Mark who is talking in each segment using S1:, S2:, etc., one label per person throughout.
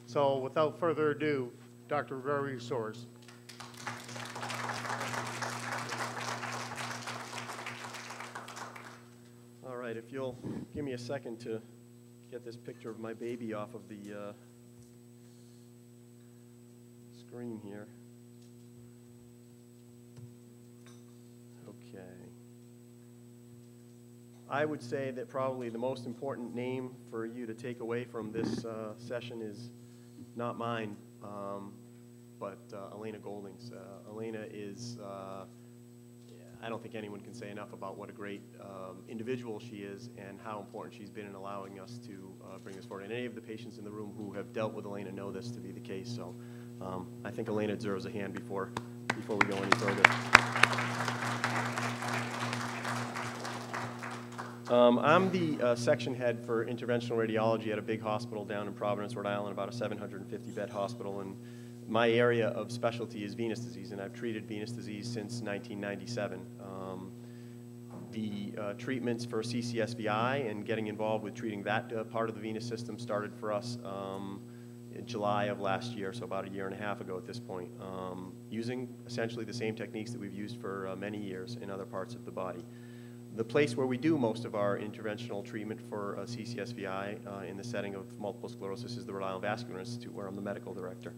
S1: So without further ado, Dr. Rivi Soares.
S2: All right, if you'll give me a second to get this picture of my baby off of the screen here. Okay. I would say that probably the most important name for you to take away from this session is not mine, but Elena Golding's. Elena is, I don't think anyone can say enough about what a great individual she is and how important she's been in allowing us to bring this forward. And any of the patients in the room who have dealt with Elena know this to be the case. So I think Elena deserves a hand before we go any further. I'm the section head for interventional radiology at a big hospital down in Providence, Rhode Island, about a 750-bed hospital. And my area of specialty is venous disease, and I've treated venous disease since 1997. The treatments for Ccsvi and getting involved with treating that part of the venous system started for us in July of last year, so about a year and a half ago at this point, using essentially the same techniques that we've used for many years in other parts of the body. The place where we do most of our interventional treatment for Ccsvi in the setting of multiple sclerosis is the Rhode Island Vascular Institute, where I'm the medical director.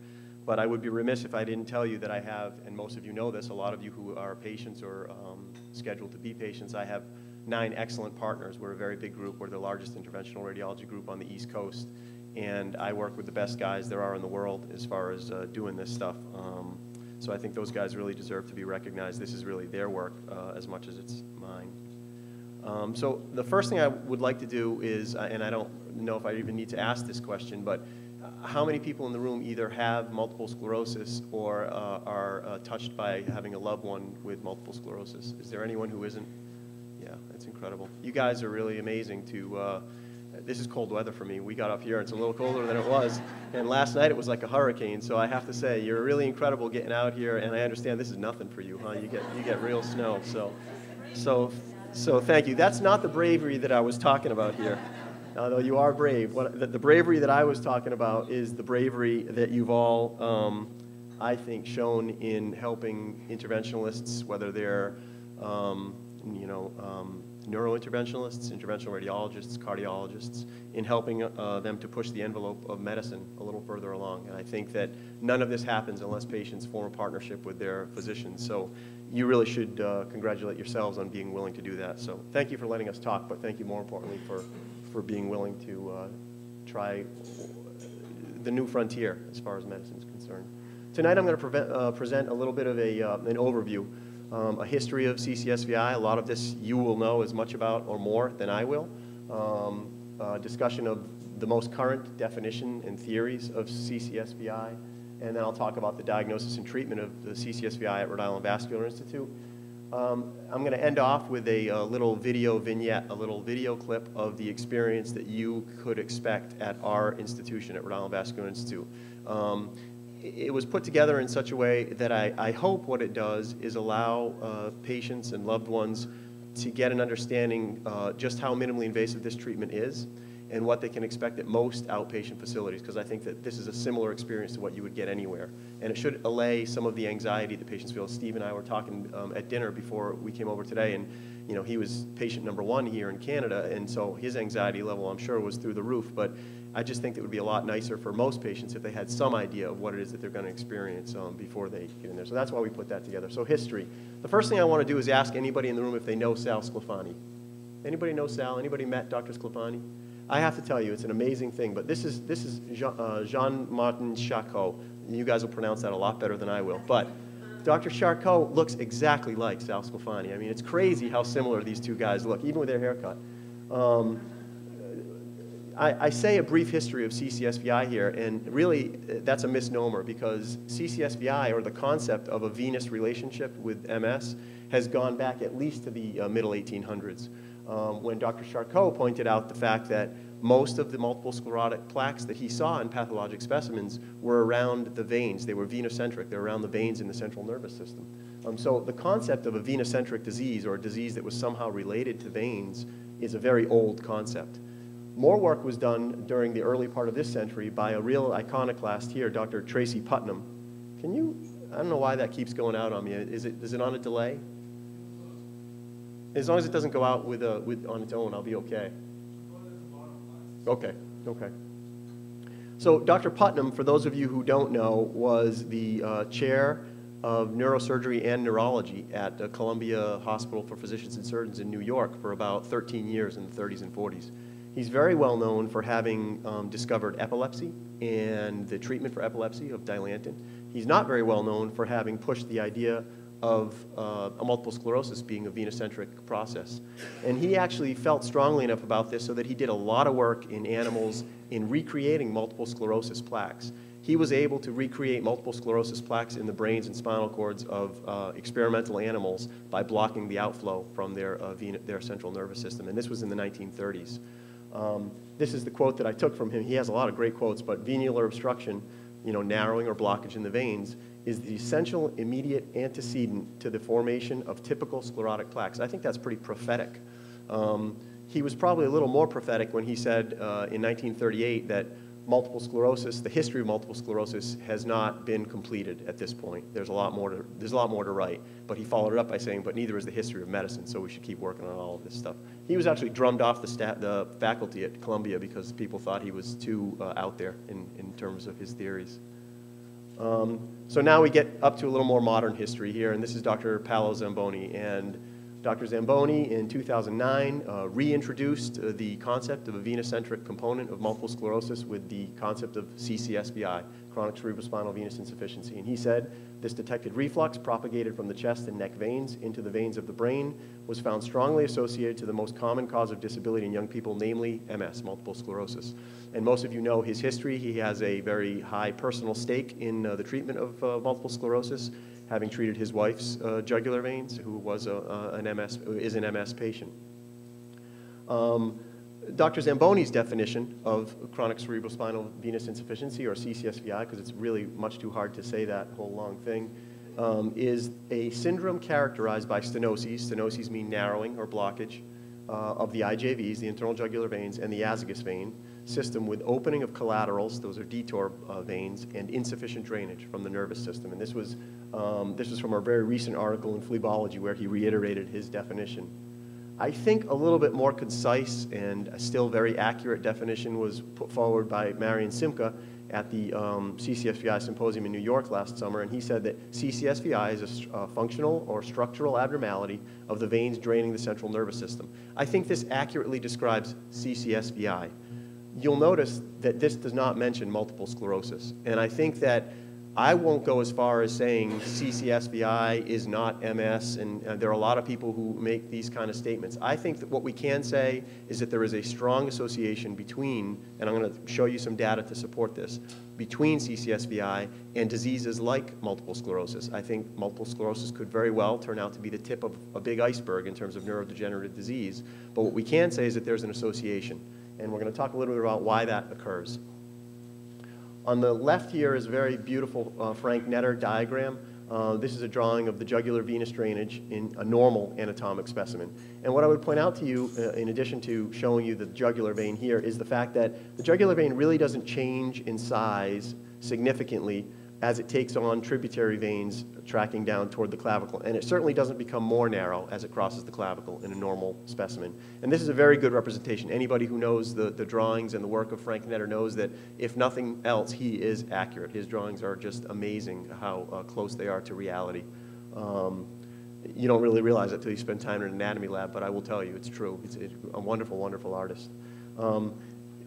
S2: But I would be remiss if I didn't tell you that I have, and most of you know this, a lot of you who are patients or scheduled to be patients, I have 9 excellent partners. We're a very big group. We're the largest interventional radiology group on the East Coast. And I work with the best guys there are in the world as far as doing this stuff. So I think those guys really deserve to be recognized. This is really their work as much as it's mine. So the first thing I would like to do is, and I don't know if I even need to ask this question, but how many people in the room either have multiple sclerosis or are touched by having a loved one with multiple sclerosis? Is there anyone who isn't? Yeah, that's incredible. You guys are really amazing to, this is cold weather for me. We got up here, it's a little colder than it was, and last night it was like a hurricane, so I have to say, you're really incredible getting out here, and I understand this is nothing for you, huh? You get real snow, so thank you. That's not the bravery that I was talking about here, although you are brave. The bravery that I was talking about is the bravery that you've all, I think, shown in helping interventionalists, whether they're, neurointerventionalists, interventional radiologists, cardiologists, in helping them to push the envelope of medicine a little further along. And I think that none of this happens unless patients form a partnership with their physicians. So you really should congratulate yourselves on being willing to do that. So thank you for letting us talk, but thank you more importantly for being willing to try the new frontier as far as medicine is concerned. Tonight I'm going to present a little bit of an overview, a history of Ccsvi. A lot of this you will know as much about or more than I will. A discussion of the most current definition and theories of Ccsvi. And then I'll talk about the diagnosis and treatment of the Ccsvi at Rhode Island Vascular Institute. I'm going to end off with a little video vignette, a little video clip of the experience that you could expect at our institution at Rhode Island Vascular Institute. It was put together in such a way that I hope what it does is allow patients and loved ones to get an understanding just how minimally invasive this treatment is and what they can expect at most outpatient facilities, because I think that this is a similar experience to what you would get anywhere. And it should allay some of the anxiety that patients feel. Steve and I were talking at dinner before we came over today, and he was patient number 1 here in Canada, and so his anxiety level, I'm sure, was through the roof. But I just think it would be a lot nicer for most patients if they had some idea of what it is that they're going to experience before they get in there. So that's why we put that together. So history. The first thing I want to do is ask anybody in the room if they know Sal Sclafani. Anybody know Sal? Anybody met Dr. Sclafani? I have to tell you, it's an amazing thing, but this is Jean-Martin Charcot. You guys will pronounce that a lot better than I will. But Dr. Charcot looks exactly like Sal Sclafani. I mean, it's crazy how similar these two guys look, even with their haircut. I say a brief history of Ccsvi here, and really that's a misnomer because Ccsvi, or the concept of a venous relationship with MS, has gone back at least to the middle 1800s. When Dr. Charcot pointed out the fact that most of the multiple sclerotic plaques that he saw in pathologic specimens were around the veins. They were venocentric. They were around the veins in the central nervous system. So the concept of a venocentric disease, or a disease that was somehow related to veins, is a very old concept. More work was done during the early part of this century by a real iconoclast here, Dr. Tracy Putnam. Can you, I don't know why that keeps going out on me. Is it on a delay? As long as it doesn't go out on its own, I'll be okay. Okay, okay. So Dr. Putnam, for those of you who don't know, was the chair of neurosurgery and neurology at Columbia Hospital for Physicians and Surgeons in New York for about 13 years in the 30s and 40s. He's very well known for having discovered epilepsy and the treatment for epilepsy of Dilantin. He's not very well known for having pushed the idea of a multiple sclerosis being a venocentric process. And he actually felt strongly enough about this so that he did a lot of work in animals in recreating multiple sclerosis plaques. He was able to recreate multiple sclerosis plaques in the brains and spinal cords of experimental animals by blocking the outflow from their central nervous system. And this was in the 1930s. This is the quote that I took from him. He has a lot of great quotes, but venular obstruction, narrowing or blockage in the veins, is the essential immediate antecedent to the formation of typical sclerotic plaques. I think that's pretty prophetic. He was probably a little more prophetic when he said in 1938 that multiple sclerosis, the history of multiple sclerosis has not been completed at this point. There's a lot more to write. But he followed it up by saying, but neither is the history of medicine, so we should keep working on all of this stuff. He was actually drummed off the faculty at Columbia because people thought he was too out there in terms of his theories. So now we get up to a little more modern history here, and this is Dr. Paolo Zamboni. And Dr. Zamboni in 2009 reintroduced the concept of a venocentric component of multiple sclerosis with the concept of CCSVI, chronic cerebrospinal venous insufficiency. And he said this detected reflux propagated from the chest and neck veins into the veins of the brain was found strongly associated to the most common cause of disability in young people, namely MS, multiple sclerosis. And most of you know his history. He has a very high personal stake in the treatment of multiple sclerosis, having treated his wife's jugular veins, who was is an MS patient. Dr. Zamboni's definition of chronic cerebrospinal venous insufficiency, or CCSVI, because it's really much too hard to say that whole long thing, is a syndrome characterized by stenoses. Stenoses mean narrowing or blockage of the IJVs, the internal jugular veins, and the azygos vein system with opening of collaterals, those are detour veins, and insufficient drainage from the nervous system. And this was from a very recent article in Phlebology where he reiterated his definition. I think a little bit more concise and a still very accurate definition was put forward by Marian Simca at the CCSVI symposium in New York last summer, and he said that CCSVI is a functional or structural abnormality of the veins draining the central nervous system. I think this accurately describes CCSVI. You'll notice that this does not mention multiple sclerosis, and I think that I won't go as far as saying CCSVI is not MS, and there are a lot of people who make these kind of statements. I think that what we can say is that there is a strong association between, and I'm going to show you some data to support this, between CCSVI and diseases like multiple sclerosis. I think multiple sclerosis could very well turn out to be the tip of a big iceberg in terms of neurodegenerative disease, but what we can say is that there's an association, and we're going to talk a little bit about why that occurs. On the left here is a very beautiful Frank Netter diagram. This is a drawing of the jugular venous drainage in a normal anatomic specimen. And what I would point out to you, in addition to showing you the jugular vein here, is the fact that the jugular vein really doesn't change in size significantly as it takes on tributary veins tracking down toward the clavicle. And it certainly doesn't become more narrow as it crosses the clavicle in a normal specimen. And this is a very good representation. Anybody who knows the drawings and the work of Frank Netter knows that, if nothing else, he is accurate. His drawings are just amazing how close they are to reality. You don't really realize it until you spend time in an anatomy lab, but I will tell you, it's true. It's a wonderful, wonderful artist.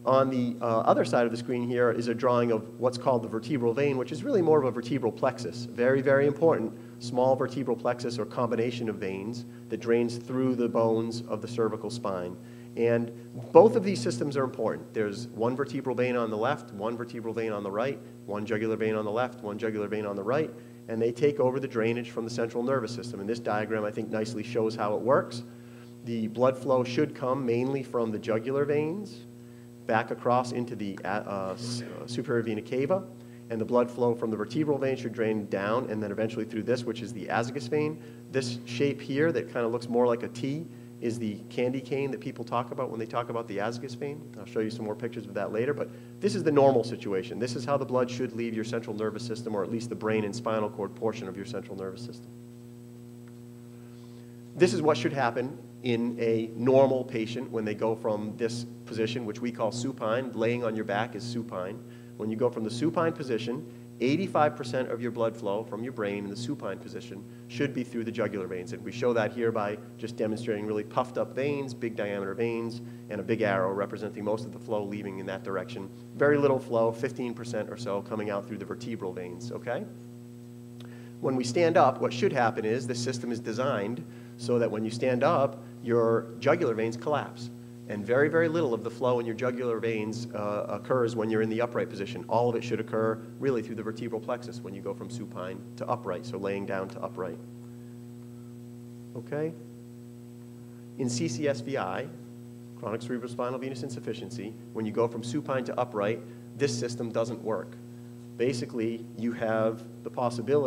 S2: On the other side of the screen here is a drawing of what's called the vertebral vein, which is really more of a vertebral plexus. Very, very important. Small vertebral plexus, or combination of veins that drains through the bones of the cervical spine. And both of these systems are important. There's one vertebral vein on the left, one vertebral vein on the right, one jugular vein on the left, one jugular vein on the right, and they take over the drainage from the central nervous system. And this diagram, I think, nicely shows how it works. The blood flow should come mainly from the jugular veins, back across into the superior vena cava, and the blood flow from the vertebral vein should drain down and then eventually through this, which is the azygos vein. This shape here that kind of looks more like a T is the candy cane that people talk about when they talk about the azygos vein. I'll show you some more pictures of that later, but this is the normal situation. This is how the blood should leave your central nervous system, or at least the brain and spinal cord portion of your central nervous system. This is what should happen in a normal patient when they go from this position, which we call supine. Laying on your back is supine. When you go from the supine position, 85% of your blood flow from your brain in the supine position should be through the jugular veins. And we show that here by just demonstrating really puffed up veins, big diameter veins, and a big arrow representing most of the flow leaving in that direction. Very little flow, 15% or so, coming out through the vertebral veins, okay? When we stand up, what should happen is the system is designed so that when you stand up, your jugular veins collapse. And very, very little of the flow in your jugular veins occurs when you're in the upright position. All of it should occur really through the vertebral plexus when you go from supine to upright, so laying down to upright. Okay? In Ccsvi, chronic cerebrospinal venous insufficiency, when you go from supine to upright, this system doesn't work. Basically, you have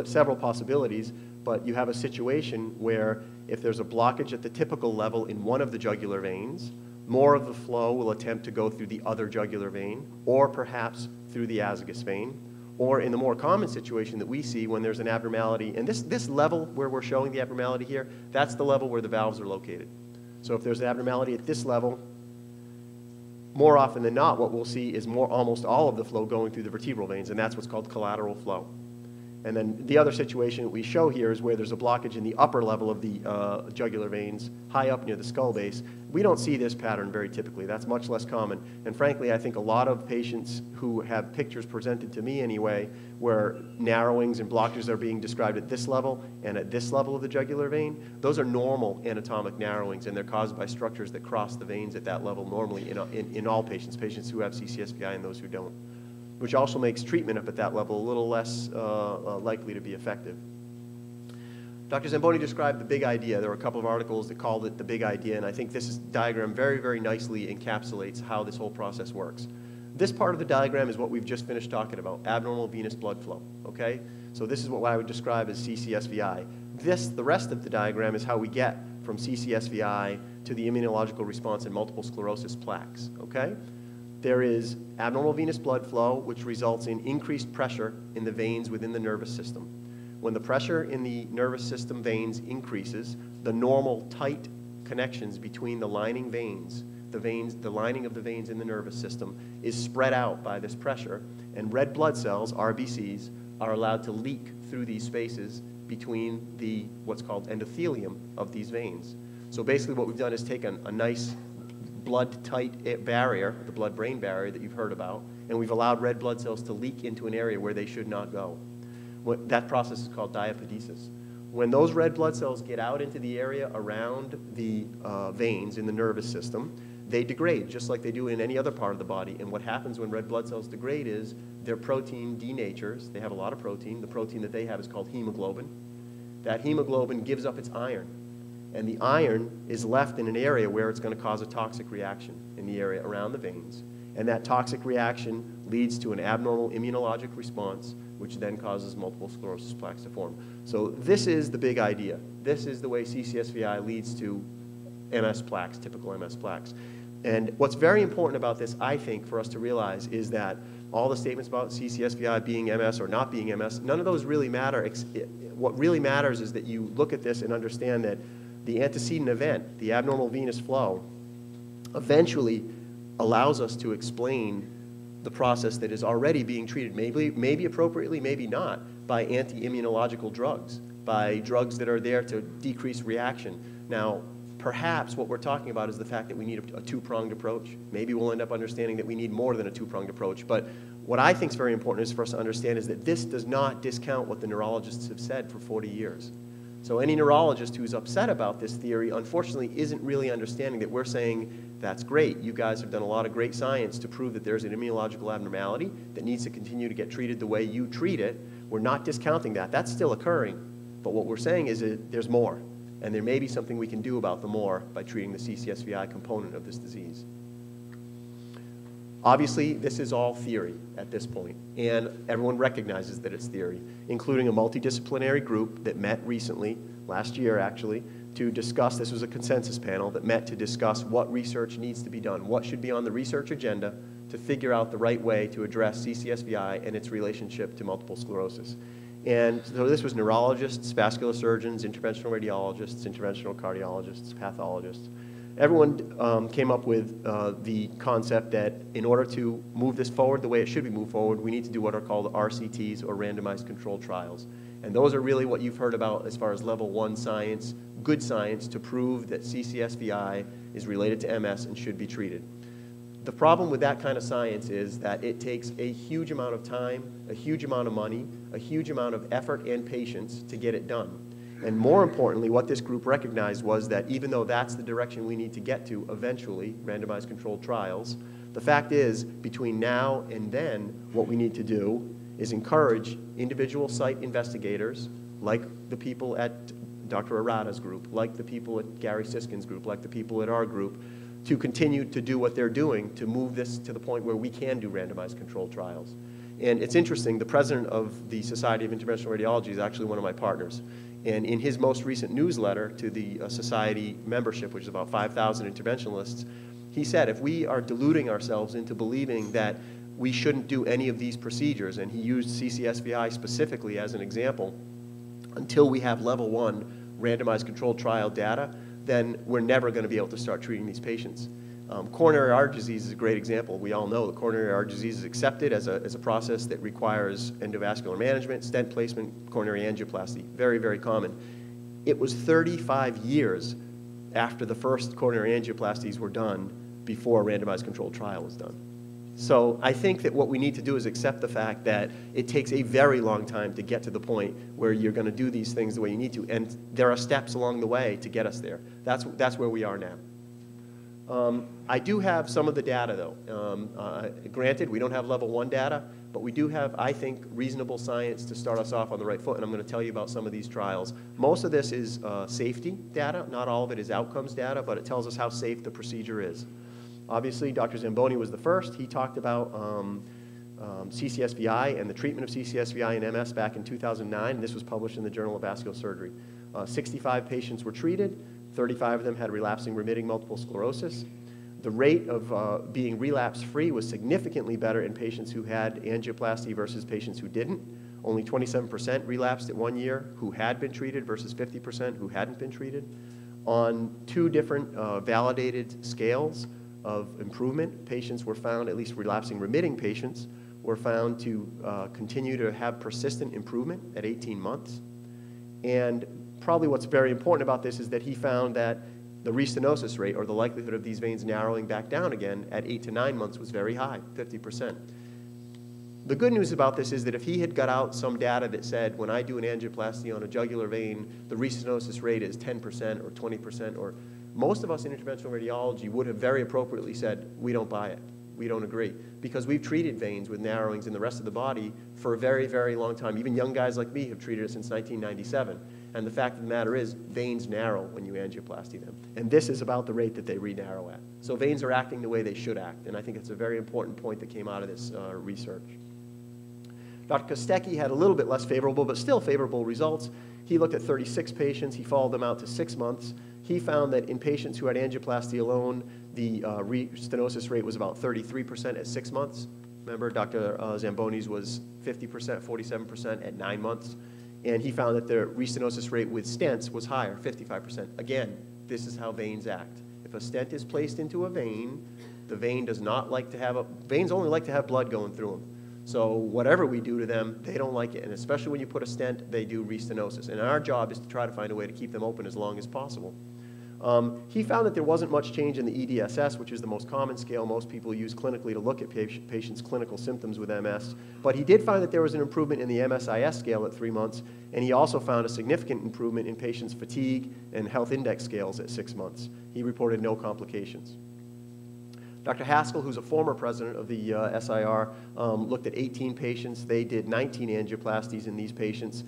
S2: several possibilities, but you have a situation where if there's a blockage at the typical level in one of the jugular veins, more of the flow will attempt to go through the other jugular vein, or perhaps through the azygos vein, or in the more common situation that we see when there's an abnormality. And this level where we're showing the abnormality here, that's the level where the valves are located. So if there's an abnormality at this level, more often than not, what we'll see is almost all of the flow going through the vertebral veins, and that's what's called collateral flow. And then the other situation that we show here is where there's a blockage in the upper level of the jugular veins, high up near the skull base. We don't see this pattern very typically. That's much less common. And frankly, I think a lot of patients who have pictures presented to me anyway, where narrowings and blockages are being described at this level and at this level of the jugular vein, those are normal anatomic narrowings, and they're caused by structures that cross the veins at that level normally in all patients, patients who have Ccsvi and those who don't, which also makes treatment up at that level a little less likely to be effective. Dr. Zamboni described the big idea. There were a couple of articles that called it the big idea, and I think this diagram very, very nicely encapsulates how this whole process works. This part of the diagram is what we've just finished talking about, abnormal venous blood flow, okay? So this is what I would describe as Ccsvi. The rest of the diagram is how we get from Ccsvi to the immunological response in multiple sclerosis plaques, okay? There is abnormal venous blood flow, which results in increased pressure in the veins within the nervous system. When the pressure in the nervous system veins increases, the normal tight connections between the lining veins, the lining of the veins in the nervous system is spread out by this pressure, and red blood cells, RBCs, are allowed to leak through these spaces between the what's called endothelium of these veins. So basically what we've done is taken a nice blood-tight barrier, the blood-brain barrier that you've heard about, and we've allowed red blood cells to leak into an area where they should not go. That process is called diapedesis. When those red blood cells get out into the area around the veins in the nervous system, they degrade just like they do in any other part of the body. And what happens when red blood cells degrade is their protein denatures. They have a lot of protein. The protein that they have is called hemoglobin. That hemoglobin gives up its iron. And the iron is left in an area where it's going to cause a toxic reaction in the area around the veins. And that toxic reaction leads to an abnormal immunologic response, which then causes multiple sclerosis plaques to form. So this is the big idea. This is the way Ccsvi leads to MS plaques, typical MS plaques. And what's very important about this, I think, for us to realize is that all the statements about Ccsvi being MS or not being MS, none of those really matter. What really matters is that you look at this and understand that the antecedent event, the abnormal venous flow, eventually allows us to explain the process that is already being treated, maybe appropriately, maybe not, by anti-immunological drugs, by drugs that are there to decrease reaction. Now, perhaps what we're talking about is the fact that we need a two-pronged approach. Maybe we'll end up understanding that we need more than a two-pronged approach. But what I think is very important is for us to understand is that this does not discount what the neurologists have said for 40 years. So any neurologist who's upset about this theory, unfortunately, isn't really understanding that we're saying, that's great. You guys have done a lot of great science to prove that there's an immunological abnormality that needs to continue to get treated the way you treat it. We're not discounting that. That's still occurring. But what we're saying is that there's more. And there may be something we can do about the more by treating the Ccsvi component of this disease. Obviously, this is all theory at this point, and everyone recognizes that it's theory, including a multidisciplinary group that met recently, last year actually, to discuss, this was a consensus panel that met to discuss what research needs to be done, what should be on the research agenda to figure out the right way to address CCSVI and its relationship to multiple sclerosis. And so this was neurologists, vascular surgeons, interventional radiologists, interventional cardiologists, pathologists. Everyone came up with the concept that in order to move this forward the way it should be moved forward, we need to do what are called RCTs, or randomized controlled trials. And those are really what you've heard about as far as level 1 science, good science to prove that CCSVI is related to MS and should be treated. The problem with that kind of science is that it takes a huge amount of time, a huge amount of money, a huge amount of effort and patience to get it done. And more importantly, what this group recognized was that even though that's the direction we need to get to eventually, randomized controlled trials, the fact is, between now and then, what we need to do is encourage individual site investigators, like the people at Dr. Arata's group, like the people at Gary Siskin's group, like the people at our group, to continue to do what they're doing to move this to the point where we can do randomized controlled trials. And it's interesting, the president of the Society of Interventional Radiology is actually one of my partners. And in his most recent newsletter to the society membership, which is about 5,000 interventionalists, he said if we are deluding ourselves into believing that we shouldn't do any of these procedures, and he used CCSVI specifically as an example, until we have level 1 randomized controlled trial data, then we're never going to be able to start treating these patients. Coronary artery disease is a great example. We all know that coronary artery disease is accepted as a process that requires endovascular management, stent placement, coronary angioplasty. Very, very common. It was 35 years after the first coronary angioplasties were done before a randomized controlled trial was done. So I think that what we need to do is accept the fact that it takes a very long time to get to the point where you're going to do these things the way you need to. And there are steps along the way to get us there. That's where we are now. I do have some of the data, though. Granted, we don't have level 1 data, but we do have, I think, reasonable science to start us off on the right foot, and I'm going to tell you about some of these trials. Most of this is safety data. Not all of it is outcomes data, but it tells us how safe the procedure is. Obviously, Dr. Zamboni was the first. He talked about CCSVI and the treatment of CCSVI and MS back in 2009, and this was published in the Journal of Vascular Surgery. 65 patients were treated. 35 of them had relapsing remitting multiple sclerosis. The rate of being relapse-free was significantly better in patients who had angioplasty versus patients who didn't. Only 27% relapsed at 1 year who had been treated versus 50% who hadn't been treated. On 2 different validated scales of improvement, patients were found, at least relapsing remitting patients, were found to continue to have persistent improvement at 18 months. And probably what's very important about this is that he found that the restenosis rate, or the likelihood of these veins narrowing back down again at 8 to 9 months, was very high, 50%. The good news about this is that if he had got out some data that said, when I do an angioplasty on a jugular vein, the restenosis rate is 10% or 20%, or most of us in interventional radiology would have very appropriately said, we don't buy it, we don't agree, because we've treated veins with narrowings in the rest of the body for a very, very long time. Even young guys like me have treated it since 1997. And the fact of the matter is, veins narrow when you angioplasty them. And this is about the rate that they re-narrow at. So veins are acting the way they should act. And I think it's a very important point that came out of this research. Dr. Kostecki had a little bit less favorable, but still favorable results. He looked at 36 patients. He followed them out to 6 months. He found that in patients who had angioplasty alone, the restenosis rate was about 33% at 6 months. Remember, Dr. Zamboni's was 50%, 47% at 9 months. And he found that the restenosis rate with stents was higher, 55%. Again, this is how veins act. If a stent is placed into a vein, the vein does not like to have veins only like to have blood going through them. So whatever we do to them, they don't like it. And especially when you put a stent, they do restenosis. And our job is to try to find a way to keep them open as long as possible. He found that there wasn't much change in the EDSS, which is the most common scale most people use clinically to look at patients' clinical symptoms with MS. But he did find that there was an improvement in the MSIS scale at 3 months, and he also found a significant improvement in patients' fatigue and health index scales at 6 months. He reported no complications. Dr. Haskell, who's a former president of the SIR, looked at 18 patients. They did 19 angioplasties in these patients.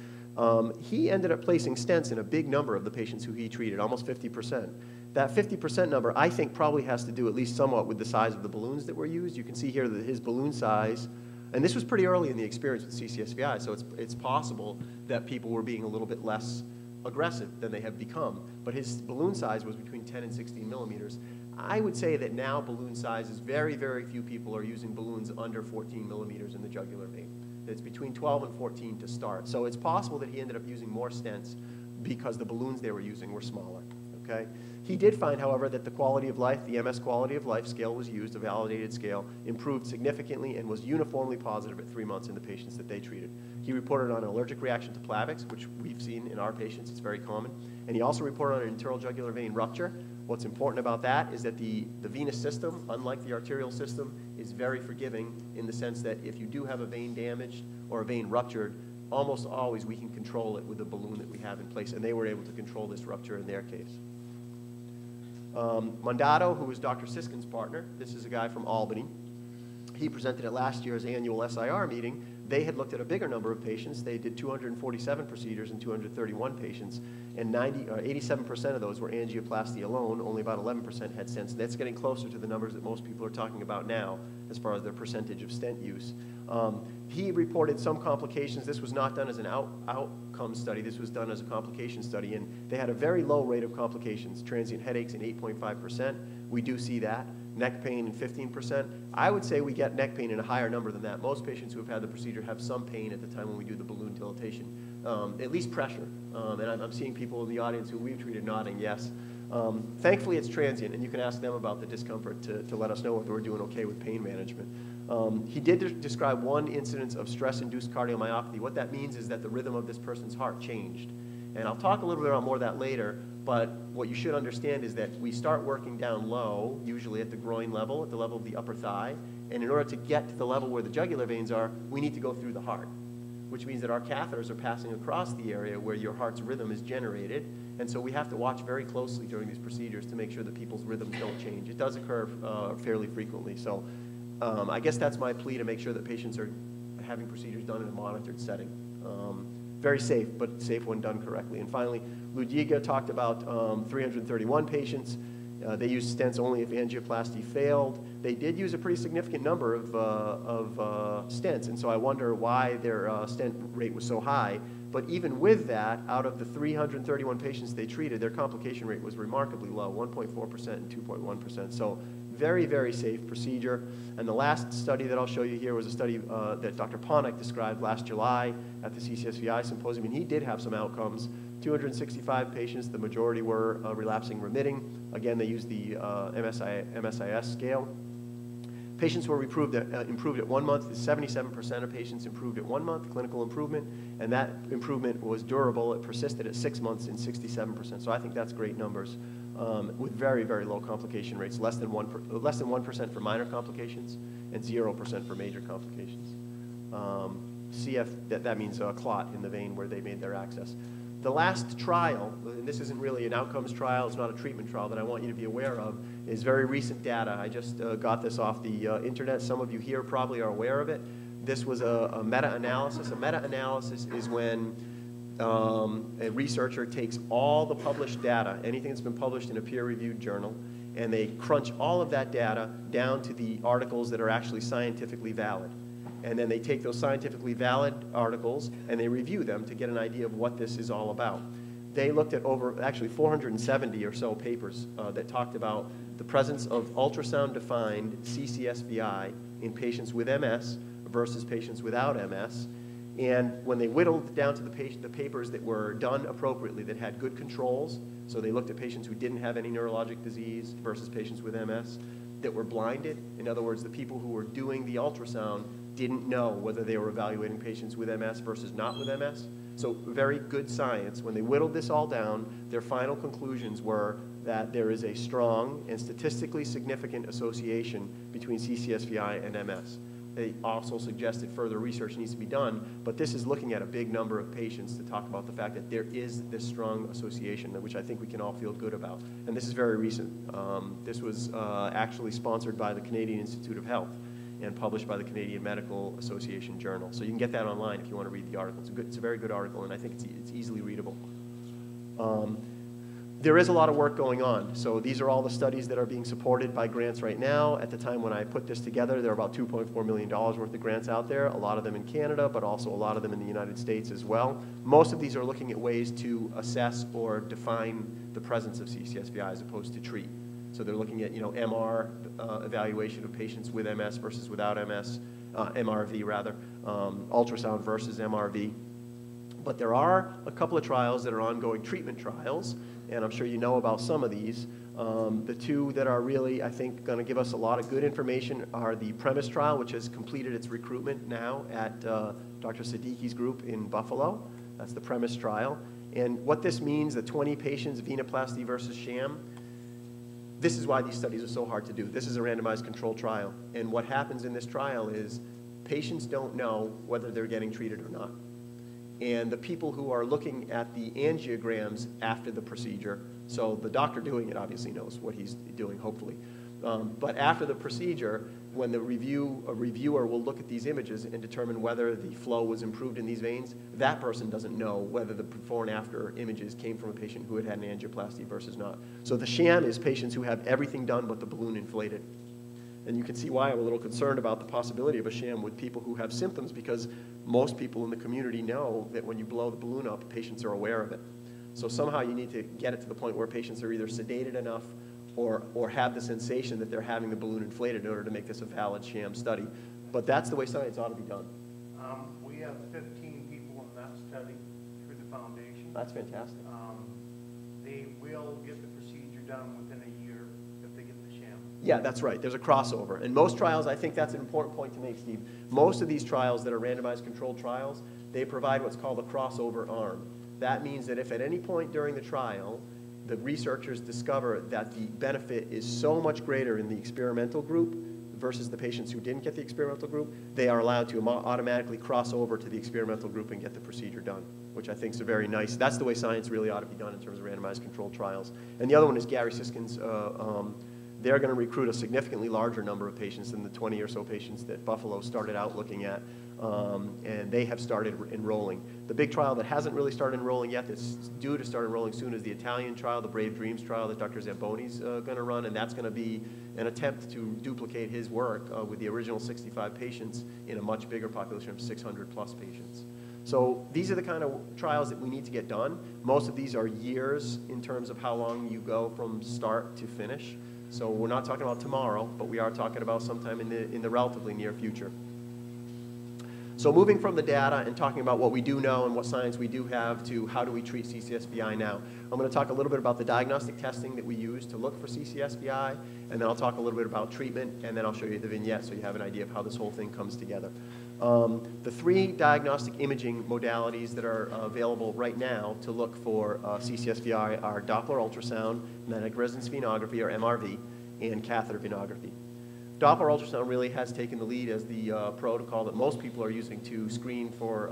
S2: He ended up placing stents in a big number of the patients who he treated, almost 50%. That 50% number, I think, probably has to do at least somewhat with the size of the balloons that were used. You can see here that his balloon size, and this was pretty early in the experience with CCSVI, so it's possible that people were being a little bit less aggressive than they have become, but his balloon size was between 10 and 16 millimeters. I would say that now balloon sizes, very, very few people are using balloons under 14 millimeters in the jugular vein. It's between 12 and 14 to start. So it's possible that he ended up using more stents because the balloons they were using were smaller, okay? He did find, however, that the quality of life, the MS quality of life scale was used, a validated scale, improved significantly and was uniformly positive at 3 months in the patients that they treated. He reported on an allergic reaction to Plavix, which we've seen in our patients, it's very common. And he also reported on an internal jugular vein rupture. What's important about that is that the venous system, unlike the arterial system, is very forgiving in the sense that if you do have a vein damaged or a vein ruptured, almost always we can control it with the balloon that we have in place, and they were able to control this rupture in their case. Mondato, who was Dr. Siskin's partner, this is a guy from Albany. He presented at last year's annual SIR meeting. They had looked at a bigger number of patients. They did 247 procedures in 231 patients, and 87% of those were angioplasty alone. Only about 11% had stents. That's getting closer to the numbers that most people are talking about now as far as their percentage of stent use. He reported some complications. This was not done as an outcome study. This was done as a complication study, and they had a very low rate of complications, transient headaches in 8.5%. We do see that. Neck pain in 15%. I would say we get neck pain in a higher number than that. Most patients who have had the procedure have some pain at the time when we do the balloon dilatation, at least pressure. And I'm seeing people in the audience who we've treated nodding yes. Thankfully, it's transient, and you can ask them about the discomfort to let us know whether we're doing okay with pain management. He did describe one incidence of stress-induced cardiomyopathy. What that means is that the rhythm of this person's heart changed. And I'll talk a little bit about more of that later, but what you should understand is that we start working down low, usually at the groin level, at the level of the upper thigh, and in order to get to the level where the jugular veins are, we need to go through the heart, which means that our catheters are passing across the area where your heart's rhythm is generated, and so we have to watch very closely during these procedures to make sure that people's rhythms don't change. It does occur fairly frequently, so I guess that's my plea, to make sure that patients are having procedures done in a monitored setting. Very safe, but safe when done correctly. And finally, Ludiga talked about 331 patients. They used stents only if angioplasty failed. They did use a pretty significant number of stents, and so I wonder why their stent rate was so high. But even with that, out of the 331 patients they treated, their complication rate was remarkably low, 1.4% and 2.1%. So very, very safe procedure. And the last study that I'll show you here was a study that Dr. Ponik described last July at the Ccsvi symposium, and he did have some outcomes. 265 patients, the majority were relapsing remitting. Again, they used the MSIS scale. Patients were improved at 1 month. 77% of patients improved at 1 month, clinical improvement, and that improvement was durable. It persisted at 6 months in 67%. So I think that's great numbers with very, very low complication rates, less than 1% for minor complications and 0% for major complications. CF, that means a clot in the vein where they made their access. The last trial, and this isn't really an outcomes trial, it's not a treatment trial, that I want you to be aware of, is very recent data. I just got this off the internet. Some of you here probably are aware of it. This was a meta-analysis. A meta-analysis is when a researcher takes all the published data, anything that's been published in a peer-reviewed journal, and they crunch all of that data down to the articles that are actually scientifically valid. And then they take those scientifically valid articles and they review them to get an idea of what this is all about. They looked at actually 470 or so papers that talked about the presence of ultrasound-defined Ccsvi in patients with MS versus patients without MS. And when they whittled down to the papers that were done appropriately, that had good controls, so they looked at patients who didn't have any neurologic disease versus patients with MS, that were blinded. In other words, the people who were doing the ultrasound didn't know whether they were evaluating patients with MS versus not with MS. So very good science. When they whittled this all down, their final conclusions were that there is a strong and statistically significant association between Ccsvi and MS. They also suggested further research needs to be done, but this is looking at a big number of patients to talk about the fact that there is this strong association, which I think we can all feel good about. And this is very recent. This was actually sponsored by the Canadian Institute of Health and published by the Canadian Medical Association Journal. So you can get that online if you want to read the article. It's a very good article, and I think it's easily readable. there is a lot of work going on. So these are all the studies that are being supported by grants right now. At the time when I put this together, there are about $2.4 million worth of grants out there, a lot of them in Canada, but also a lot of them in the United States as well. Most of these are looking at ways to assess or define the presence of CCSVI as opposed to treat. So they're looking at, MR evaluation of patients with MS versus without MS, MRV rather, ultrasound versus MRV. But there are a couple of trials that are ongoing treatment trials, and I'm sure you know about some of these. The two that are really, I think, going to give us a lot of good information are the PREMISE trial, which has completed its recruitment now at Dr. Siddiqui's group in Buffalo. That's the PREMISE trial. And what this means, the 20 patients, venoplasty versus sham, this is why these studies are so hard to do. This is a randomized controlled trial. And what happens in this trial is patients don't know whether they're getting treated or not. And the people who are looking at the angiograms after the procedure, so the doctor doing it obviously knows what he's doing, hopefully. But after the procedure, when a reviewer will look at these images and determine whether the flow was improved in these veins, that person doesn't know whether the before and after images came from a patient who had had an angioplasty versus not. So the sham is patients who have everything done but the balloon inflated. And you can see why I'm a little concerned about the possibility of a sham with people who have symptoms, because most people in the community know that when you blow the balloon up, patients are aware of it. So somehow you need to get it to the point where patients are either sedated enough or have the sensation that they're having the balloon inflated in order to make this a valid sham study. But that's the way science ought to be done.
S1: We have 15 people in that study through the foundation.
S2: That's fantastic.
S1: They will get the procedure done within a year if they get the sham.
S2: Yeah, that's right. There's a crossover. And most trials, I think that's an important point to make, Steve. Most of these trials that are randomized controlled trials, they provide what's called a crossover arm. That means that if at any point during the trial, the researchers discover that the benefit is so much greater in the experimental group versus the patients who didn't get the experimental group, they are allowed to automatically cross over to the experimental group and get the procedure done, which I think is a very nice, that's the way science really ought to be done in terms of randomized controlled trials. And the other one is Gary Siskin's, they're going to recruit a significantly larger number of patients than the 20 or so patients that Buffalo started out looking at, and they have started enrolling. The big trial that hasn't really started enrolling yet, that's due to start enrolling soon, is the Italian trial, the Brave Dreams trial that Dr. Zamboni's going to run, and that's going to be an attempt to duplicate his work with the original 65 patients in a much bigger population of 600 plus patients. So these are the kind of trials that we need to get done. Most of these are years in terms of how long you go from start to finish. So we're not talking about tomorrow, but we are talking about sometime in the relatively near future. So moving from the data and talking about what we do know and what science we do have to how do we treat CCSVI now. I'm going to talk a little bit about the diagnostic testing that we use to look for CCSVI, and then I'll talk a little bit about treatment, and then I'll show you the vignette so you have an idea of how this whole thing comes together. The three diagnostic imaging modalities that are available right now to look for CCSVI are Doppler ultrasound, magnetic resonance phenography, or MRV, and catheter venography. Doppler ultrasound really has taken the lead as the protocol that most people are using to screen for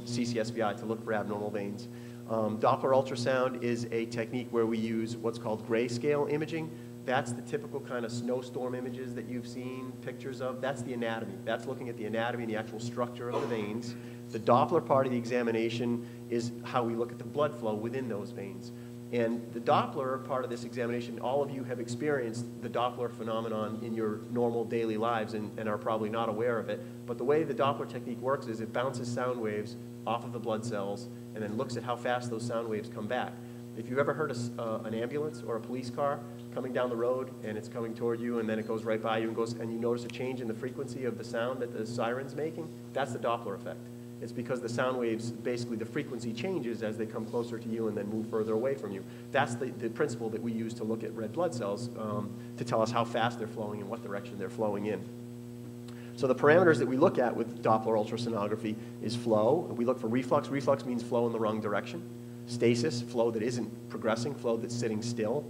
S2: CCSVI, to look for abnormal veins. Doppler ultrasound is a technique where we use what's called grayscale imaging. That's the typical kind of snowstorm images that you've seen pictures of. That's the anatomy. That's looking at the anatomy and the actual structure of the veins. The Doppler part of the examination is how we look at the blood flow within those veins. And the Doppler part of this examination, all of you have experienced the Doppler phenomenon in your normal daily lives and are probably not aware of it. But the way the Doppler technique works is it bounces sound waves off of the blood cells and then looks at how fast those sound waves come back. If you've ever heard an ambulance or a police car coming down the road and it's coming toward you and then it goes right by you and you notice a change in the frequency of the sound that the siren's making, that's the Doppler effect. It's because the sound waves, basically the frequency changes as they come closer to you and then move further away from you. That's the principle that we use to look at red blood cells to tell us how fast they're flowing and what direction they're flowing in. So the parameters that we look at with Doppler ultrasonography is flow. We look for reflux. Reflux means flow in the wrong direction. Stasis, flow that isn't progressing, flow that's sitting still.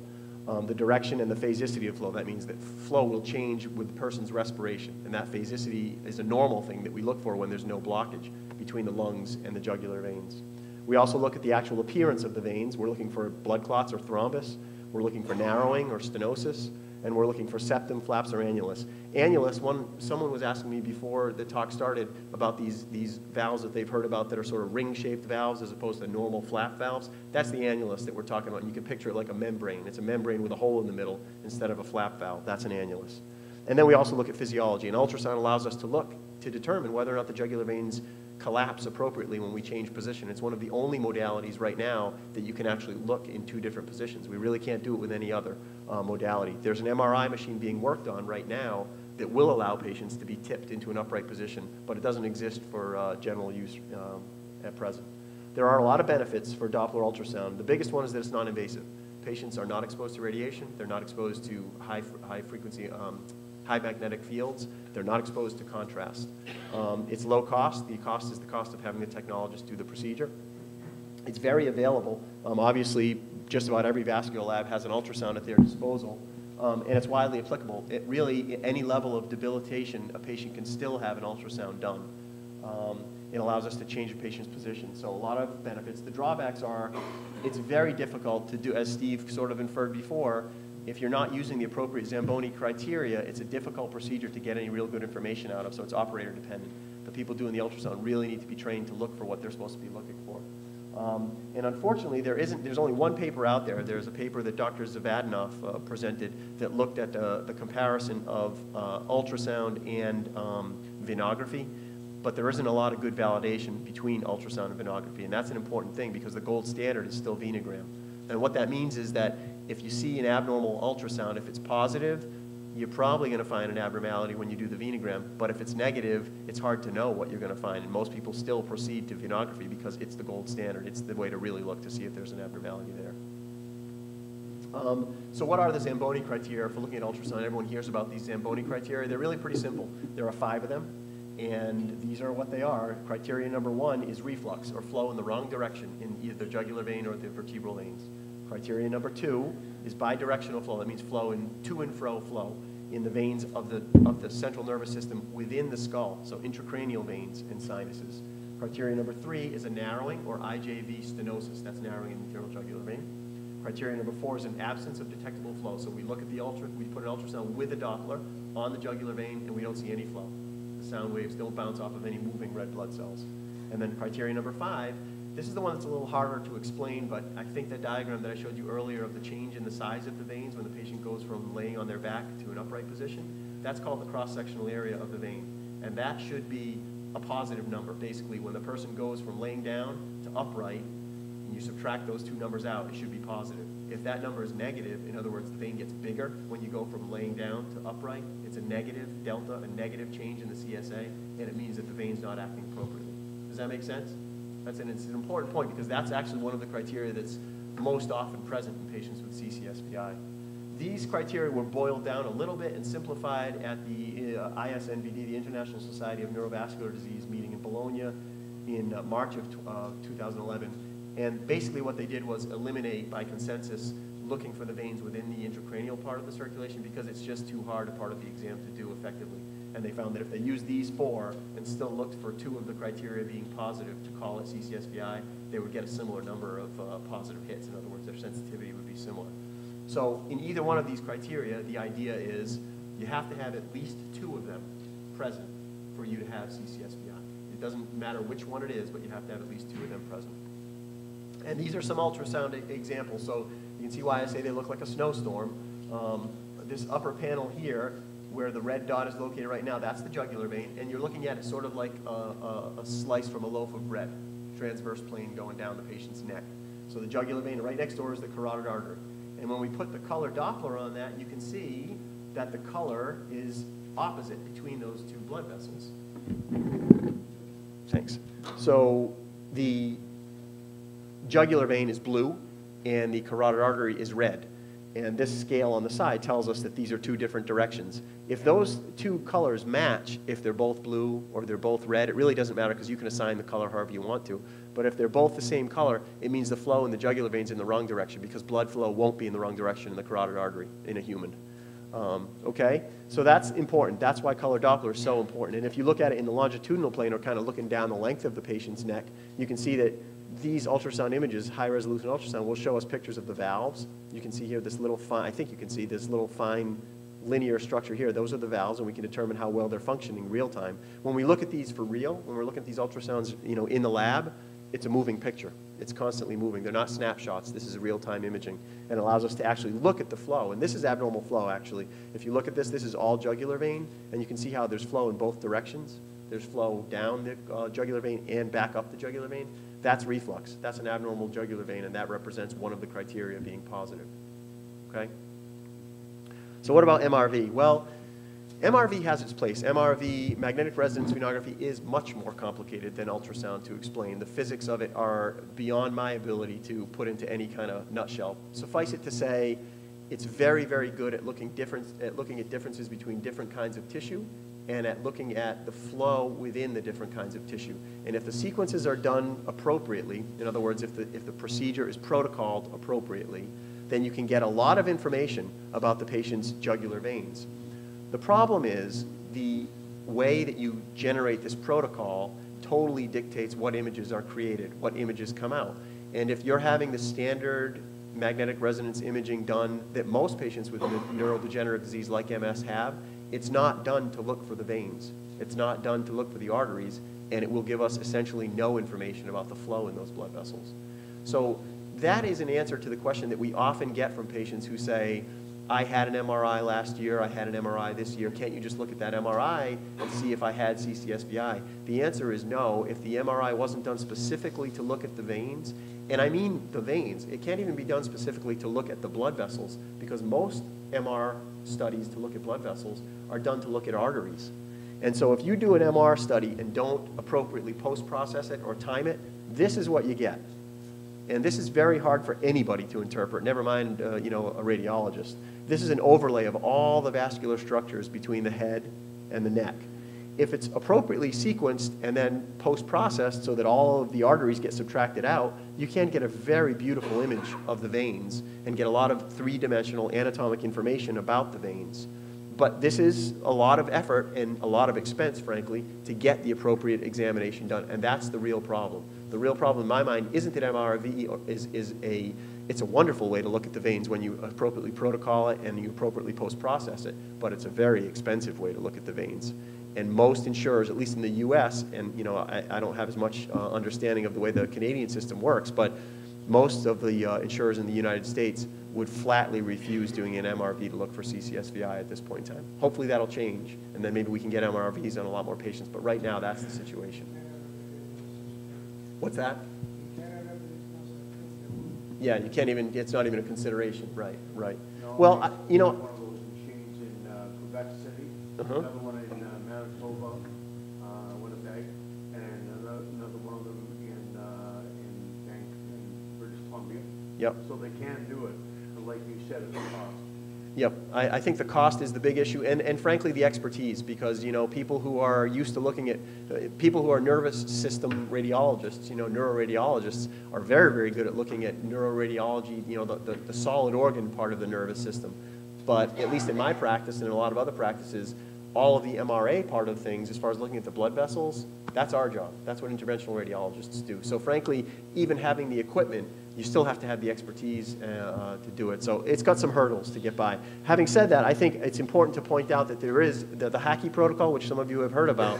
S2: The direction and the phasicity of flow, that means that flow will change with the person's respiration. And that phasicity is a normal thing that we look for when there's no blockage between the lungs and the jugular veins. We also look at the actual appearance of the veins. We're looking for blood clots or thrombus. We're looking for narrowing or stenosis. and we're looking for septum, flaps, or annulus. Annulus, someone was asking me before the talk started about these valves that they've heard about that are sort of ring-shaped valves as opposed to normal flap valves. That's the annulus that we're talking about. And you can picture it like a membrane. It's a membrane with a hole in the middle instead of a flap valve. That's an annulus. And then we also look at physiology. And ultrasound allows us to look to determine whether or not the jugular veins collapse appropriately when we change position. It's one of the only modalities right now that you can actually look in two different positions. We really can't do it with any other modality. There's an MRI machine being worked on right now that will allow patients to be tipped into an upright position, but it doesn't exist for general use at present. There are a lot of benefits for Doppler ultrasound. The biggest one is that it's non-invasive. Patients are not exposed to radiation. They're not exposed to high frequency, high magnetic fields. They're not exposed to contrast. It's low cost. The cost is the cost of having a technologist do the procedure. It's very available. Obviously, just about every vascular lab has an ultrasound at their disposal, and it's widely applicable. It really, at any level of debilitation, a patient can still have an ultrasound done. It allows us to change a patient's position. So a lot of benefits. The drawbacks are it's very difficult to do, as Steve sort of inferred before. If you're not using the appropriate Zamboni criteria, it's a difficult procedure to get any real good information out of, so it's operator dependent. The people doing the ultrasound really need to be trained to look for what they're supposed to be looking for. And unfortunately, there's only one paper out there. There's a paper that Dr. Zavadinov presented that looked at the comparison of ultrasound and venography, but there isn't a lot of good validation between ultrasound and venography, and that's an important thing because the gold standard is still venogram. And what that means is that if you see an abnormal ultrasound, if it's positive, you're probably going to find an abnormality when you do the venogram. But if it's negative, it's hard to know what you're going to find. And most people still proceed to venography because it's the gold standard. It's the way to really look to see if there's an abnormality there. So what are the Zamboni criteria for looking at ultrasound? Everyone hears about these Zamboni criteria. They're really pretty simple. There are 5 of them, and these are what they are. Criteria number 1 is reflux, or flow in the wrong direction in either the jugular vein or the vertebral veins. Criteria number 2 is bidirectional flow. That means flow in to and fro flow in the veins of the central nervous system within the skull, so intracranial veins and sinuses. Criteria number 3 is a narrowing, or IJV stenosis. That's narrowing in the internal jugular vein. Criteria number 4 is an absence of detectable flow. So we look at we put an ultrasound with a Doppler on the jugular vein, and we don't see any flow. The sound waves don't bounce off of any moving red blood cells. And then criteria number 5. This is the one that's a little harder to explain, but I think the diagram that I showed you earlier of the change in the size of the veins when the patient goes from laying on their back to an upright position, that's called the cross-sectional area of the vein. And that should be a positive number. Basically, when the person goes from laying down to upright, and you subtract those 2 numbers out, it should be positive. If that number is negative, in other words, the vein gets bigger when you go from laying down to upright, it's a negative delta, a negative change in the CSA, and it means that the vein's not acting appropriately. Does that make sense? It's an important point because that's actually one of the criteria that's most often present in patients with CCSVI. These criteria were boiled down a little bit and simplified at the ISNVD, the International Society of Neurovascular Disease meeting in Bologna in March of 2011. And basically what they did was eliminate, by consensus, looking for the veins within the intracranial part of the circulation because it's just too hard a part of the exam to do effectively. And they found that if they used these 4 and still looked for 2 of the criteria being positive to call it CCSVI, they would get a similar number of positive hits. In other words, their sensitivity would be similar. So in either one of these criteria, the idea is you have to have at least 2 of them present for you to have CCSVI. It doesn't matter which one it is, but you have to have at least 2 of them present. And these are some ultrasound examples. So you can see why I say they look like a snowstorm. This upper panel here, where the red dot is located right now, that's the jugular vein, and you're looking at it sort of like a slice from a loaf of bread, transverse plane going down the patient's neck. So the jugular vein right next door is the carotid artery. And when we put the color Doppler on that, you can see that the color is opposite between those 2 blood vessels. Thanks. So the jugular vein is blue, and the carotid artery is red. And this scale on the side tells us that these are 2 different directions. If those 2 colors match, if they're both blue or they're both red, it really doesn't matter because you can assign the color however you want to. But if they're both the same color, it means the flow in the jugular vein is in the wrong direction because blood flow won't be in the wrong direction in the carotid artery in a human. Okay? So that's important. That's why color Doppler is so important. And if you look at it in the longitudinal plane or kind of looking down the length of the patient's neck, you can see that these ultrasound images, high-resolution ultrasound, will show us pictures of the valves. You can see here this little fine, I think you can see this little fine linear structure here. Those are the valves, and we can determine how well they're functioning real time. When we look at these for real, when we're looking at these ultrasounds, you know, in the lab, it's a moving picture. It's constantly moving. They're not snapshots. This is real-time imaging, and allows us to actually look at the flow. And this is abnormal flow, actually. If you look at this, this is all jugular vein, and you can see how there's flow in both directions. There's flow down the jugular vein and back up the jugular vein. That's reflux. That's an abnormal jugular vein, and that represents one of the criteria being positive. Okay? So what about MRV? Well, MRV has its place. MRV, magnetic resonance venography, is much more complicated than ultrasound to explain. The physics of it are beyond my ability to put into any kind of nutshell. Suffice it to say, it's very, very good at looking at differences between different kinds of tissue and at looking at the flow within the different kinds of tissue. And if the sequences are done appropriately, in other words, if the procedure is protocoled appropriately, then you can get a lot of information about the patient's jugular veins. The problem is the way that you generate this protocol totally dictates what images are created, what images come out. And if you're having the standard magnetic resonance imaging done that most patients with neurodegenerative disease like MS have, it's not done to look for the veins. It's not done to look for the arteries, and it will give us essentially no information about the flow in those blood vessels. So that is an answer to the question that we often get from patients who say, I had an MRI last year, I had an MRI this year, can't you just look at that MRI and see if I had CCSVI? The answer is no. If the MRI wasn't done specifically to look at the veins, and I mean the veins, it can't even be done specifically to look at the blood vessels, because most MR studies to look at blood vessels are done to look at arteries. And so if you do an MR study and don't appropriately post-process it or time it, this is what you get. And this is very hard for anybody to interpret, never mind you know, a radiologist. This is an overlay of all the vascular structures between the head and the neck. If it's appropriately sequenced and then post-processed so that all of the arteries get subtracted out, you can get a very beautiful image of the veins and get a lot of three-dimensional anatomic information about the veins. But this is a lot of effort and a lot of expense, frankly, to get the appropriate examination done, and that's the real problem. The real problem in my mind isn't that MRV it's a wonderful way to look at the veins when you appropriately protocol it and you appropriately post-process it, but it's a very expensive way to look at the veins. And most insurers, at least in the US, and you know, I don't have as much understanding of the way the Canadian system works, but most of the insurers in the United States would flatly refuse doing an MRV to look for CCSVI at this point in time. Hopefully that'll change, and then maybe we can get MRVs on a lot more patients, but right now that's the situation. What's that? Yeah, you can't even, it's not even a consideration, right, right.
S1: No,
S2: Well, you know,
S1: one of those machines in Quebec City,
S2: Uh-huh.
S1: another one in Manitoba, Winnipeg, and another one of them in British Columbia.
S2: Yep.
S1: So they can do it, but like you said, it's a cost.
S2: Yep, I think the cost is the big issue, and frankly the expertise, because you know, people who are used to looking at, people who are nervous system radiologists, you know, neuroradiologists, are very, very good at looking at neuroradiology, you know, the solid organ part of the nervous system. But at least in my practice and in a lot of other practices, all of the MRA part of things, as far as looking at the blood vessels, that's our job. That's what interventional radiologists do. So frankly, even having the equipment, you still have to have the expertise to do it. So it's got some hurdles to get by. Having said that, I think it's important to point out that there is the Hacky protocol, which some of you have heard about.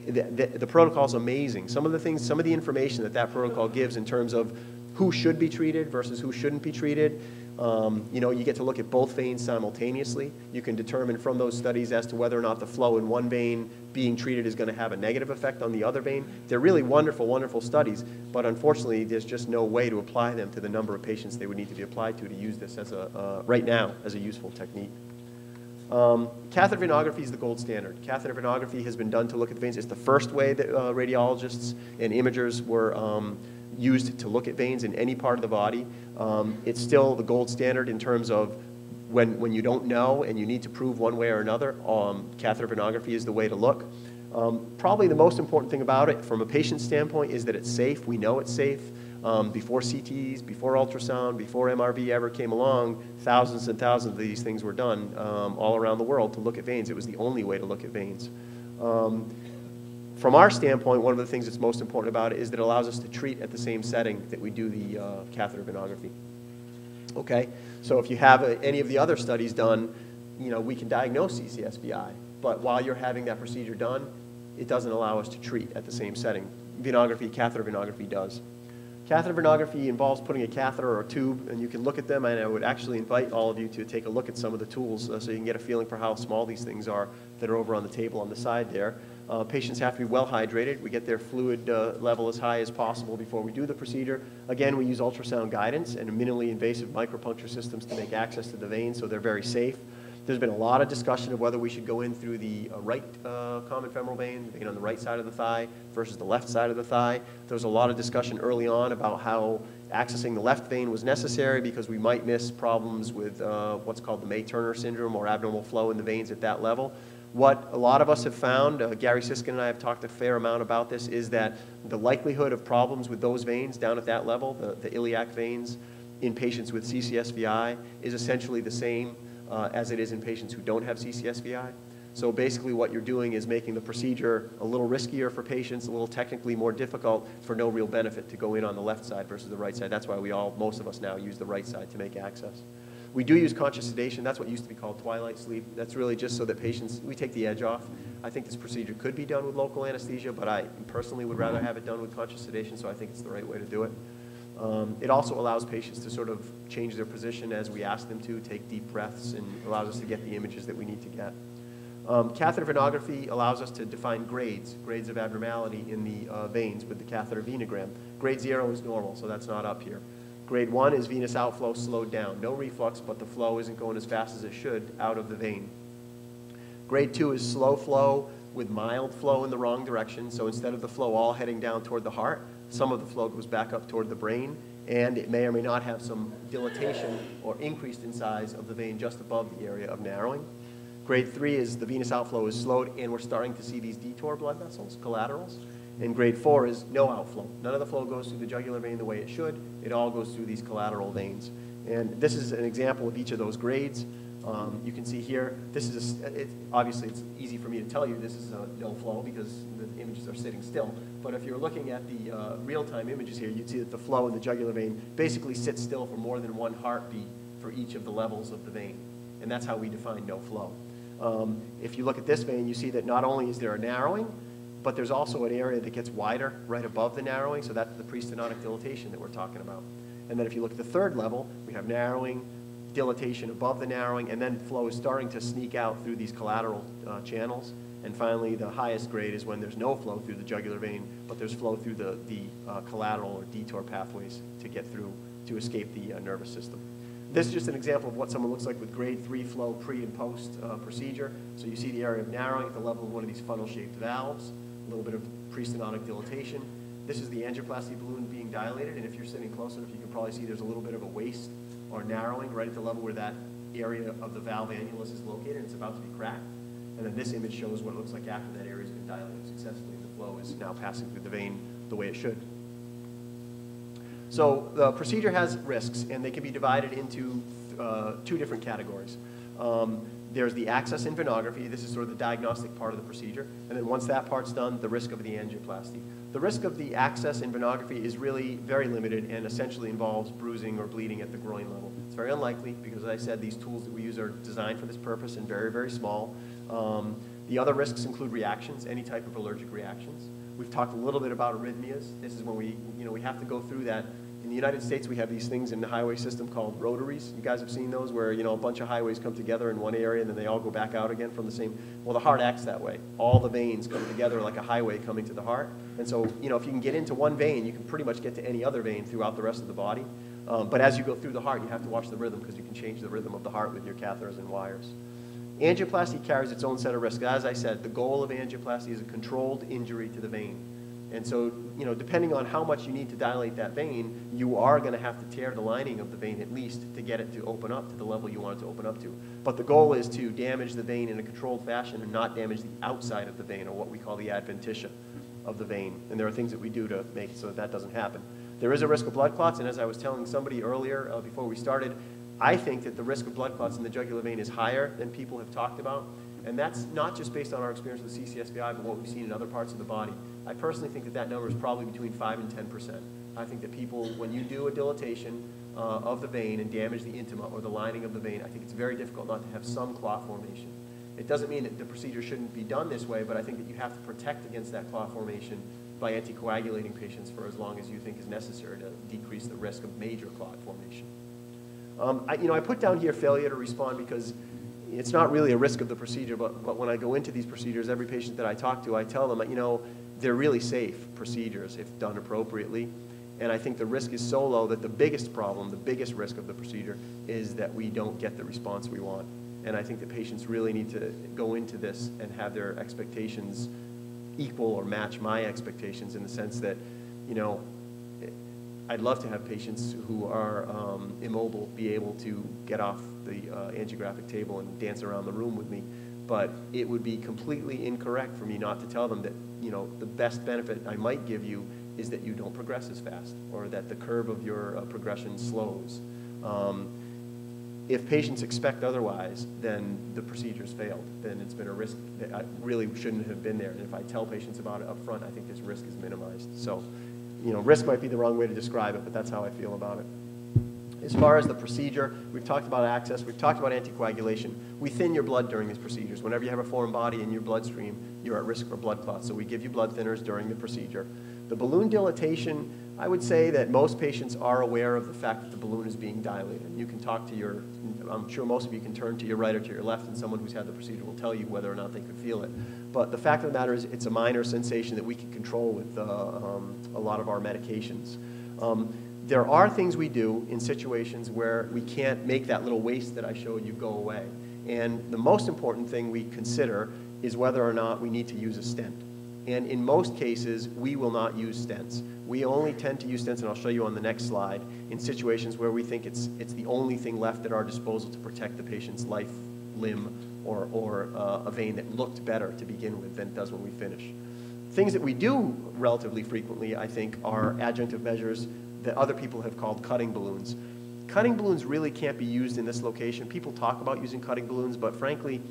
S2: The protocol is amazing. Some of the things, some of the information that protocol gives in terms of who should be treated versus who shouldn't be treated. You know, you get to look at both veins simultaneously. You can determine from those studies as to whether or not the flow in one vein being treated is going to have a negative effect on the other vein. They're really wonderful, wonderful studies, but unfortunately there's just no way to apply them to the number of patients they would need to be applied to use this as right now as a useful technique. Catheter venography is the gold standard. Catheter venography has been done to look at the veins. It's the first way that radiologists and imagers were used to look at veins in any part of the body. It's still the gold standard in terms of when you don't know and you need to prove one way or another, catheter venography is the way to look. Probably the most important thing about it from a patient standpoint is that it's safe. We know it's safe. Before CTs, before ultrasound, before MRV ever came along, thousands and thousands of these things were done all around the world to look at veins. It was the only way to look at veins. From our standpoint, one of the things that's most important about it is that it allows us to treat at the same setting that we do the catheter venography. Okay, so if you have any of the other studies done, we can diagnose Ccsvi, but while you're having that procedure done, it doesn't allow us to treat at the same setting. Catheter venography does. Catheter venography involves putting a catheter or a tube, and you can look at them, and I would actually invite all of you to take a look at some of the tools so you can get a feeling for how small these things are that are over on the table on the side there. Patients have to be well hydrated. We get their fluid level as high as possible before we do the procedure. Again, we use ultrasound guidance and minimally invasive micropuncture systems to make access to the veins, so they're very safe. There's been a lot of discussion of whether we should go in through the right common femoral vein, on the right side of the thigh versus the left side of the thigh. There was a lot of discussion early on about how accessing the left vein was necessary because we might miss problems with what's called the May-Turner syndrome or abnormal flow in the veins at that level. What a lot of us have found, Gary Siskin and I have talked a fair amount about this, is that the likelihood of problems with those veins down at that level, the iliac veins in patients with CCSVI, is essentially the same as it is in patients who don't have CCSVI. So basically what you're doing is making the procedure a little riskier for patients, a little technically more difficult for no real benefit to go in on the left side versus the right side. That's why most of us now use the right side to make access. We do use conscious sedation. That's what used to be called twilight sleep. That's really just so that we take the edge off. I think this procedure could be done with local anesthesia, but I personally would rather have it done with conscious sedation, so I think it's the right way to do it. It also allows patients to sort of change their position as we ask them to, take deep breaths, and allows us to get the images that we need to get. Catheter venography allows us to define grades of abnormality in the veins with the catheter venogram. Grade 0 is normal, so that's not up here. Grade 1 is venous outflow slowed down. No reflux, but the flow isn't going as fast as it should out of the vein. Grade 2 is slow flow with mild flow in the wrong direction. So instead of the flow all heading down toward the heart, some of the flow goes back up toward the brain, and it may or may not have some dilatation or increased in size of the vein just above the area of narrowing. Grade 3 is the venous outflow is slowed, and we're starting to see these detour blood vessels, collaterals. And grade 4 is no outflow. None of the flow goes through the jugular vein the way it should. It all goes through these collateral veins. And this is an example of each of those grades. You can see here, obviously it's easy for me to tell you this is no flow because the images are sitting still. But if you're looking at the real-time images here, you'd see that the flow in the jugular vein basically sits still for more than one heartbeat for each of the levels of the vein. And that's how we define no flow. If you look at this vein, you see that not only is there a narrowing, but there's also an area that gets wider right above the narrowing, so that's the prestenotic dilatation that we're talking about. And then if you look at the third level, we have narrowing, dilatation above the narrowing, and then flow is starting to sneak out through these collateral channels. And finally, the highest grade is when there's no flow through the jugular vein, but there's flow through the collateral or detour pathways to get through to escape the nervous system. This is just an example of what someone looks like with grade 3 flow pre and post procedure. So you see the area of narrowing at the level of one of these funnel-shaped valves, a little bit of prestenotic dilatation. This is the angioplasty balloon being dilated, and if you're sitting close enough, you can probably see there's a little bit of a waist or narrowing right at the level where that area of the valve annulus is located, and it's about to be cracked. And then this image shows what it looks like after that area has been dilated successfully, and the flow is now passing through the vein the way it should. So the procedure has risks, and they can be divided into two different categories. There's the access in venography. This is sort of the diagnostic part of the procedure. And then once that part's done, the risk of the angioplasty. The risk of the access in venography is really very limited and essentially involves bruising or bleeding at the groin level. It's very unlikely because, as I said, these tools that we use are designed for this purpose and very, very small. The other risks include reactions, any type of allergic reactions. We've talked a little bit about arrhythmias. This is when we have to go through that. In the United States, we have these things in the highway system called rotaries. You guys have seen those where, a bunch of highways come together in one area and then they all go back out again from the same. Well, the heart acts that way. All the veins come together like a highway coming to the heart. And so, if you can get into one vein, you can pretty much get to any other vein throughout the rest of the body. But as you go through the heart, you have to watch the rhythm because you can change the rhythm of the heart with your catheters and wires. Angioplasty carries its own set of risks. As I said, the goal of angioplasty is a controlled injury to the vein. And so, depending on how much you need to dilate that vein, you are going to have to tear the lining of the vein at least to get it to open up to the level you want it to open up to. But the goal is to damage the vein in a controlled fashion and not damage the outside of the vein, or what we call the adventitia of the vein. And there are things that we do to make it so that doesn't happen. There is a risk of blood clots, and as I was telling somebody earlier before we started, I think that the risk of blood clots in the jugular vein is higher than people have talked about. And that's not just based on our experience with CCSVI, but what we've seen in other parts of the body. I personally think that that number is probably between 5 and 10%. I think that people, when you do a dilatation of the vein and damage the intima or the lining of the vein, I think it's very difficult not to have some clot formation. It doesn't mean that the procedure shouldn't be done this way, but I think that you have to protect against that clot formation by anticoagulating patients for as long as you think is necessary to decrease the risk of major clot formation. I put down here failure to respond because it's not really a risk of the procedure, but when I go into these procedures, every patient that I talk to, I tell them, they're really safe procedures if done appropriately. And I think the risk is so low that the biggest problem, the biggest risk of the procedure is that we don't get the response we want. And I think that patients really need to go into this and have their expectations equal or match my expectations in the sense that, I'd love to have patients who are immobile be able to get off the angiographic table and dance around the room with me. But it would be completely incorrect for me not to tell them that, the best benefit I might give you is that you don't progress as fast or that the curve of your progression slows. If patients expect otherwise, then the procedure's failed. Then it's been a risk that I really shouldn't have been there. And if I tell patients about it up front, I think this risk is minimized. So, risk might be the wrong way to describe it, but that's how I feel about it. As far as the procedure, we've talked about access, we've talked about anticoagulation. We thin your blood during these procedures. Whenever you have a foreign body in your bloodstream, you're at risk for blood clots. So we give you blood thinners during the procedure. The balloon dilatation, I would say that most patients are aware of the fact that the balloon is being dilated. You can talk to I'm sure most of you can turn to your right or to your left, and someone who's had the procedure will tell you whether or not they could feel it. But the fact of the matter is it's a minor sensation that we can control with a lot of our medications. There are things we do in situations where we can't make that little waste that I showed you go away. And the most important thing we consider is whether or not we need to use a stent. And in most cases, we will not use stents. We only tend to use stents, and I'll show you on the next slide, in situations where we think it's the only thing left at our disposal to protect the patient's life, limb, or a vein that looked better to begin with than it does when we finish. Things that we do relatively frequently, I think, are adjunctive measures that other people have called cutting balloons. Cutting balloons really can't be used in this location. People talk about using cutting balloons, but frankly,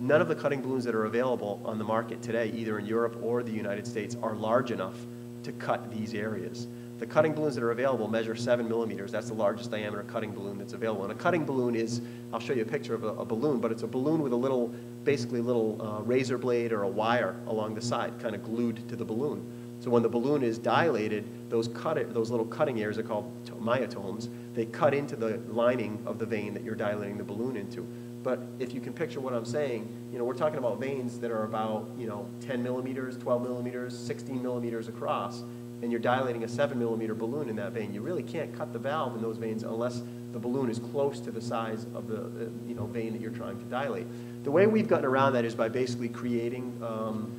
S2: none of the cutting balloons that are available on the market today, either in Europe or the United States, are large enough to cut these areas. The cutting balloons that are available measure 7 millimeters. That's the largest diameter cutting balloon that's available. And a cutting balloon is, I'll show you a picture of a balloon, but it's a balloon with a little, basically a little razor blade or a wire along the side, kind of glued to the balloon. So when the balloon is dilated, those little cutting areas are called myotomes. They cut into the lining of the vein that you're dilating the balloon into. But if you can picture what I'm saying, we're talking about veins that are about, 10 millimeters, 12 millimeters, 16 millimeters across, and you're dilating a 7 millimeter balloon in that vein. You really can't cut the valve in those veins unless the balloon is close to the size of the vein that you're trying to dilate. The way we've gotten around that is by basically creating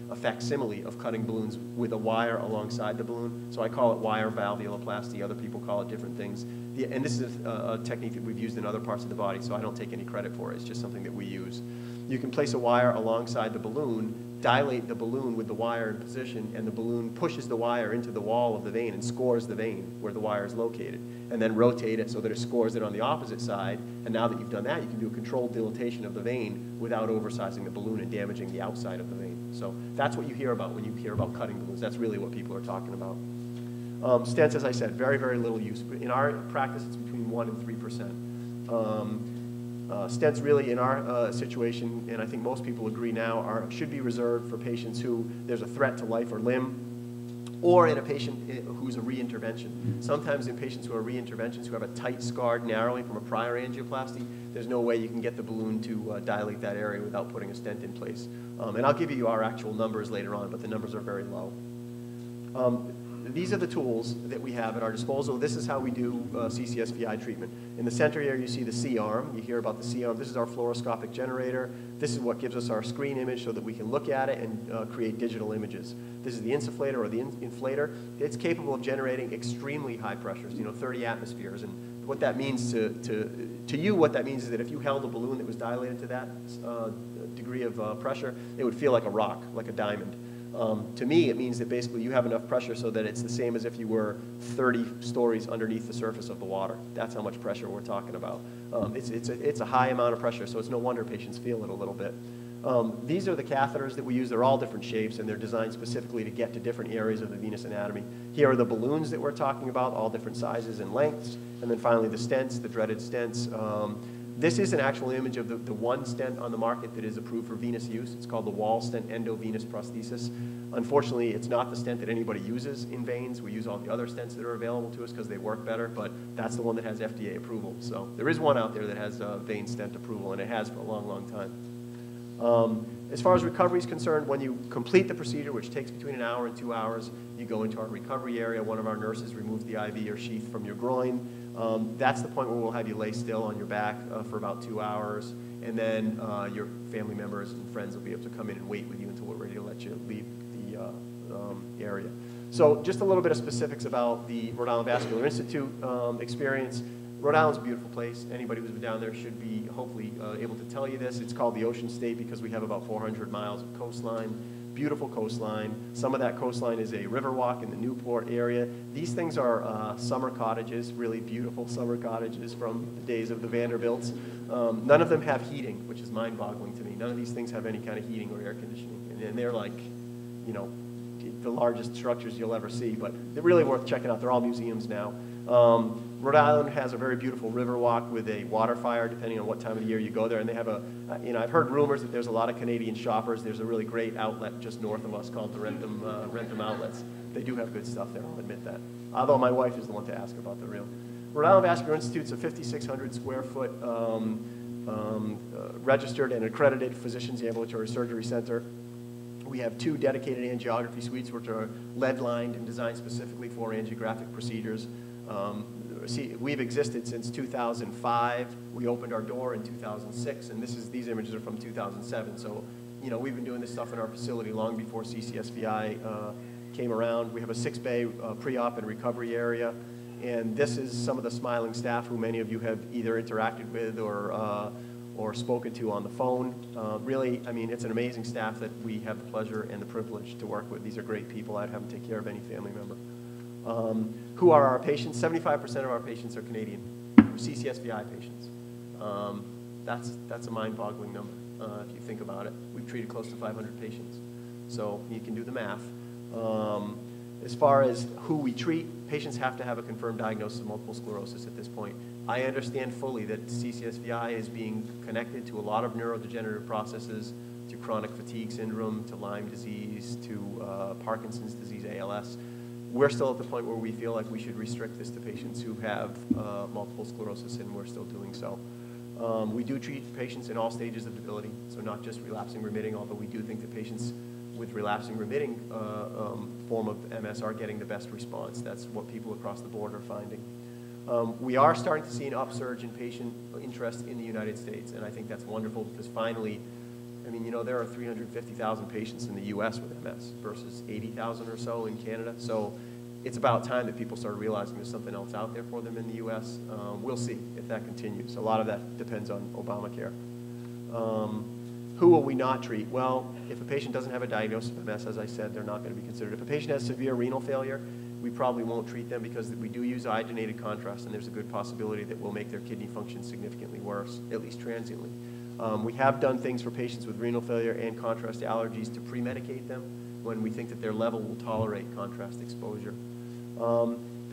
S2: a facsimile of cutting balloons with a wire alongside the balloon. So I call it wire valvuloplasty. Other people call it different things. And this is a technique that we've used in other parts of the body, so I don't take any credit for it. It's just something that we use. You can place a wire alongside the balloon, dilate the balloon with the wire in position, and the balloon pushes the wire into the wall of the vein and scores the vein where the wire is located, and then rotate it so that it scores it on the opposite side. And now that you've done that, you can do a controlled dilatation of the vein without oversizing the balloon and damaging the outside of the vein. So that's what you hear about when you hear about cutting balloons. That's really what people are talking about. Stents, as I said, very, very little use. In our practice, it's between 1 and 3%. Stents really in our situation, and I think most people agree now, should be reserved for patients who there's a threat to life or limb, or in a patient who's a re-intervention. Sometimes in patients who are re-interventions who have a tight scarred narrowing from a prior angioplasty, there's no way you can get the balloon to dilate that area without putting a stent in place. And I'll give you our actual numbers later on, but the numbers are very low. These are the tools that we have at our disposal. This is how we do CCSVI treatment. In the center here, you see the C-arm. You hear about the C-arm. This is our fluoroscopic generator. This is what gives us our screen image so that we can look at it and create digital images. This is the insufflator or the inflator. It's capable of generating extremely high pressures, 30 atmospheres. And what that means to you, what that means is that if you held a balloon that was dilated to that degree of pressure, it would feel like a rock, like a diamond. To me, it means that basically you have enough pressure so that it's the same as if you were 30 stories underneath the surface of the water. That's how much pressure we're talking about. It's a high amount of pressure, so it's no wonder patients feel it a little bit. These are the catheters that we use. They're all different shapes, and they're designed specifically to get to different areas of the venous anatomy. Here are the balloons that we're talking about, all different sizes and lengths. And then finally the stents, the dreaded stents. This is an actual image of the one stent on the market that is approved for venous use. It's called the wall stent endovenous prosthesis. Unfortunately, it's not the stent that anybody uses in veins. We use all the other stents that are available to us because they work better, but that's the one that has FDA approval. So there is one out there that has vein stent approval, and it has for a long, long time. As far as recovery is concerned, when you complete the procedure, which takes between 1 hour and 2 hours, you go into our recovery area. One of our nurses removes the IV or sheath from your groin. That's the point where we'll have you lay still on your back for about 2 hours, and then your family members and friends will be able to come in and wait with you until we're ready to let you leave the area. So just a little bit of specifics about the Rhode Island Vascular Institute experience. Rhode Island's a beautiful place. Anybody who's been down there should be hopefully able to tell you this. It's called the Ocean State because we have about 400 miles of coastline. Beautiful coastline. Some of that coastline is a river walk in the Newport area. These things are summer cottages, really beautiful summer cottages from the days of the Vanderbilts. None of them have heating, which is mind-boggling to me. None of these things have any kind of heating or air conditioning. And they're like, you know, the largest structures you'll ever see, but they're really worth checking out. They're all museums now. Rhode Island has a very beautiful river walk with a water fire, depending on what time of the year you go there. And they have I've heard rumors that there's a lot of Canadian shoppers. There's a really great outlet just north of us called the Rentham Outlets. They do have good stuff there, I'll admit that. Although my wife is the one to ask about the real. Rhode Island Vascular Institute's a 5,600 square foot registered and accredited physicians ambulatory surgery center. We have 2 dedicated angiography suites, which are lead-lined and designed specifically for angiographic procedures. We've existed since 2005. We opened our door in 2006, and these images are from 2007. So, you know, we've been doing this stuff in our facility long before Ccsvi came around. We have a 6-bay pre-op and recovery area, and this is some of the smiling staff who many of you have either interacted with or spoken to on the phone. Really, I mean, it's an amazing staff that we have the pleasure and the privilege to work with. These are great people. I'd have them take care of any family member. Who are our patients? 75% of our patients are Canadian, Ccsvi patients. That's a mind-boggling number if you think about it. We've treated close to 500 patients, so you can do the math. As far as who we treat, patients have to have a confirmed diagnosis of multiple sclerosis at this point. I understand fully that Ccsvi is being connected to a lot of neurodegenerative processes, to chronic fatigue syndrome, to Lyme disease, to Parkinson's disease, ALS. We're still at the point where we feel like we should restrict this to patients who have multiple sclerosis, and we're still doing so. We do treat patients in all stages of debility, so not just relapsing remitting, although we do think that patients with relapsing remitting form of MS are getting the best response. That's what people across the board are finding. We are starting to see an upsurge in patient interest in the United States, and I think that's wonderful because finally, I mean, you know, there are 350,000 patients in the U.S. with MS versus 80,000 or so in Canada. So it's about time that people start realizing there's something else out there for them in the U.S. We'll see if that continues. A lot of that depends on Obamacare. Who will we not treat? Well, if a patient doesn't have a diagnosis of MS, as I said, they're not going to be considered. If a patient has severe renal failure, we probably won't treat them because we do use iodinated contrast, and there's a good possibility that we'll make their kidney function significantly worse, at least transiently. We have done things for patients with renal failure and contrast allergies to pre-medicate them when we think that their level will tolerate contrast exposure.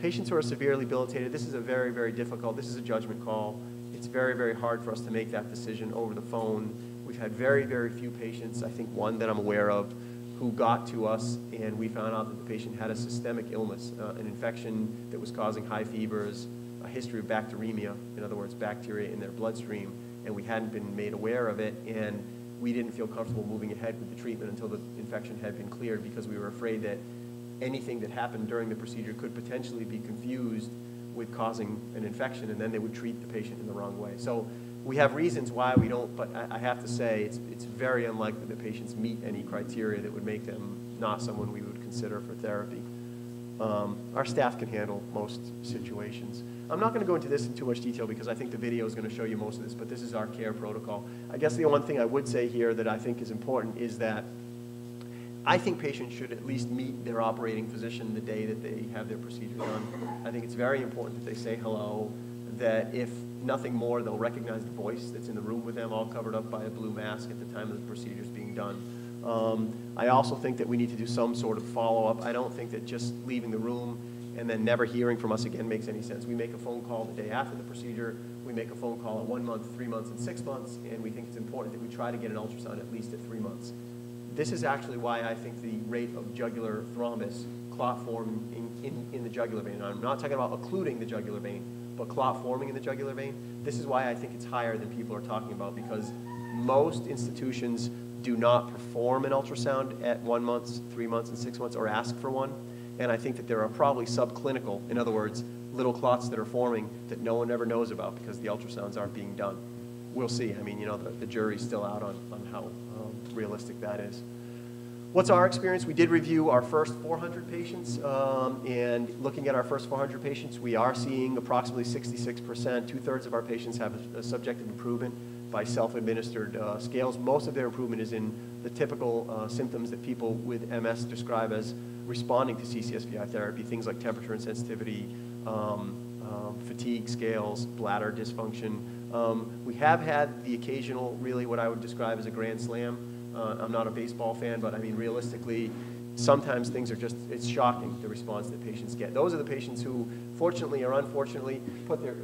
S2: Patients who are severely debilitated, this is a very, very difficult, this is a judgment call. It's very, very hard for us to make that decision over the phone. We've had very, very few patients, I think one that I'm aware of, who got to us and we found out that the patient had a systemic illness, an infection that was causing high fevers, a history of bacteremia, in other words, bacteria in their bloodstream, and we hadn't been made aware of it, and we didn't feel comfortable moving ahead with the treatment until the infection had been cleared because we were afraid that anything that happened during the procedure could potentially be confused with causing an infection, and then they would treat the patient in the wrong way. So we have reasons why we don't, but I have to say it's very unlikely that patients meet any criteria that would make them not someone we would consider for therapy. Our staff can handle most situations. I'm not going to go into this in too much detail because I think the video is going to show you most of this, but this is our care protocol. I guess the one thing I would say here that I think is important is that I think patients should at least meet their operating physician the day that they have their procedure done. I think it's very important that they say hello, that if nothing more, they'll recognize the voice that's in the room with them, all covered up by a blue mask at the time of the procedures being done. I also think that we need to do some sort of follow-up. I don't think that just leaving the room and then never hearing from us again makes any sense. We make a phone call the day after the procedure. We make a phone call at 1 month, 3 months, and 6 months, and we think it's important that we try to get an ultrasound at least at 3 months. This is actually why I think the rate of jugular thrombus, clot forming in the jugular vein, I'm not talking about occluding the jugular vein, but clot forming in the jugular vein, this is why I think it's higher than people are talking about, because most institutions do not perform an ultrasound at 1 month, 3 months, and 6 months, or ask for one. And I think that there are probably subclinical, in other words, little clots that are forming that no one ever knows about because the ultrasounds aren't being done. We'll see. I mean, you know, the jury's still out on how realistic that is. What's our experience? We did review our first 400 patients, and looking at our first 400 patients, we are seeing approximately 66%, 2/3 of our patients have a subjective improvement by self-administered scales. Most of their improvement is in the typical symptoms that people with MS describe as responding to Ccsvi therapy, things like temperature and sensitivity, fatigue scales, bladder dysfunction. We have had the occasional, really what I would describe as a grand slam. I'm not a baseball fan, but I mean, realistically, sometimes things are just, it's shocking, the response that patients get. Those are the patients who, fortunately or unfortunately,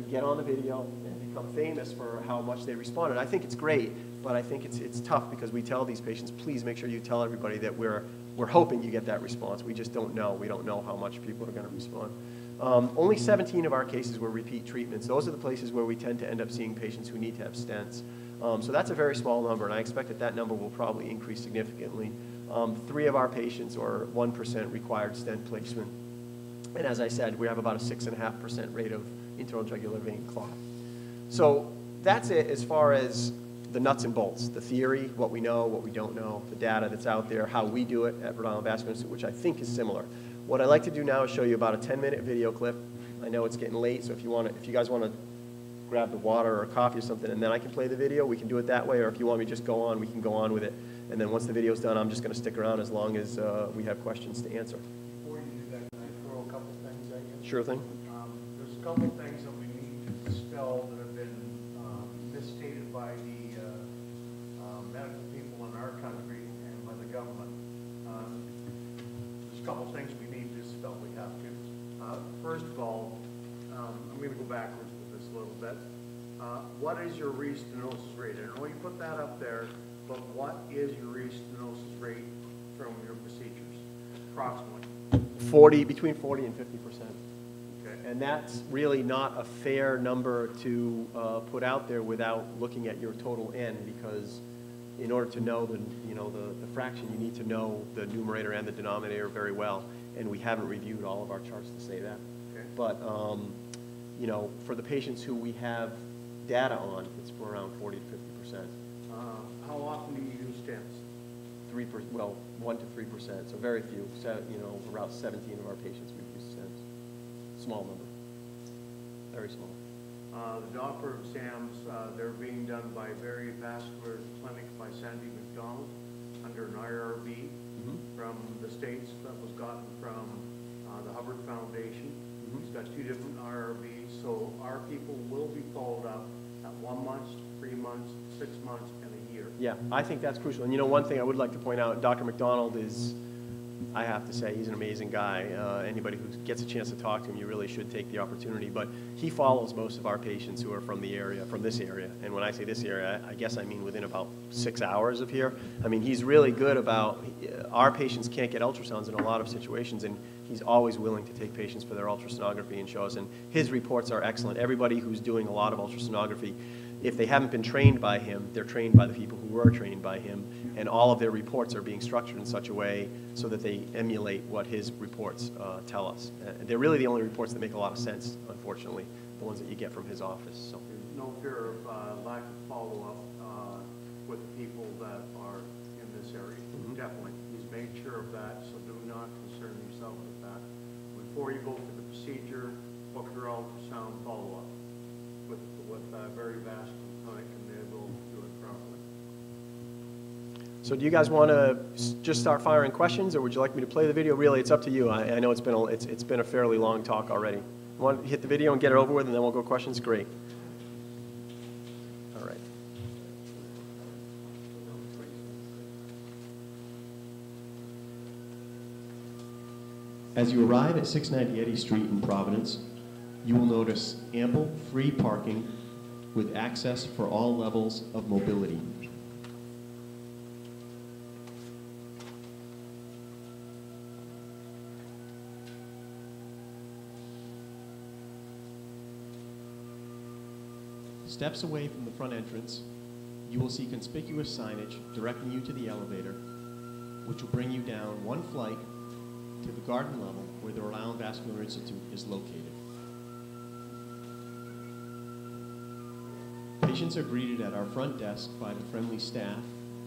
S2: get on the video and become famous for how much they responded. I think it's great, but I think it's tough because we tell these patients, please make sure you tell everybody that we're hoping you get that response. We just don't know. We don't know how much people are going to respond. Only 17 of our cases were repeat treatments. Those are the places where we tend to end up seeing patients who need to have stents. So that's a very small number, and I expect that that number will probably increase significantly. 3 of our patients, or 1%, required stent placement. And as I said, we have about a 6.5% rate of internal jugular vein clot. So that's it as far as the nuts and bolts, the theory, what we know, what we don't know, the data that's out there, how we do it at Rhode Island Vascular Institute, which I think is similar. What I'd like to do now is show you about a 10-minute video clip. I know it's getting late, so if you guys want to grab the water or coffee or something, and then I can play the video, we can do it that way, or if you want me to just go on, we can go on with it. And then once the video's done, I'm just going to stick around as long as we have questions to answer.
S1: Before you do that, can I throw a couple things at you?
S2: Sure thing.
S1: There's a couple things that we need to dispel that have been misstated by the medical people in our country and by the government. There's a couple things we need to dispel. We have to. First of all, I'm going to go backwards with this a little bit. What is your restenosis rate? I know you put that up there, but what is your restenosis rate from your procedures, approximately?
S2: Between 40 and 50%.
S1: Okay.
S2: And that's really not a fair number to put out there without looking at your total N, because in order to know the fraction, you need to know the numerator and the denominator very well, and we haven't reviewed all of our charts to say that.
S1: Okay.
S2: But for the patients who we have data on, it's for around 40 to 50%.
S1: How often do you use stents?
S2: 1 to 3%, so very few. So, around 17 of our patients we've used stents. Small number, very small.
S1: The Doppler exams, they're being done by Very Vascular Clinic by Sandy McDonald under an IRB from the States that was gotten from the Hubbard Foundation. He's got 2 different IRBs, so our people will be followed up at 1 month, 3 months, 6 months, and a year.
S2: Yeah, I think that's crucial. And one thing I would like to point out, Dr. McDonald is, I have to say, he's an amazing guy. Anybody who gets a chance to talk to him, you really should take the opportunity. But he follows most of our patients who are from the area, from this area. And when I say this area, I guess I mean within about 6 hours of here. I mean, he's really good about, our patients can't get ultrasounds in a lot of situations, and he's always willing to take patients for their ultrasonography and show us. And his reports are excellent. Everybody who's doing a lot of ultrasonography, if they haven't been trained by him, they're trained by the people who were trained by him, and all of their reports are being structured in such a way so that they emulate what his reports tell us. They're really the only reports that make a lot of sense, unfortunately, the ones that you get from his office. So.
S1: There's no fear of lack of follow-up with the people that are in this area. Definitely. He's made sure of that, so do not concern yourself with that. Before you go through the procedure, book your ultrasound follow-up with Very Vascular Clinic, and they will do it properly.
S2: So do you guys want to just start firing questions, or would you like me to play the video? Really, it's up to you. I know it's been a fairly long talk already. Want to hit the video and get it over with, and then we'll go questions? Great. All right. As you arrive at 690 Eddy Street in Providence, you will notice ample free parking with access for all levels of mobility. Steps away from the front entrance, you will see conspicuous signage directing you to the elevator, which will bring you down one flight to the garden level where the Rhode Island Vascular Institute is located. Patients are greeted at our front desk by the friendly staff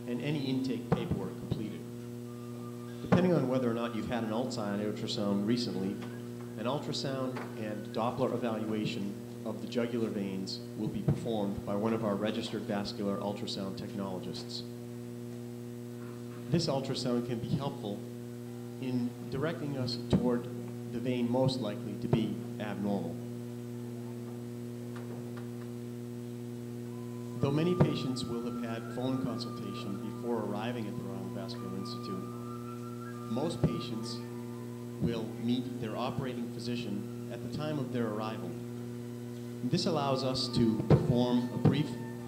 S2: and any intake paperwork completed. Depending on whether or not you've had an ultrasound recently, an ultrasound and Doppler evaluation of the jugular veins will be performed by one of our registered vascular ultrasound technologists. This ultrasound can be helpful in directing us toward the vein most likely to be abnormal. Though many patients will have had phone consultation before arriving at the Rhode Island Vascular Institute, most patients will meet their operating physician at the time of their arrival. This allows us to perform a brief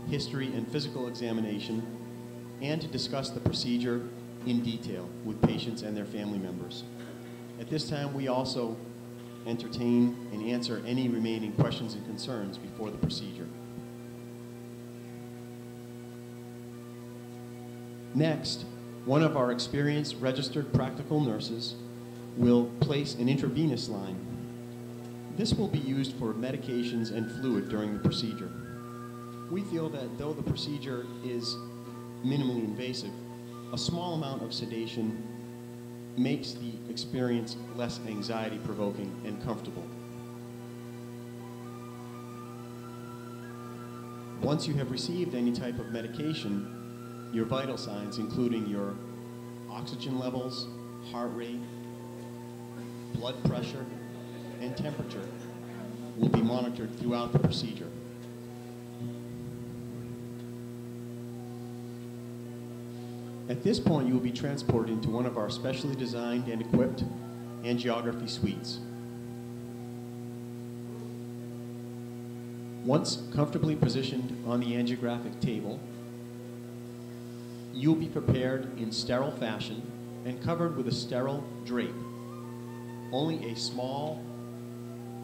S2: history and physical examination and to discuss the procedure in detail with patients and their family members. At this time, we also entertain and answer any remaining questions and concerns before the procedure. Next, one of our experienced registered practical nurses will place an intravenous line. This will be used for medications and fluid during the procedure. We feel that though the procedure is minimally invasive, a small amount of sedation makes the experience less anxiety-provoking and comfortable. Once you have received any type of medication, your vital signs, including your oxygen levels, heart rate, blood pressure, and temperature, will be monitored throughout the procedure. At this point, you will be transported into one of our specially designed and equipped angiography suites. Once comfortably positioned on the angiographic table, you will be prepared in sterile fashion and covered with a sterile drape. Only a small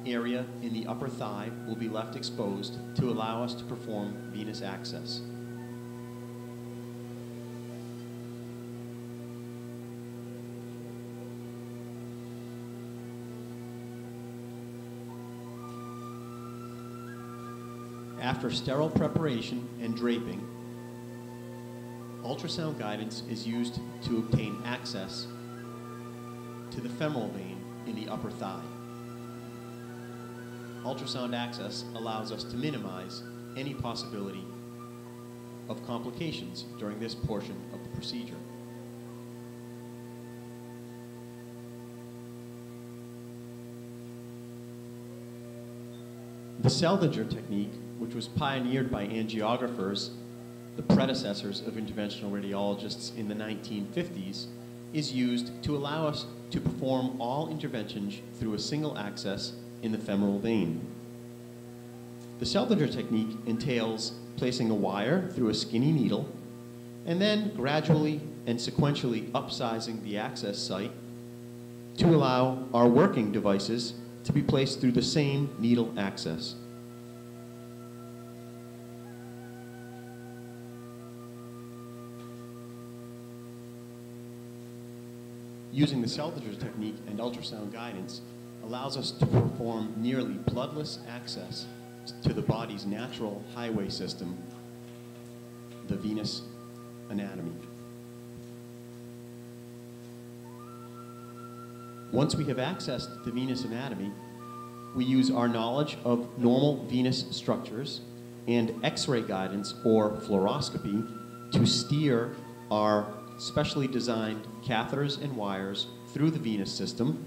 S2: area in the upper thigh will be left exposed to allow us to perform venous access. After sterile preparation and draping, ultrasound guidance is used to obtain access to the femoral vein in the upper thigh. Ultrasound access allows us to minimize any possibility of complications during this portion of the procedure. The Seldinger technique, which was pioneered by angiographers, the predecessors of interventional radiologists in the 1950s, is used to allow us to perform all interventions through a single access in the femoral vein. The Seldinger technique entails placing a wire through a skinny needle and then gradually and sequentially upsizing the access site to allow our working devices to be placed through the same needle access. Using the Seldinger technique and ultrasound guidance allows us to perform nearly bloodless access to the body's natural highway system, the venous anatomy. Once we have accessed the venous anatomy, we use our knowledge of normal venous structures and X-ray guidance or fluoroscopy to steer our specially designed catheters and wires through the venous system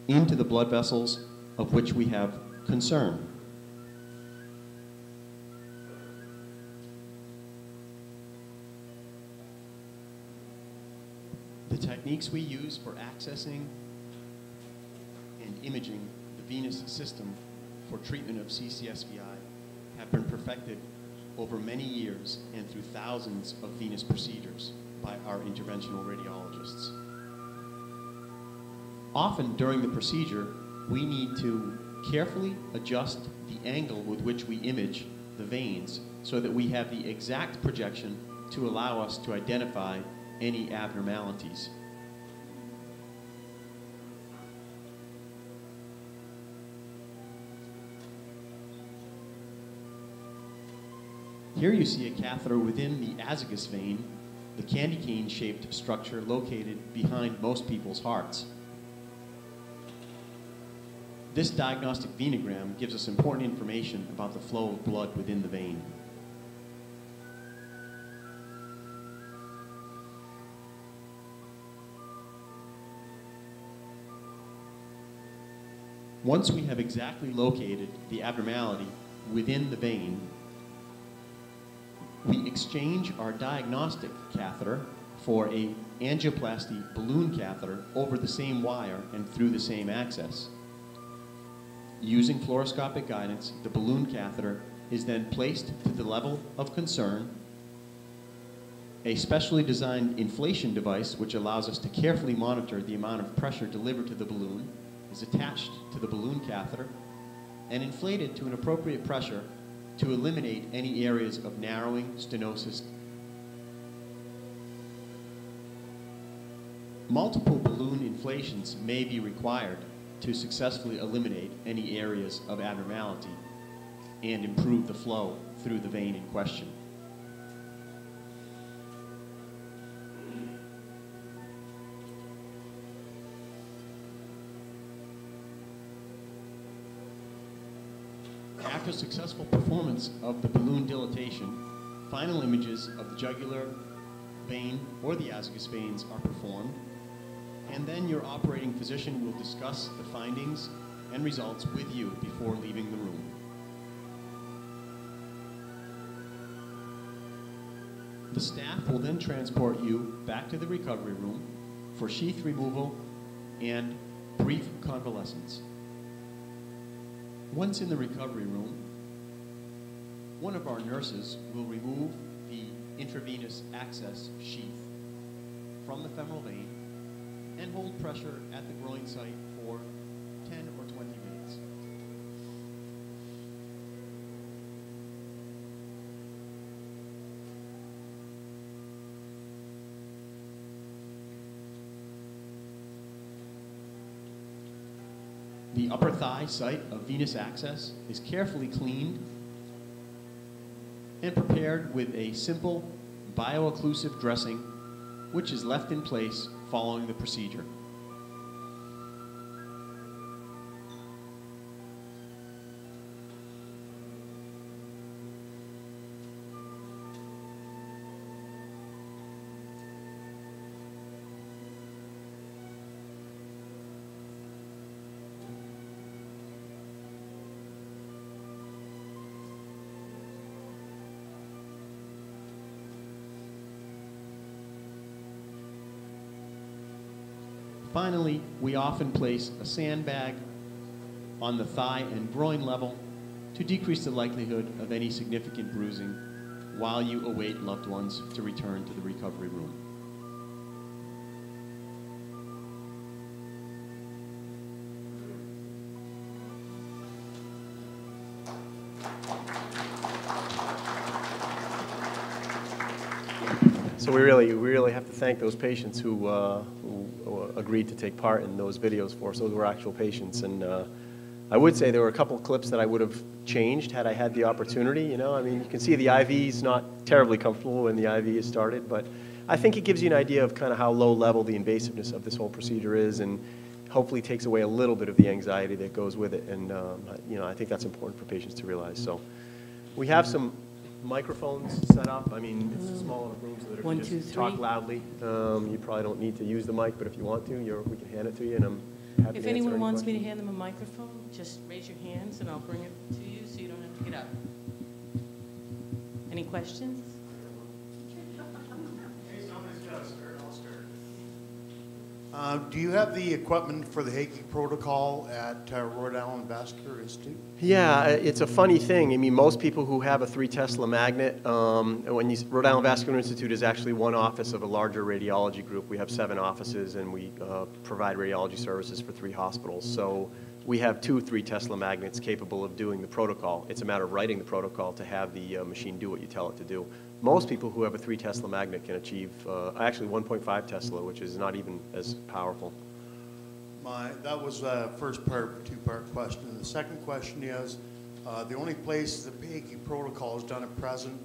S2: into the blood vessels of which we have
S3: concern. The techniques we use for accessing and imaging the venous system for treatment of Ccsvi have been perfected over many years and through thousands of venous procedures by our interventional radiologists. Often during the procedure, we need to carefully adjust the angle with which we image the veins so that we have the exact projection to allow us to identify any abnormalities. Here you see a catheter within the azygos vein, the candy cane-shaped structure located behind most people's hearts. This diagnostic venogram gives us important information about the flow of blood within the vein. Once we have exactly located the abnormality within the vein, we exchange our diagnostic catheter for an angioplasty balloon catheter over the same wire and through the same access. Using fluoroscopic guidance, the balloon catheter is then placed to the level of concern. A specially designed inflation device, which allows us to carefully monitor the amount of pressure delivered to the balloon, is attached to the balloon catheter and inflated to an appropriate pressure to eliminate any areas of narrowing, stenosis. Multiple balloon inflations may be required to successfully eliminate any areas of abnormality and improve the flow through the vein in question. After successful performance of the balloon dilatation, final images of the jugular vein or the azygos veins are performed, and then your operating physician will discuss the findings and results with you before leaving the room. The staff will then transport you back to the recovery room for sheath removal and brief convalescence. Once in the recovery room, one of our nurses will remove the intravenous access sheath from the femoral vein and hold pressure at the groin site for 10 or 20 minutes. The upper thigh site of venous access is carefully cleaned and prepared with a simple bio-occlusive dressing, which is left in place following the procedure. Finally, we often place a sandbag on the thigh and groin level to decrease the likelihood of any significant bruising while you await loved ones to return to the recovery room.
S2: So we really have to thank those patients who agreed to take part in those videos for us. Those were actual patients, and I would say there were a couple of clips that I would have changed had I had the opportunity. You know, I mean, you can see the IV is not terribly comfortable when the IV is started, but I think it gives you an idea of kind of how low level the invasiveness of this whole procedure is, and hopefully takes away a little bit of the anxiety that goes with it. And you know, I think that's important for patients to realize. So we have some microphones set up. I mean, it's a small enough room so that if you just talk loudly, you probably don't need to use the mic, but if you want to, we can hand it to you. And happy
S4: If
S2: to answer
S4: anyone
S2: any
S4: wants me to
S2: questions.
S4: hand them a microphone, just raise your hands and I'll bring it to you so you don't have to get up. Any questions?
S5: Do you have the equipment for the Hague protocol at Rhode Island Vascular Institute?
S2: Yeah, it's a funny thing. I mean, most people who have a 3 Tesla magnet, Rhode Island Vascular Institute is actually one office of a larger radiology group. We have 7 offices, and we provide radiology services for 3 hospitals. So we have 2 3 Tesla magnets capable of doing the protocol. It's a matter of writing the protocol to have the machine do what you tell it to do. Most people who have a 3 Tesla magnet can achieve actually 1.5 Tesla, which is not even as powerful.
S5: That was the first part of a 2-part question. And the second question is, the only place the Hague protocol is done at present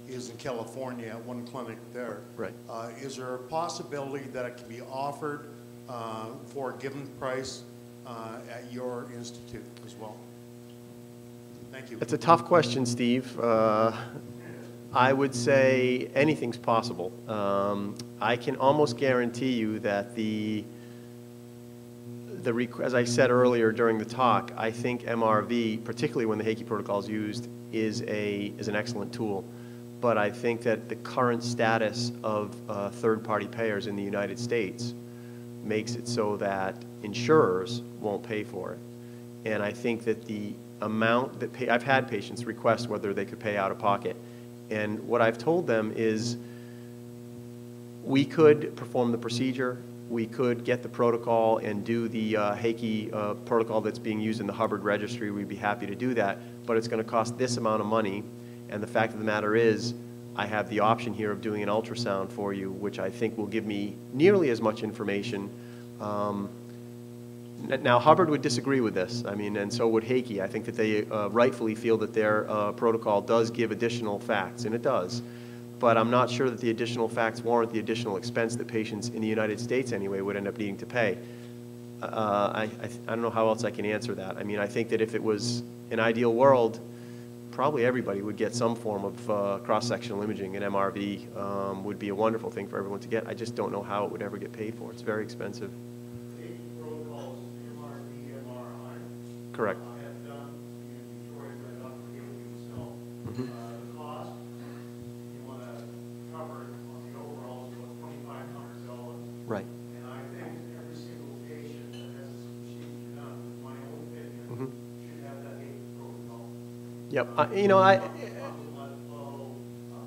S5: is in California at one clinic there.
S2: Right.
S5: Is there a possibility that it can be offered for a given price at your institute as well? Thank you.
S2: It's a tough question, Steve. I would say anything's possible. I can almost guarantee you that as I said earlier during the talk, I think MRV, particularly when the Hague protocol is used, is an excellent tool. But I think that the current status of third-party payers in the United States makes it so that insurers won't pay for it. And I think that the amount that I've had patients request whether they could pay out of pocket. And what I've told them is we could perform the procedure, we could get the protocol and do the Hague protocol that's being used in the Hubbard registry. We'd be happy to do that, but it's going to cost this amount of money. And the fact of the matter is, I have the option here of doing an ultrasound for you, which I think will give me nearly as much information. Now, Hubbard would disagree with this, I mean, and so would Hague. I think that they rightfully feel that their protocol does give additional facts, and it does. But I'm not sure that the additional facts warrant the additional expense that patients in the United States, anyway, would end up needing to pay. I don't know how else I can answer that. I mean, I think that if it was an ideal world, probably everybody would get some form of cross-sectional imaging, and MRV would be a wonderful thing for everyone to get. I just don't know how it would ever get paid for. It's very expensive. Correct.
S1: I have done in Detroit by Dr. Haley himself.
S2: Mhm.
S1: The cost, you want to cover it on the overall is about $2,500.
S2: Right.
S1: And I think every single patient that has this procedure done, with my own opinion,
S2: Mhm.
S1: should have that Hague protocol.
S2: Yep.
S1: The blood flow,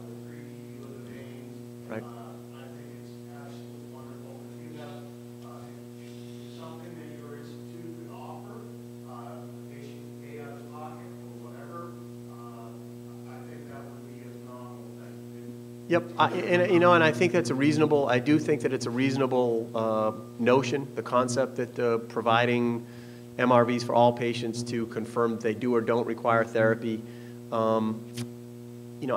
S1: the 3D view of the veins.
S2: Right.
S1: I think it's absolutely wonderful. If you have something that your institute could offer, patient pay out of pocket or whatever, I think that would be a phenomenal thing.
S2: Yep, and I think that's a reasonable, I do think that it's a reasonable notion, the concept that providing MRVs for all patients to confirm that they do or don't require therapy.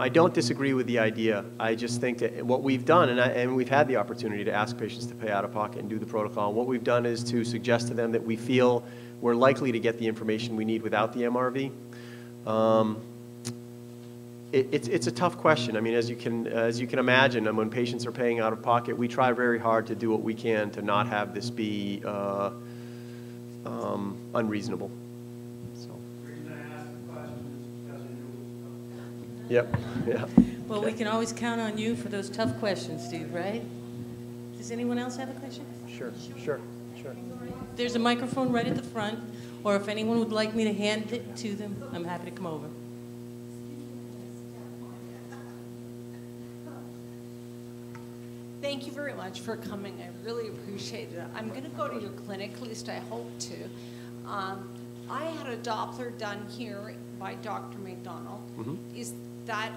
S2: I don't disagree with the idea. I just think that what we've done, and we've had the opportunity to ask patients to pay out of pocket and do the protocol, what we've done is to suggest to them that we feel we're likely to get the information we need without the MRV. It's a tough question. I mean, as you can imagine, and when patients are paying out of pocket, we try very hard to do what we can to not have this be unreasonable. So.
S1: The reason I asked the question is because I knew.
S2: Yep. Yeah.
S4: Well, we can always count on you for those tough questions, Steve, right? Does anyone else have a question?
S2: Sure.
S4: There's a microphone right at the front, or if anyone would like me to hand it to them, I'm happy to come over.
S6: Thank you very much for coming. I really appreciate it. I'm going to go to your clinic, at least I hope to. I had a Doppler done here by Dr. McDonald.
S2: Mm-hmm.
S6: Is that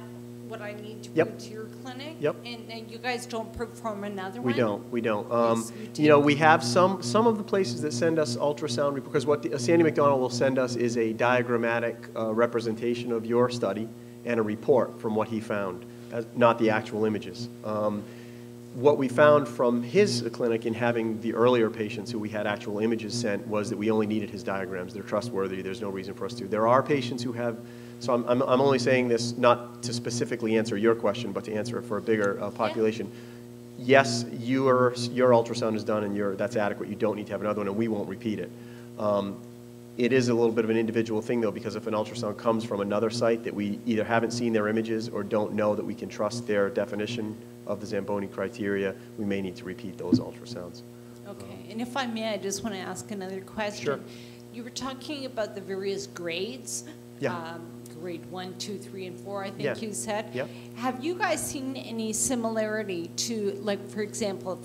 S6: what I need to
S2: Yep.
S6: bring to your clinic?
S2: Yep.
S6: And you guys don't perform another
S2: We
S6: one?
S2: don't.
S6: Yes, you do.
S2: We have some of the places that send us ultrasound, because what Sandy McDonald will send us is a diagrammatic representation of your study and a report from what he found, not the actual images. What we found from his clinic in having the earlier patients who we had actual images sent was that we only needed his diagrams. They're trustworthy. There's no reason for us to. There are patients who have, so I'm only saying this not to specifically answer your question, but to answer it for a bigger population. yes, your ultrasound is done and that's adequate. You don't need to have another one, and we won't repeat it. It is a little bit of an individual thing, though, because if an ultrasound comes from another site that we either haven't seen their images or don't know that we can trust their definition of the Zamboni criteria, we may need to repeat those ultrasounds.
S6: Okay, and if I may, I just want to ask another question.
S2: Sure.
S6: You were talking about the various grades.
S2: Yeah.
S6: Grade 1, 2, 3, and 4, I think
S2: Yeah.
S6: you said.
S2: Yep.
S6: Have you guys seen any similarity to, like, for example,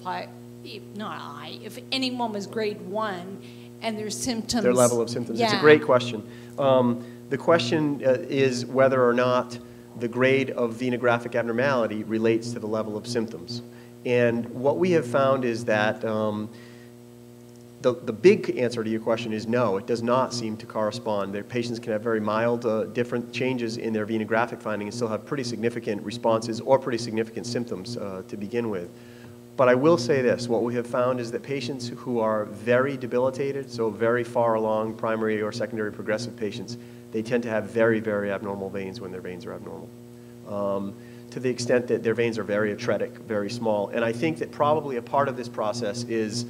S6: if anyone was grade 1 and their symptoms?
S2: Their level of symptoms. It's a
S6: Yeah.
S2: great question. The question is whether or not the grade of venographic abnormality relates to the level of symptoms. And what we have found is that the big answer to your question is no, it does not seem to correspond. Their patients can have very mild different changes in their venographic finding and still have pretty significant responses or pretty significant symptoms to begin with. But I will say this, what we have found is that patients who are very debilitated, so very far along primary or secondary progressive patients, they tend to have very, very abnormal veins when their veins are abnormal. To the extent that their veins are very atretic, very small. And I think that probably a part of this process is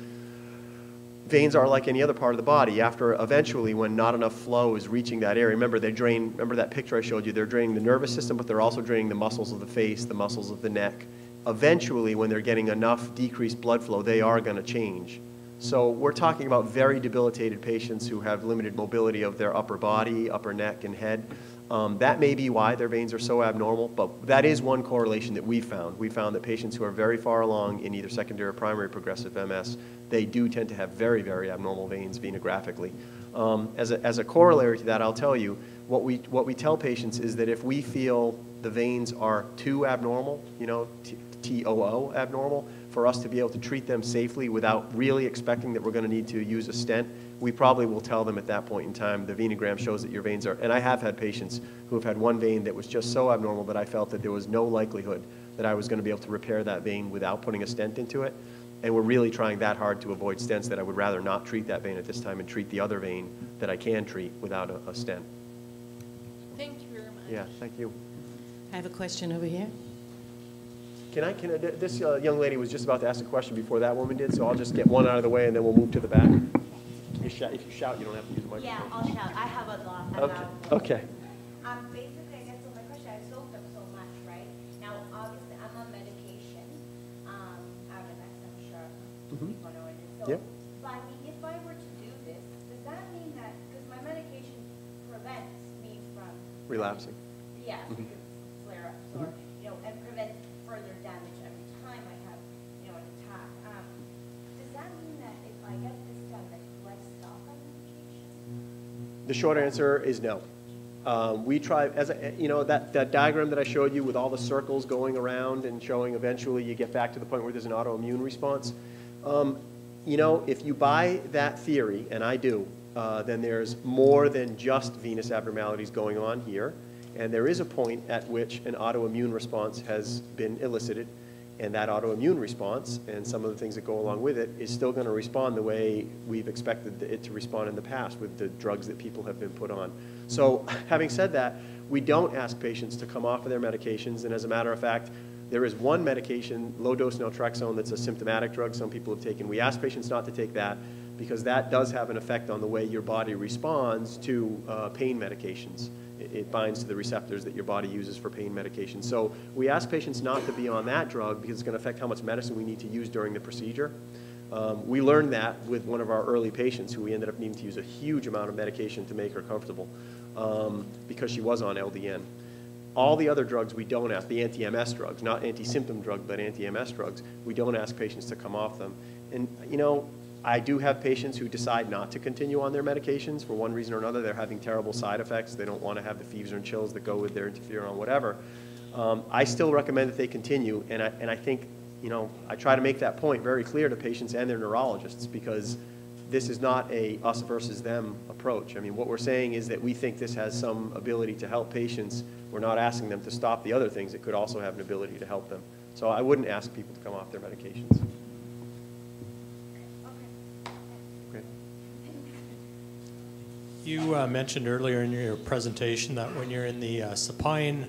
S2: veins are like any other part of the body. After eventually, when not enough flow is reaching that area, remember they drain, remember that picture I showed you, they're draining the nervous system, but they're also draining the muscles of the face, the muscles of the neck. Eventually, when they're getting enough decreased blood flow, they are going to change. So we're talking about very debilitated patients who have limited mobility of their upper body, upper neck, and head. That may be why their veins are so abnormal, but that is one correlation that we found. We found that patients who are very far along in either secondary or primary progressive MS, they do tend to have very, very abnormal veins venographically. As a corollary to that, I'll tell you, what we tell patients is that if we feel the veins are too abnormal, you know, TOO abnormal, for us to be able to treat them safely without really expecting that we're going to need to use a stent, we probably will tell them at that point in time, the venogram shows that your veins are, and I have had patients who have had one vein that was just so abnormal that I felt that there was no likelihood that I was going to be able to repair that vein without putting a stent into it. And we're really trying that hard to avoid stents that I would rather not treat that vein at this time and treat the other vein that I can treat without a stent.
S6: Thank you very much.
S2: Yeah, thank you.
S4: I have a question over here.
S2: This young lady was just about to ask a question before that woman did, so I'll just get one out of the way and then we'll move to the back. If you shout, you don't have to use the microphone.
S7: Yeah, I'll shout. I have a lot.
S2: Okay.
S7: Basically, I guess so my question, I've soaked up so much, right? Now, obviously, I'm on medication. Arimidex, I'm sure people know what it is. So,
S2: Yep.
S7: but I mean, if I were to do this, does that mean that, because my medication prevents me from
S2: Relapsing.
S7: Yeah, because flare-ups or, you know, and prevents further damage every time I have, you know, an attack. Does that mean that if I get this done, that do I stop my medication?
S2: The short answer is no. We try, you know, that diagram that I showed you with all the circles going around and showing eventually you get back to the point where there's an autoimmune response. You know, if you buy that theory, and I do, then there's more than just venous abnormalities going on here. And there is a point at which an autoimmune response has been elicited, and that autoimmune response and some of the things that go along with it is still going to respond the way we've expected it to respond in the past with the drugs that people have been put on. So having said that, we don't ask patients to come off of their medications, and as a matter of fact, there is one medication, low-dose naltrexone, that's a symptomatic drug some people have taken. We ask patients not to take that because that does have an effect on the way your body responds to pain medications. It binds to the receptors that your body uses for pain medication. So we ask patients not to be on that drug because it's going to affect how much medicine we need to use during the procedure. We learned that with one of our early patients who we ended up needing to use a huge amount of medication to make her comfortable because she was on LDN. All the other drugs we don't ask, the anti-MS drugs, not anti-symptom drugs, but anti-MS drugs, we don't ask patients to come off them. And, you know, I do have patients who decide not to continue on their medications for one reason or another. They're having terrible side effects. They don't want to have the fevers and chills that go with their interferon, whatever. I still recommend that they continue, and I think, you know, I try to make that point very clear to patients and their neurologists because this is not a us versus them approach. I mean, what we're saying is that we think this has some ability to help patients. We're not asking them to stop the other things that could also have an ability to help them. So I wouldn't ask people to come off their medications. Okay.
S8: You mentioned earlier in your presentation that when you're in the supine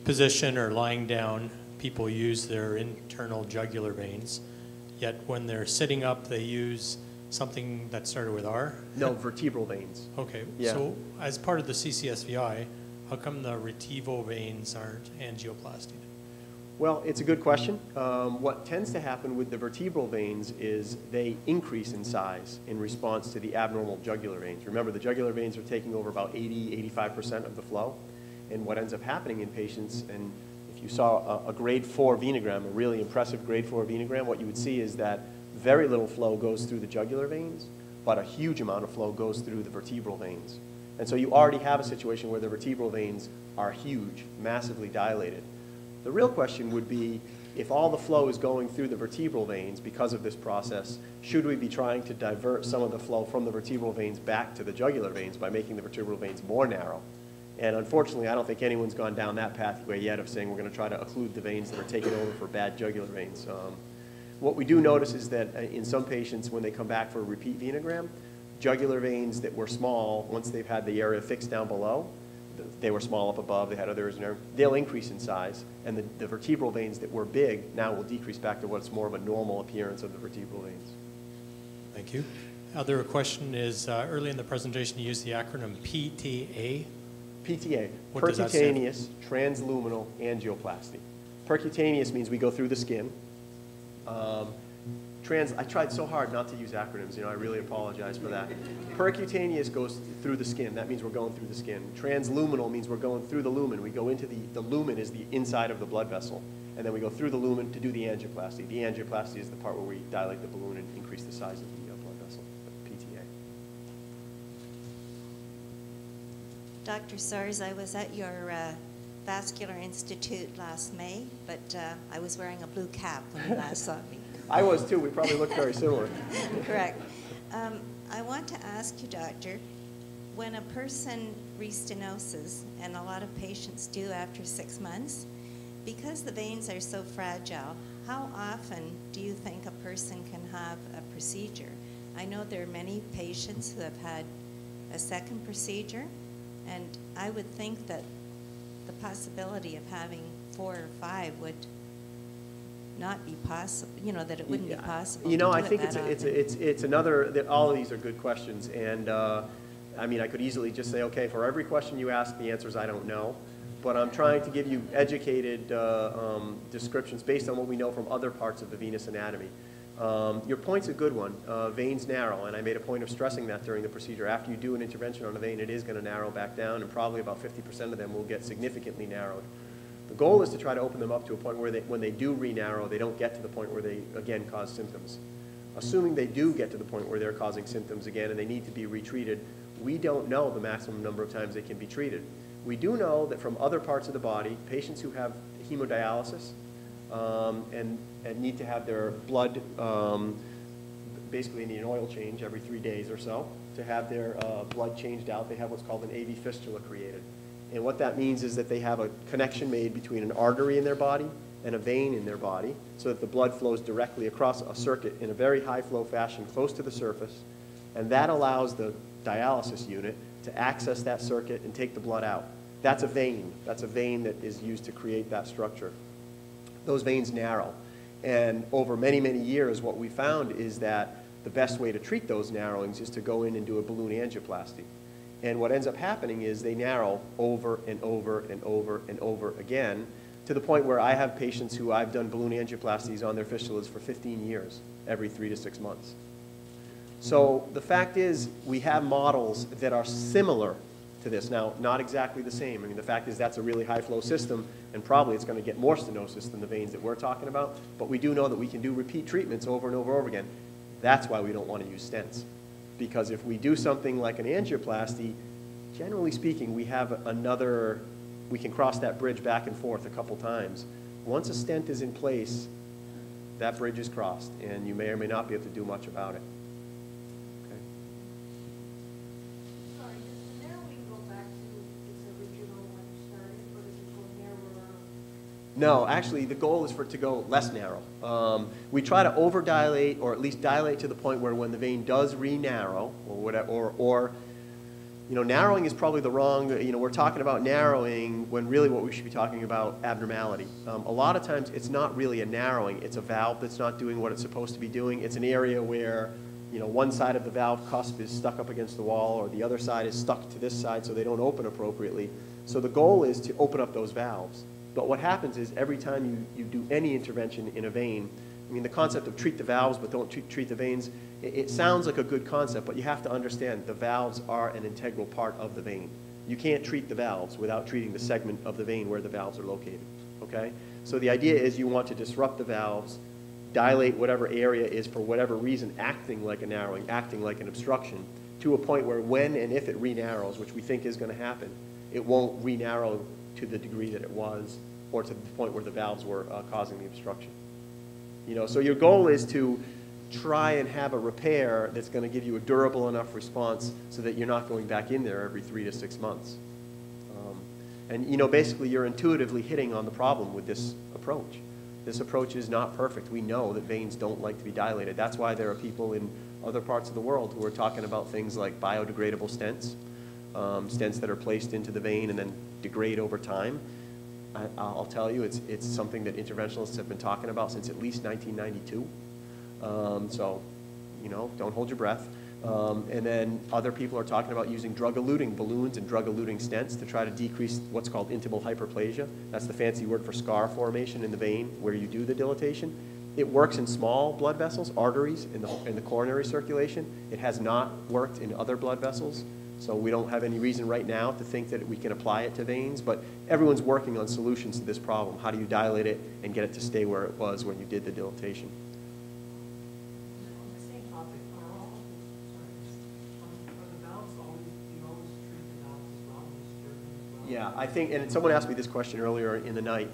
S8: position or lying down, people use their internal jugular veins, yet when they're sitting up, they use something that started with R?
S2: No, vertebral veins.
S8: Okay,
S2: Yeah.
S8: so as part of the CCSVI, how come the retevo veins aren't angioplasty?
S2: Well, it's a good question. What tends to happen with the vertebral veins is they increase in size in response to the abnormal jugular veins. Remember, the jugular veins are taking over about 85% of the flow. And what ends up happening in patients, and if you saw a grade 4 venogram, a really impressive grade 4 venogram, what you would see is that very little flow goes through the jugular veins, but a huge amount of flow goes through the vertebral veins. And so you already have a situation where the vertebral veins are huge, massively dilated. The real question would be, if all the flow is going through the vertebral veins because of this process, should we be trying to divert some of the flow from the vertebral veins back to the jugular veins by making the vertebral veins more narrow? And unfortunately, I don't think anyone's gone down that pathway yet of saying we're going to try to occlude the veins that are taken over for bad jugular veins. What we do notice is that in some patients, when they come back for a repeat venogram, jugular veins that were small, once they've had the area fixed down below, they were small up above, they had others, they'll increase in size. And the vertebral veins that were big now will decrease back to what's more of a normal appearance of the vertebral veins.
S8: Thank you. Other question is, early in the presentation you used the acronym PTA.
S2: PTA,
S8: What does that stand for?
S2: percutaneous transluminal angioplasty. Percutaneous means we go through the skin. I tried so hard not to use acronyms, I really apologize for that. Percutaneous goes through the skin. That means we're going through the skin. Transluminal means we're going through the lumen. We go into the lumen is the inside of the blood vessel. And then we go through the lumen to do the angioplasty. The angioplasty is the part where we dilate the balloon and increase the size of the blood vessel, PTA.
S7: Dr. Sars, I was at your Vascular Institute last May, but I was wearing a blue cap when you last saw me.
S2: I was too. We probably look very similar.
S7: Correct. I want to ask you, doctor, when a person restenoses, and a lot of patients do after 6 months, because the veins are so fragile, how often do you think a person can have a procedure? I know there are many patients who have had a second procedure, and I would think that the possibility of having 4 or 5 would not be possible, that it wouldn't be possible.
S2: I think it's another, all of these are good questions. And I mean, I could easily just say, okay, for every question you ask, the answer is I don't know. But I'm trying to give you educated descriptions based on what we know from other parts of the venous anatomy. Your point's a good one. Veins narrow, and I made a point of stressing that during the procedure. After you do an intervention on a vein, it is going to narrow back down, and probably about 50% of them will get significantly narrowed. The goal is to try to open them up to a point where when they do re-narrow, they don't get to the point where they, again, cause symptoms. Assuming they do get to the point where they're causing symptoms again and they need to be retreated, we don't know the maximum number of times they can be treated. We do know that from other parts of the body, patients who have hemodialysis and need to have their blood, basically need an oil change every 3 days or so, to have their blood changed out, they have what's called an AV fistula created. And what that means is that they have a connection made between an artery in their body and a vein in their body so that the blood flows directly across a circuit in a very high flow fashion close to the surface. And that allows the dialysis unit to access that circuit and take the blood out. That's a vein. That's a vein that is used to create that structure. Those veins narrow. And over many, many years, what we found is that the best way to treat those narrowings is to go in and do a balloon angioplasty. And what ends up happening is they narrow over and over and over and over again to the point where I have patients who I've done balloon angioplasties on their fistulas for 15 years, every 3 to 6 months. So the fact is we have models that are similar to this. Now, not exactly the same. I mean, the fact is that's a really high flow system, and probably it's going to get more stenosis than the veins that we're talking about, but we do know that we can do repeat treatments over and over and over again. That's why we don't want to use stents. Because if we do something like an angioplasty, generally speaking, we have we can cross that bridge back and forth a couple times. Once a stent is in place, that bridge is crossed, and you may or may not be able to do much about it. Okay.
S9: Sorry, does the narrowing go back to its original when it started, or does it go narrower?
S2: No, actually, the goal is for it to go less narrow. We try to overdilate, or at least dilate to the point where when the vein does re-narrow, or whatever, or Narrowing is probably the wrong, we're talking about narrowing when really what we should be talking about abnormality. A lot of times it's not really a narrowing, it's a valve that's not doing what it's supposed to be doing. It's an area where, one side of the valve cusp is stuck up against the wall or the other side is stuck to this side so they don't open appropriately. So the goal is to open up those valves. But what happens is every time you do any intervention in a vein, the concept of treat the valves but don't treat the veins, it sounds like a good concept, but you have to understand the valves are an integral part of the vein. You can't treat the valves without treating the segment of the vein where the valves are located, okay? So the idea is you want to disrupt the valves, dilate whatever area is for whatever reason acting like a narrowing, acting like an obstruction, to a point where when and if it re-narrows, which we think is going to happen, it won't re-narrow to the degree that it was or to the point where the valves were causing the obstruction. So your goal is to try and have a repair that's going to give you a durable enough response so that you're not going back in there every 3 to 6 months. And basically you're intuitively hitting on the problem with this approach. This approach is not perfect. We know that veins don't like to be dilated. That's why there are people in other parts of the world who are talking about things like biodegradable stents, stents that are placed into the vein and then degrade over time. I'll tell you, it's something that interventionalists have been talking about since at least 1992. So, don't hold your breath. And then other people are talking about using drug-eluting balloons and drug-eluting stents to try to decrease what's called intimal hyperplasia. That's the fancy word for scar formation in the vein where you do the dilatation. It works in small blood vessels, arteries, in the coronary circulation. It has not worked in other blood vessels. So we don't have any reason right now to think that we can apply it to veins, but everyone's working on solutions to this problem. How do you dilate it and get it to stay where it was when you did the dilatation?
S9: On the same topic, are the valves always, you always treat the valves as well, as well?
S2: Yeah, I think, and someone asked me this question earlier in the night.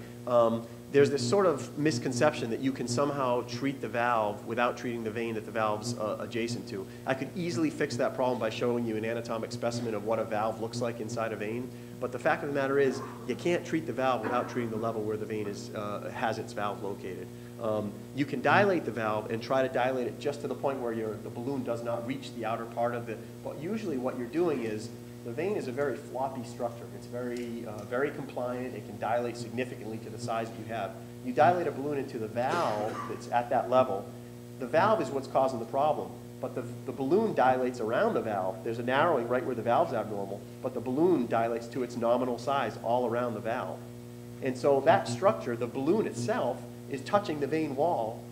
S2: There's this sort of misconception that you can somehow treat the valve without treating the vein that the valve's adjacent to. I could easily fix that problem by showing you an anatomic specimen of what a valve looks like inside a vein. But the fact of the matter is, you can't treat the valve without treating the level where the vein has its valve located. You can dilate the valve and try to dilate it just to the point where the balloon does not reach the outer part of it. But usually what you're doing is, the vein is a very floppy structure. It's very compliant. It can dilate significantly to the size that you have. You dilate a balloon into the valve that's at that level. The valve is what's causing the problem, but the balloon dilates around the valve. There's a narrowing right where the valve's abnormal, but the balloon dilates to its nominal size all around the valve. And so that structure, the balloon itself, is touching the vein wall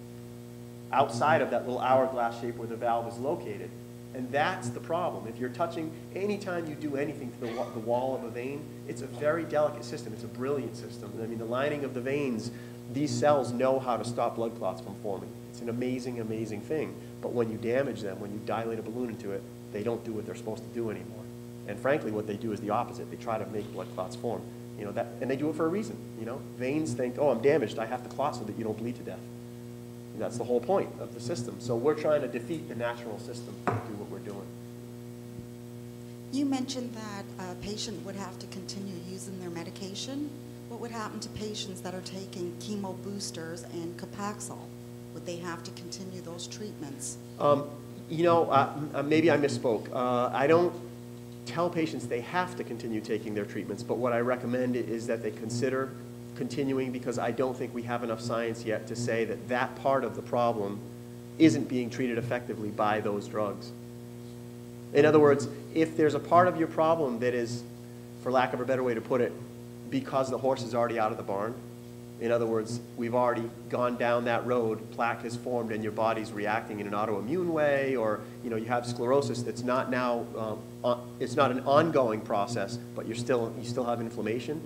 S2: outside of that little hourglass shape where the valve is located. And that's the problem. If you're touching, anytime you do anything to the wall of a vein, it's a very delicate system. It's a brilliant system. The lining of the veins, these cells know how to stop blood clots from forming. It's an amazing, amazing thing. But when you damage them, when you dilate a balloon into it, they don't do what they're supposed to do anymore. And frankly, what they do is the opposite. They try to make blood clots form. And they do it for a reason. Veins think, oh, I'm damaged. I have to clot so that you don't bleed to death. And that's the whole point of the system. So we're trying to defeat the natural system to do what we're doing.
S10: You mentioned that a patient would have to continue using their medication. What would happen to patients that are taking chemo boosters and Copaxone? Would they have to continue those treatments?
S2: Maybe I misspoke. I don't tell patients they have to continue taking their treatments, but what I recommend is that they consider continuing, because I don't think we have enough science yet to say that that part of the problem isn't being treated effectively by those drugs. In other words, if there's a part of your problem that is, for lack of a better way to put it, because the horse is already out of the barn, in other words, we've already gone down that road, plaque has formed and your body's reacting in an autoimmune way, or you have sclerosis that's not now, it's not an ongoing process, but you still have inflammation.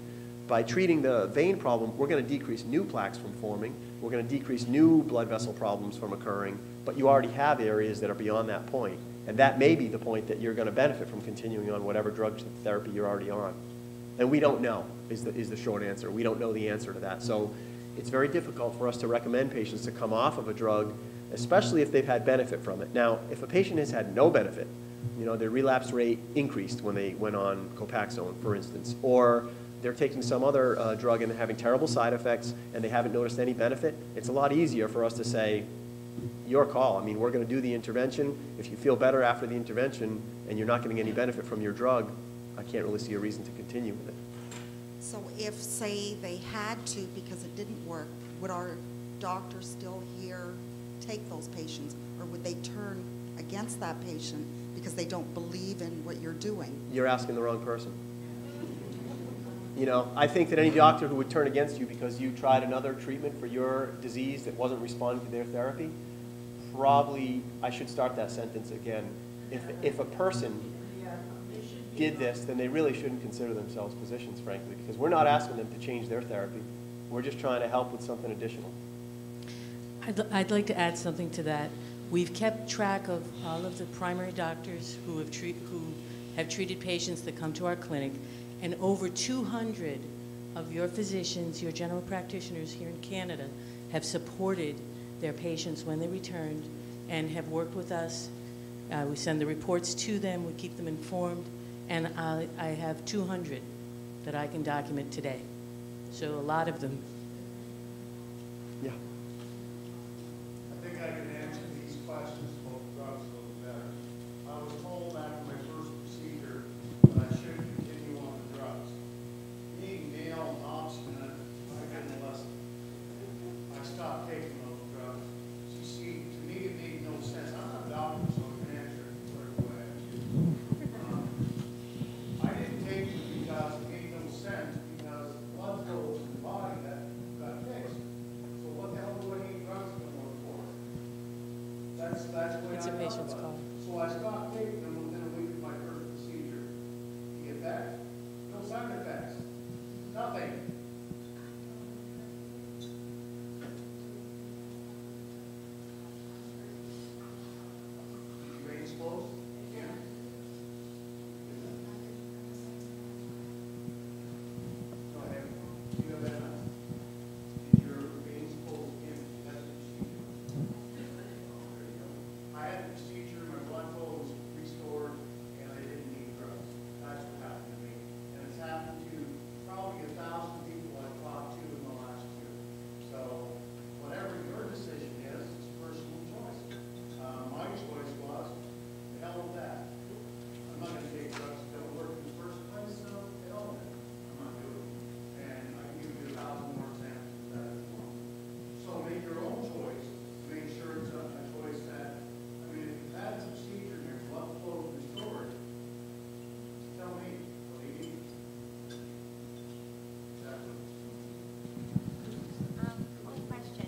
S2: By treating the vein problem, we're going to decrease new plaques from forming. We're going to decrease new blood vessel problems from occurring, but you already have areas that are beyond that point. And that may be the point that you're going to benefit from continuing on whatever drug therapy you're already on. And we don't know, is the short answer. We don't know the answer to that. So it's very difficult for us to recommend patients to come off of a drug, especially if they've had benefit from it. Now, if a patient has had no benefit, their relapse rate increased when they went on Copaxone, for instance, or they're taking some other drug and they're having terrible side effects and they haven't noticed any benefit, it's a lot easier for us to say, your call. I mean, we're going to do the intervention. If you feel better after the intervention and you're not getting any benefit from your drug, I can't really see a reason to continue with it.
S10: So if, say, they had to because it didn't work, would our doctors still here take those patients, or would they turn against that patient because they don't believe in what you're doing?
S2: You're asking the wrong person. You know, I think that any doctor who would turn against you because you tried another treatment for your disease that wasn't responding to their therapy, probably, I should start that sentence again. If a person did this, then they really shouldn't consider themselves physicians, frankly, because we're not asking them to change their therapy. We're just trying to help with something additional.
S4: I'd like to add something to that. We've kept track of all of the primary doctors who have treated patients that come to our clinic, and over 200 of your physicians, your general practitioners here in Canada, have supported their patients when they returned and have worked with us. We send the reports to them, we keep them informed, and I have 200 that I can document today. So a lot of them.
S2: Yeah.
S5: I think I can answer these questions about drugs a little better. I was told after my first procedure that I should continue on the drugs. Being male and obstinate, I couldn't listen. I stopped taking those drugs. You see, to me it made no sense. I'm not a doctor, so I can answer it right away. I didn't take them because it made no sense, because blood goes in the body that got fixed. So what the hell do I need drugs for? That's the way
S4: It's a
S5: I
S4: patient's
S5: thought about
S4: call.
S5: it. So I stopped taking them within a week of my first procedure. The effect? No side effects. Nothing. Your veins closed? Yeah. Go ahead. Do you have that? Did your veins close in? That's the procedure. There you go. I had the procedure, my blood flow was restored, and I didn't need drugs. That's what happened to me. And it's happened to probably 1,000 people I've talked to in the last year. So whatever your decision is, it's a personal choice. My choice was, the hell with that. I'm not going to take drugs that don't work in the first place, so hell with it. I'm not doing it. And I can give you 1,000 more examples of that as well. So make your own choice. Make sure it's a choice that, I mean, if you've had a procedure and your blood flow is restored, tell me, what do you need? Exactly.
S7: One question.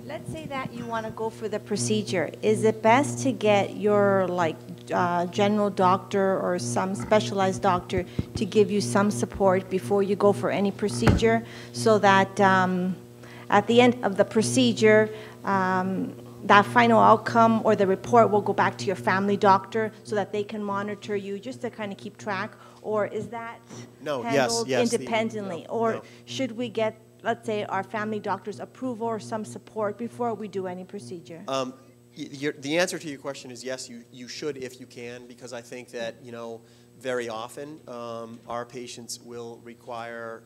S7: Let's say that you want to go for the procedure. Is it best to get your general doctor or some specialized doctor to give you some support before you go for any procedure, so that at the end of the procedure, that final outcome or the report will go back to your family doctor so that they can monitor you just to kind of keep track? Or is that handled independently? Or should we get, let's say, our family doctor's approval or some support before we do any procedure?
S2: The answer to your question is yes, you should if you can, because I think that, very often our patients will require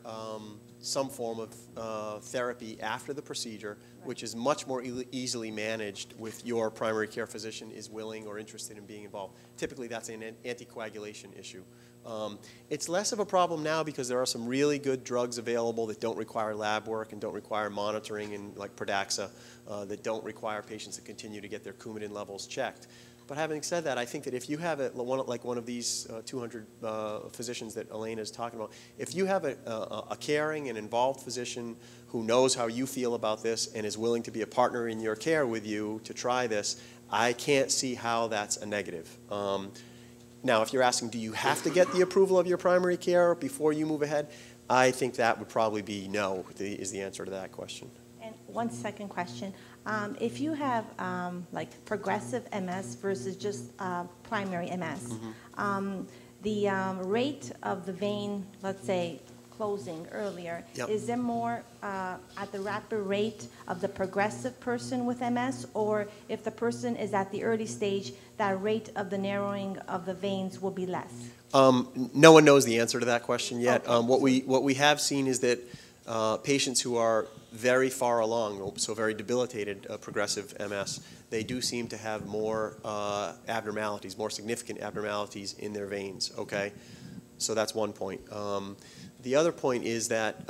S2: some form of therapy after the procedure, which is much more easily managed if your primary care physician is willing or interested in being involved. Typically, that's an anticoagulation issue. It's less of a problem now because there are some really good drugs available that don't require lab work and don't require monitoring, and like Pradaxa, that don't require patients to continue to get their Coumadin levels checked. But having said that, I think that if you have one of these 200 physicians that Elena is talking about, if you have a caring and involved physician who knows how you feel about this and is willing to be a partner in your care with you to try this, I can't see how that's a negative. Now, if you're asking, do you have to get the approval of your primary care before you move ahead, I think that would probably be no, is the answer to that question.
S7: And one second question. If you have progressive MS versus just primary MS, the rate of the vein, let's say, closing earlier, is there more at the rapid rate of the progressive person with MS, or if the person is at the early stage, that rate of the narrowing of the veins will be less?
S2: No one knows the answer to that question yet.
S7: Okay.
S2: What we have seen is that patients who are very far along, so very debilitated progressive MS, they do seem to have more abnormalities, more significant abnormalities in their veins, okay? So that's one point. The other point is that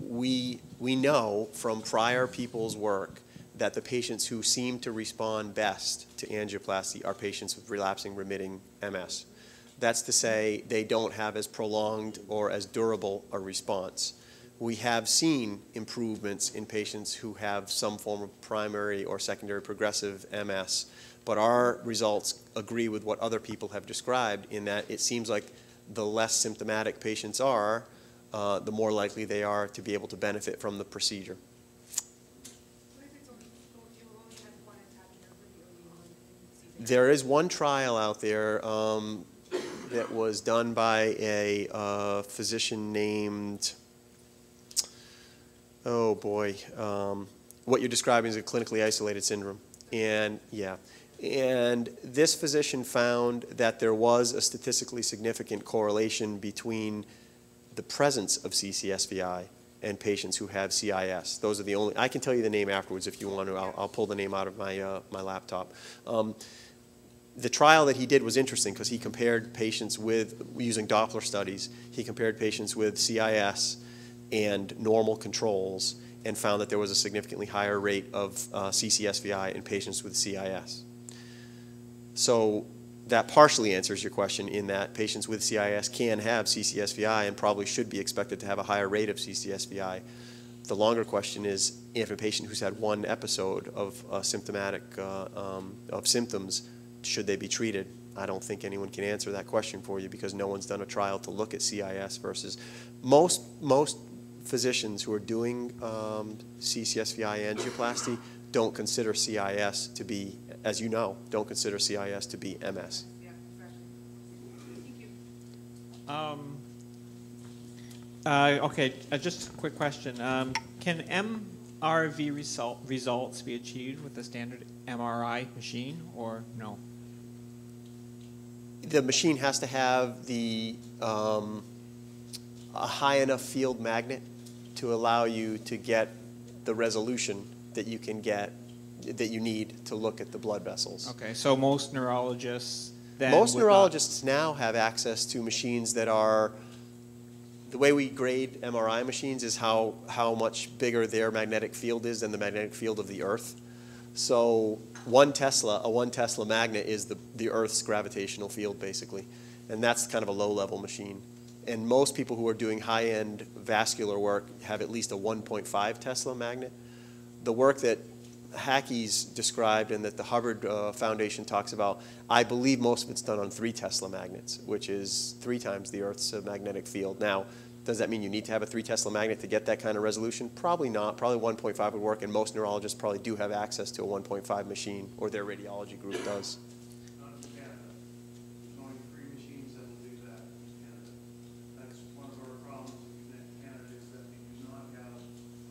S2: we know from prior people's work that the patients who seem to respond best to angioplasty are patients with relapsing remitting MS. That's to say they don't have as prolonged or as durable a response. We have seen improvements in patients who have some form of primary or secondary progressive MS, but our results agree with what other people have described in that it seems like the less symptomatic patients are, the more likely they are to be able to benefit from the procedure. There is one trial out there that was done by a physician named, oh boy, what you're describing is a clinically isolated syndrome. And yeah, and this physician found that there was a statistically significant correlation between the presence of CCSVI and patients who have CIS. Those are the only, I can tell you the name afterwards if you want to. I'll pull the name out of my laptop. The trial that he did was interesting because he compared patients with, using Doppler studies, he compared patients with CIS and normal controls and found that there was a significantly higher rate of CCSVI in patients with CIS. So that partially answers your question in that patients with CIS can have CCSVI and probably should be expected to have a higher rate of CCSVI. The longer question is if a patient who's had one episode of symptomatic of symptoms, should they be treated? I don't think anyone can answer that question for you because no one's done a trial to look at CIS versus most physicians who are doing CCSVI angioplasty don't consider CIS to be, as you know, don't consider CIS to be MS.
S9: Yeah, exactly. Thank you.
S11: Okay, just a quick question. Can MRV results be achieved with a standard MRI machine or no?
S2: The machine has to have the a high enough field magnet to allow you to get the resolution that you can get, that you need to look at the blood vessels.
S11: Okay, so most neurologists then
S2: Most neurologists now have access to machines that are, the way we grade MRI machines is how much bigger their magnetic field is than the magnetic field of the Earth. So a 1 Tesla magnet is the Earth's gravitational field, basically. And that's kind of a low-level machine. And most people who are doing high-end vascular work have at least a 1.5 Tesla magnet. The work that Hackey's described and that the Hubbard Foundation talks about, I believe most of it's done on 3 Tesla magnets, which is 3 times the Earth's magnetic field. Now, does that mean you need to have a 3 Tesla magnet to get that kind of resolution? Probably not. Probably 1.5 would work, and most neurologists probably do have access to a 1.5 machine, or their radiology group does.
S1: Not in Canada. There's only 3 machines that will do that in Canada. That's one of our problems in Canada is that we do not have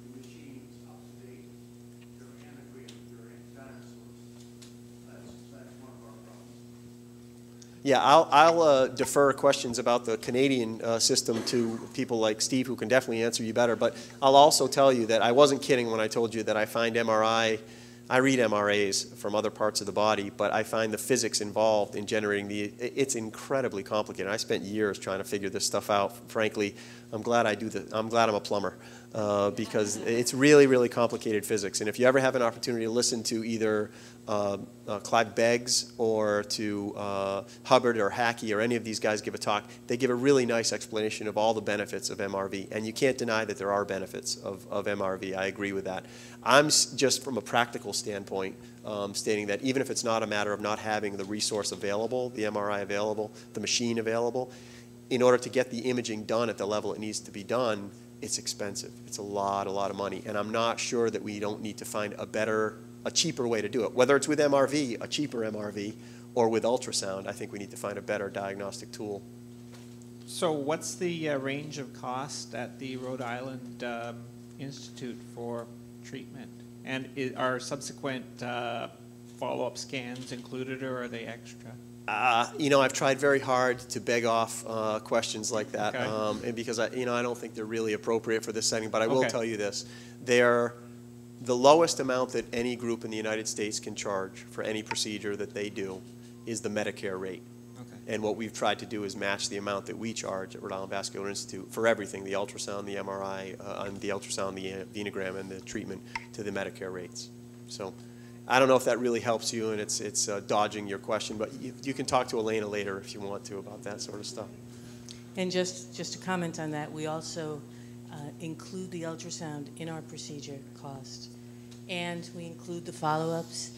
S1: the machines up to date. They're antiquated, they're dinosaurs. That's one of our problems.
S2: Yeah, I'll defer questions about the Canadian system to people like Steve, who can definitely answer you better. But I'll also tell you that I wasn't kidding when I told you that I find MRI, I read MRAs from other parts of the body, but I find the physics involved in generating it's incredibly complicated. I spent years trying to figure this stuff out. Frankly, I'm glad I'm a plumber because it's really, really complicated physics. And if you ever have an opportunity to listen to either Clive Beggs or to Hubbard or Hackey or any of these guys give a talk, they give a really nice explanation of all the benefits of MRV. And you can't deny that there are benefits of MRV. I agree with that. I'm just from a practical standpoint stating that even if it's not a matter of not having the resource available, the MRI available, the machine available, in order to get the imaging done at the level it needs to be done, it's expensive. It's a lot of money. And I'm not sure that we don't need to find a cheaper way to do it. Whether it's with MRV, a cheaper MRV, or with ultrasound, I think we need to find a better diagnostic tool.
S11: So what's the range of cost at the Rhode Island Institute for treatment? And are subsequent follow-up scans included, or are they extra?
S2: I've tried very hard to beg off questions like that,
S11: Okay.
S2: and because I don't think they're really appropriate for this setting. But I will
S11: Okay.
S2: tell you this: they're the lowest amount that any group in the United States can charge for any procedure that they do is the Medicare rate.
S11: Okay.
S2: And what we've tried to do is match the amount that we charge at Rhode Island Vascular Institute for everything, the ultrasound, the MRI, and the ultrasound, the venogram, and the treatment to the Medicare rates. So I don't know if that really helps you, and it's dodging your question, but you can talk to Elena later if you want to about that sort of stuff.
S4: And just to comment on that, we also include the ultrasound in our procedure cost. And we include the follow-ups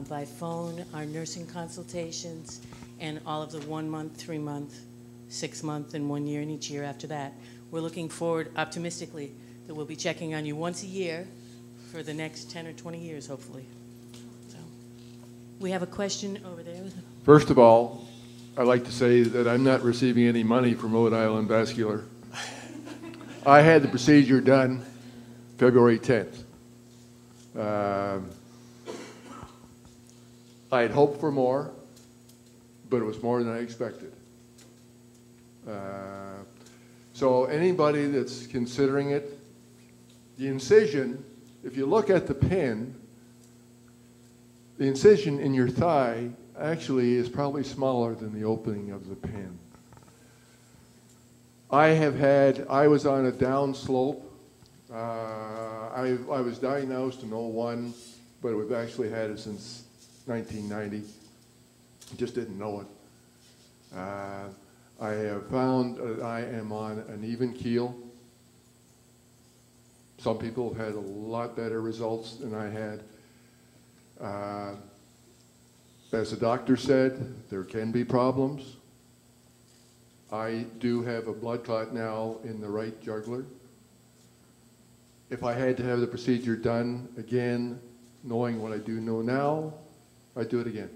S4: by phone, our nursing consultations, and all of the 1 month, 3 month, 6 month, and 1 year, and each year after that. We're looking forward optimistically that we'll be checking on you once a year for the next 10 or 20 years, hopefully. So, we have a question over there.
S12: First of all, I'd like to say that I'm not receiving any money from Rhode Island Vascular. I had the procedure done February 10th. I had hoped for more, but it was more than I expected. So anybody that's considering it, the incision, if you look at the pin, the incision in your thigh actually is probably smaller than the opening of the pin. I was on a down slope. I was diagnosed in 2001, but we've actually had it since 1990. Just didn't know it. I have found that I am on an even keel. Some people have had a lot better results than I had. As the doctor said, there can be problems. I do have a blood clot now in the right jugular. If I had to have the procedure done again, knowing what I do know now, I'd do it again.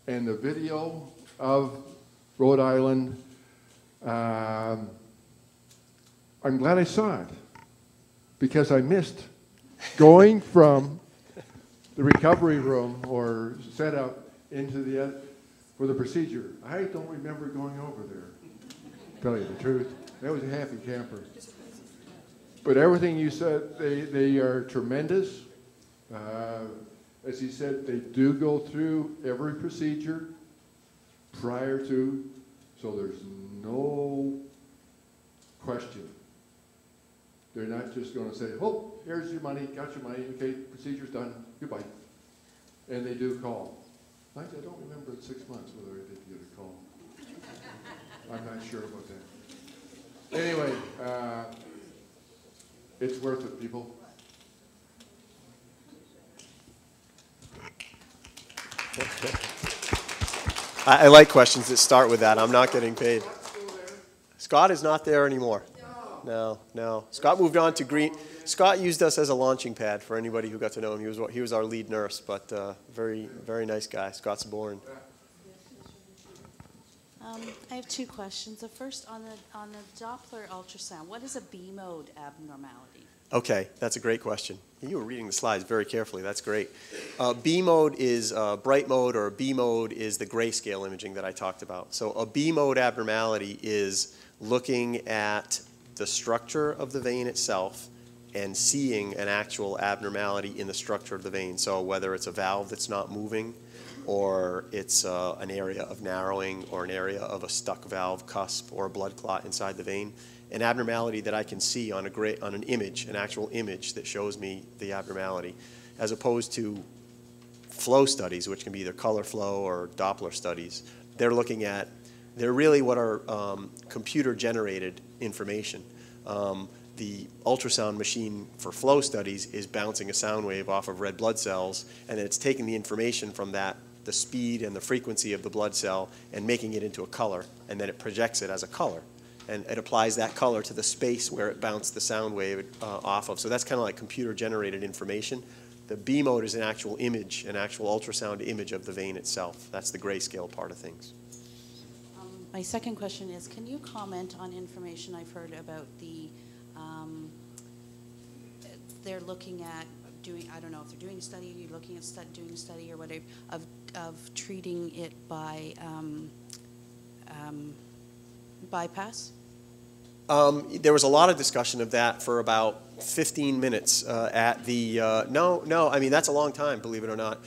S12: And the video of Rhode Island, I'm glad I saw it, because I missed going from the recovery room or setup into for the procedure. I don't remember going over there, to tell you the truth. That was a happy camper. But everything you said, they are tremendous. As he said, they do go through every procedure prior to, so there's no question. They're not just going to say, oh, here's your money, got your money, okay, procedure's done, goodbye. And they do call. I don't remember in 6 months whether I did get a call. I'm not sure about that. Anyway, it's worth it, people.
S2: I like questions that start with that. I'm not getting paid. Scott is not there anymore. No. Scott moved on to Green. Scott used us as a launching pad for anybody who got to know him. He was our lead nurse, but very, very nice guy. Scott's born.
S13: I have two questions. The first, on the Doppler ultrasound, what is a B mode abnormality?
S2: Okay, that's a great question. You were reading the slides very carefully. That's great. B mode is bright mode, or B mode is the grayscale imaging that I talked about. So a B mode abnormality is looking at the structure of the vein itself and seeing an actual abnormality in the structure of the vein. So whether it's a valve that's not moving, or it's an area of narrowing, or an area of a stuck valve cusp, or a blood clot inside the vein, an abnormality that I can see on an image, an actual image that shows me the abnormality, as opposed to flow studies, which can be either color flow or Doppler studies. They're really what are computer-generated information. The ultrasound machine for flow studies is bouncing a sound wave off of red blood cells, and then it's taking the information from that, the speed and the frequency of the blood cell, and making it into a color, and then it projects it as a color. And it applies that color to the space where it bounced the sound wave off of. So that's kind of like computer-generated information. The B mode is an actual image, an actual ultrasound image of the vein itself. That's the grayscale part of things.
S13: My second question is, can you comment on information I've heard about they're looking at doing, I don't know if they're doing a study, you're looking at doing a study or whatever, of treating it by bypass?
S2: There was a lot of discussion of that for about 15 minutes at the, no, I mean, that's a long time, believe it or not,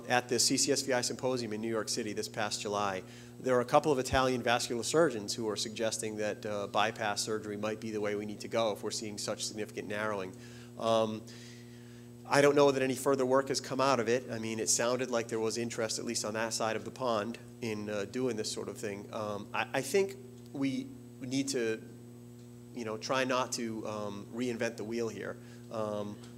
S2: at the CCSVI Symposium in New York City this past July. There are a couple of Italian vascular surgeons who are suggesting that bypass surgery might be the way we need to go if we're seeing such significant narrowing. I don't know that any further work has come out of it. I mean, it sounded like there was interest, at least on that side of the pond, in doing this sort of thing. I think we need to, try not to reinvent the wheel here.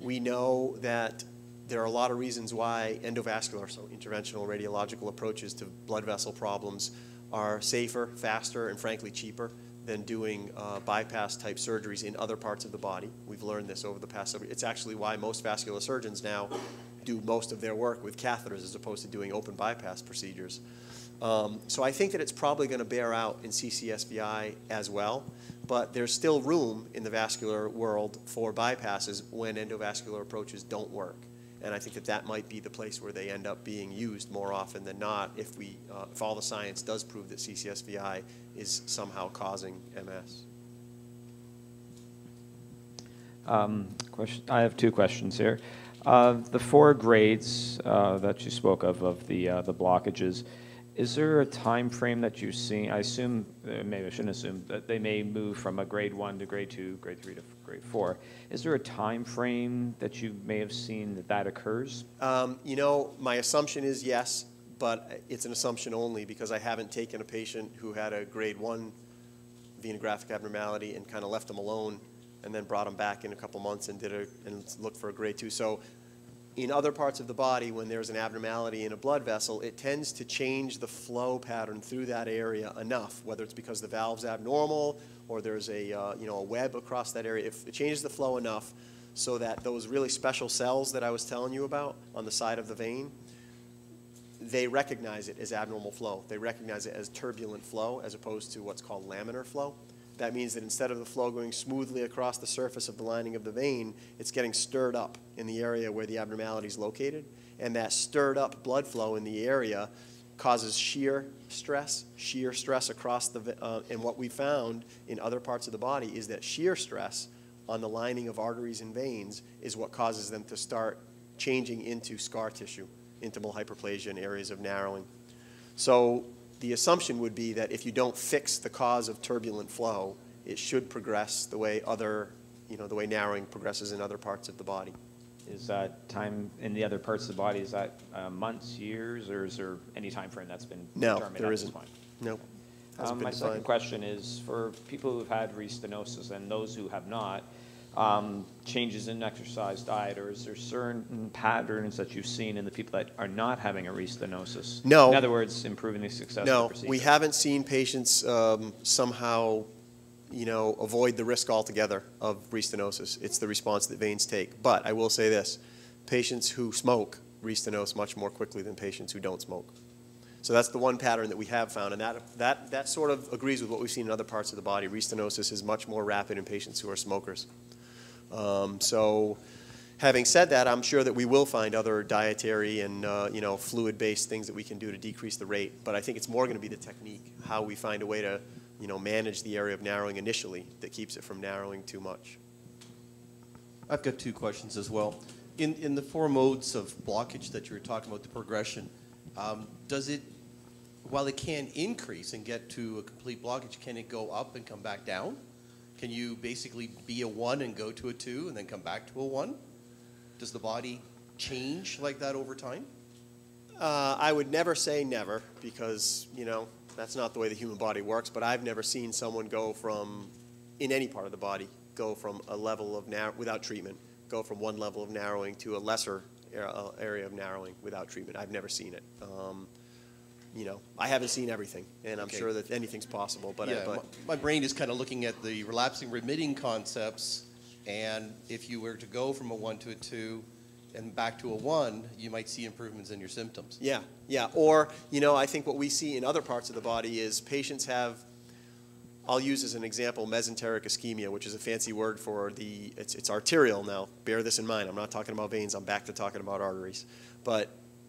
S2: We know that there are a lot of reasons why endovascular, so interventional radiological approaches to blood vessel problems are safer, faster, and frankly cheaper than doing bypass type surgeries in other parts of the body. We've learned this over the past several years. It's actually why most vascular surgeons now do most of their work with catheters as opposed to doing open bypass procedures. So I think that it's probably going to bear out in CCSVI as well, but there's still room in the vascular world for bypasses when endovascular approaches don't work. And I think that that might be the place where they end up being used more often than not if all the science does prove that CCSVI is somehow causing MS.
S14: I have two questions here. The 4 grades that you spoke of the blockages, is there a time frame that you've seen? I assume, maybe I shouldn't assume, that they may move from a grade 1 to grade 2, grade 3 to grade 4. Is there a time frame that you may have seen that occurs?
S2: My assumption is yes, but it's an assumption only because I haven't taken a patient who had a grade 1 venographic abnormality and kind of left them alone and then brought them back in a couple months and looked for a grade 2. So in other parts of the body, when there's an abnormality in a blood vessel, it tends to change the flow pattern through that area enough, whether it's because the valve's abnormal or there's a web across that area. If it changes the flow enough so that those really special cells that I was telling you about on the side of the vein, they recognize it as abnormal flow. They recognize it as turbulent flow as opposed to what's called laminar flow. That means that instead of the flow going smoothly across the surface of the lining of the vein, it's getting stirred up in the area where the abnormality is located. And that stirred up blood flow in the area causes shear stress across the, and what we found in other parts of the body is that shear stress on the lining of arteries and veins is what causes them to start changing into scar tissue, intimal hyperplasia and areas of narrowing. So the assumption would be that if you don't fix the cause of turbulent flow, it should progress the way the way narrowing progresses in other parts of the body.
S14: Is that time in the other parts of the body, is that months, years, or is there any time frame that's been determined
S2: there
S14: at
S2: isn't.
S14: this point?
S2: No.
S14: My second question is for people who've had restenosis and those who have not, changes in exercise, diet, or is there certain patterns that you've seen in the people that are not having a restenosis?
S2: No.
S14: In other words, improving the success of the
S2: No,
S14: procedure.
S2: we haven't seen patients somehow, avoid the risk altogether of restenosis. It's the response that veins take. But I will say this, patients who smoke restenose much more quickly than patients who don't smoke. So that's the one pattern that we have found, and that sort of agrees with what we've seen in other parts of the body. Restenosis is much more rapid in patients who are smokers. So having said that, I'm sure that we will find other dietary and fluid-based things that we can do to decrease the rate, but I think it's more going to be the technique, how we find a way to manage the area of narrowing initially that keeps it from narrowing too much.
S15: I've got 2 questions as well. In the 4 modes of blockage that you were talking about, the progression, does it, while it can increase and get to a complete blockage, can it go up and come back down? Can you basically be a 1 and go to a 2 and then come back to a 1? Does the body change like that over time?
S2: I would never say never because, that's not the way the human body works, but I've never seen someone go from, in any part of the body, go from a level of without treatment, go from one level of narrowing to a lesser area of narrowing without treatment. I've never seen it. I haven't seen everything, and I'm sure that anything's possible. But,
S15: yeah, my brain is kind of looking at the relapsing remitting concepts, and if you were to go from a 1 to a 2 and back to a 1, you might see improvements in your symptoms.
S2: Yeah. Or, I think what we see in other parts of the body is patients have I'll use as an example mesenteric ischemia, which is a fancy word for it's arterial now. Bear this in mind. I'm not talking about veins. I'm back to talking about arteries. But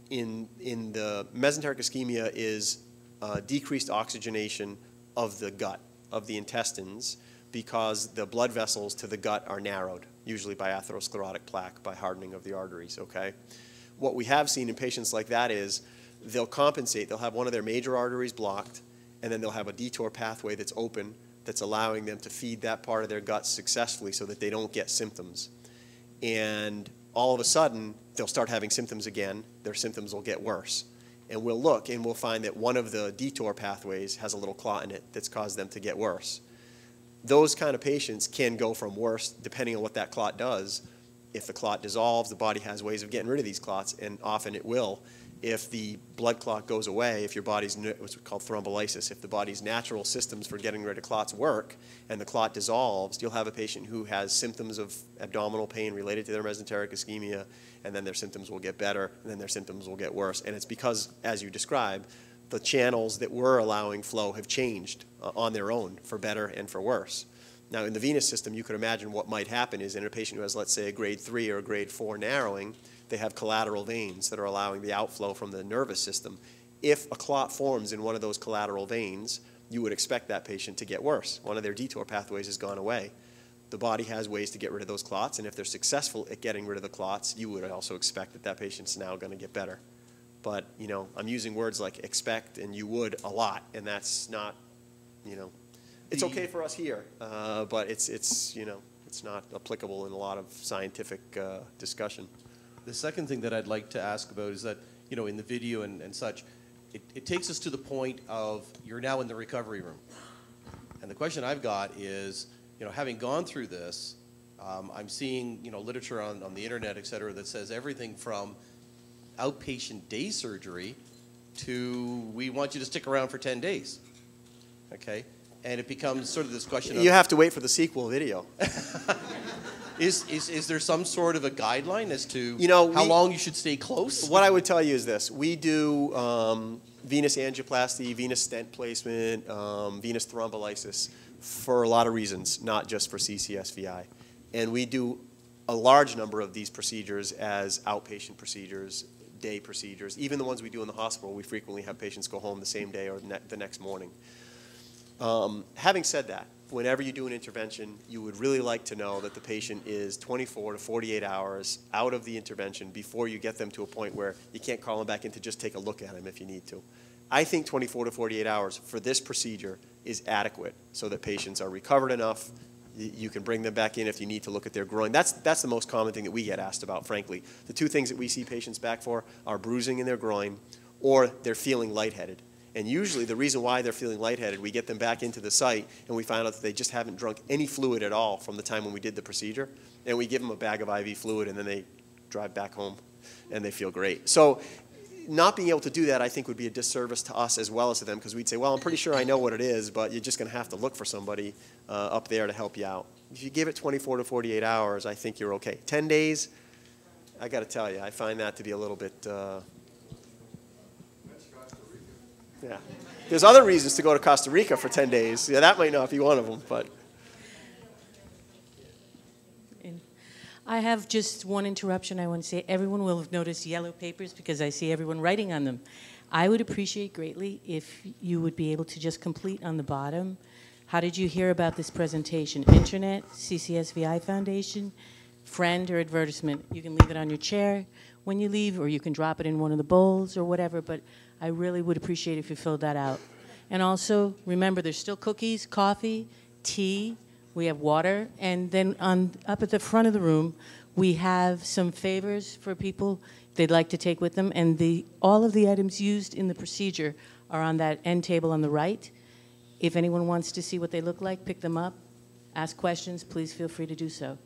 S2: in the mesenteric ischemia is decreased oxygenation of the gut, of the intestines, because the blood vessels to the gut are narrowed, usually by atherosclerotic plaque, by hardening of the arteries, okay? What we have seen in patients like that is they'll compensate. They'll have one of their major arteries blocked, and then they'll have a detour pathway that's open that's allowing them to feed that part of their gut successfully so that they don't get symptoms. And all of a sudden, they'll start having symptoms again. Their symptoms will get worse. And we'll look, and we'll find that one of the detour pathways has a little clot in it that's caused them to get worse. Those kind of patients can go from worse, depending on what that clot does. If the clot dissolves, the body has ways of getting rid of these clots, and often it will. If the blood clot goes away, if your body's, what's called thrombolysis, if the body's natural systems for getting rid of clots work and the clot dissolves, you'll have a patient who has symptoms of abdominal pain related to their mesenteric ischemia, and then their symptoms will get better, and then their symptoms will get worse. And it's because, as you described, the channels that were allowing flow have changed on their own, for better and for worse. Now, in the venous system, you could imagine what might happen is in a patient who has, let's say, a grade 3 or a grade 4 narrowing, they have collateral veins that are allowing the outflow from the nervous system. If a clot forms in one of those collateral veins, you would expect that patient to get worse. One of their detour pathways has gone away. The body has ways to get rid of those clots, and if they're successful at getting rid of the clots, you would also expect that that patient's now going to get better. But, you know, I'm using words like expect and you would a lot, and that's not, you know, it's okay for us here, but it's, you know, it's not applicable in a lot of scientific discussion.
S15: The second thing that I'd like to ask about is that, you know, in the video and such, it takes us to the point of you're now in the recovery room. And the question I've got is, you know, having gone through this, I'm seeing, you know, literature on the internet, et cetera, that says everything from outpatient day surgery to we want you to stick around for 10 days, okay? And it becomes sort of this question of...
S2: You have to wait for the sequel video.
S15: Is there some sort of a guideline as to how long you should stay close?
S2: What I would tell you is this. We do venous angioplasty, venous stent placement, venous thrombolysis for a lot of reasons, not just for Ccsvi. And we do a large number of these procedures as outpatient procedures, day procedures. Even the ones we do in the hospital, we frequently have patients go home the same day or the next morning. Having said that, whenever you do an intervention, you would really like to know that the patient is 24 to 48 hours out of the intervention before you get them to a point where you can't call them back in to just take a look at them if you need to. I think 24 to 48 hours for this procedure is adequate so that patients are recovered enough. You can bring them back in if you need to look at their groin. That's the most common thing that we get asked about, frankly. The two things that we see patients back for are bruising in their groin or they're feeling lightheaded. And usually the reason why they're feeling lightheaded, we get them back into the site and we find out that they just haven't drunk any fluid at all from the time when we did the procedure. And we give them a bag of IV fluid and then they drive back home and they feel great. So not being able to do that, I think, would be a disservice to us as well as to them, because we'd say, well, I'm pretty sure I know what it is, but you're just going to have to look for somebody up there to help you out. If you give it 24 to 48 hours, I think you're okay. 10 days, I got to tell you, I find that to be a little bit... Yeah. There's other reasons to go to Costa Rica for 10 days. Yeah, that might not be one of them, but...
S4: I have just one interruption I want to say. Everyone will have noticed yellow papers because I see everyone writing on them. I would appreciate greatly if you would be able to just complete on the bottom. How did you hear about this presentation? Internet, Ccsvi Foundation, friend, or advertisement? You can leave it on your chair when you leave, or you can drop it in one of the bowls or whatever, but I really would appreciate if you filled that out. And also, remember, there's still cookies, coffee, tea, we have water, and then up at the front of the room, we have some favors for people they'd like to take with them, and all of the items used in the procedure are on that end table on the right. If anyone wants to see what they look like, pick them up, ask questions, please feel free to do so.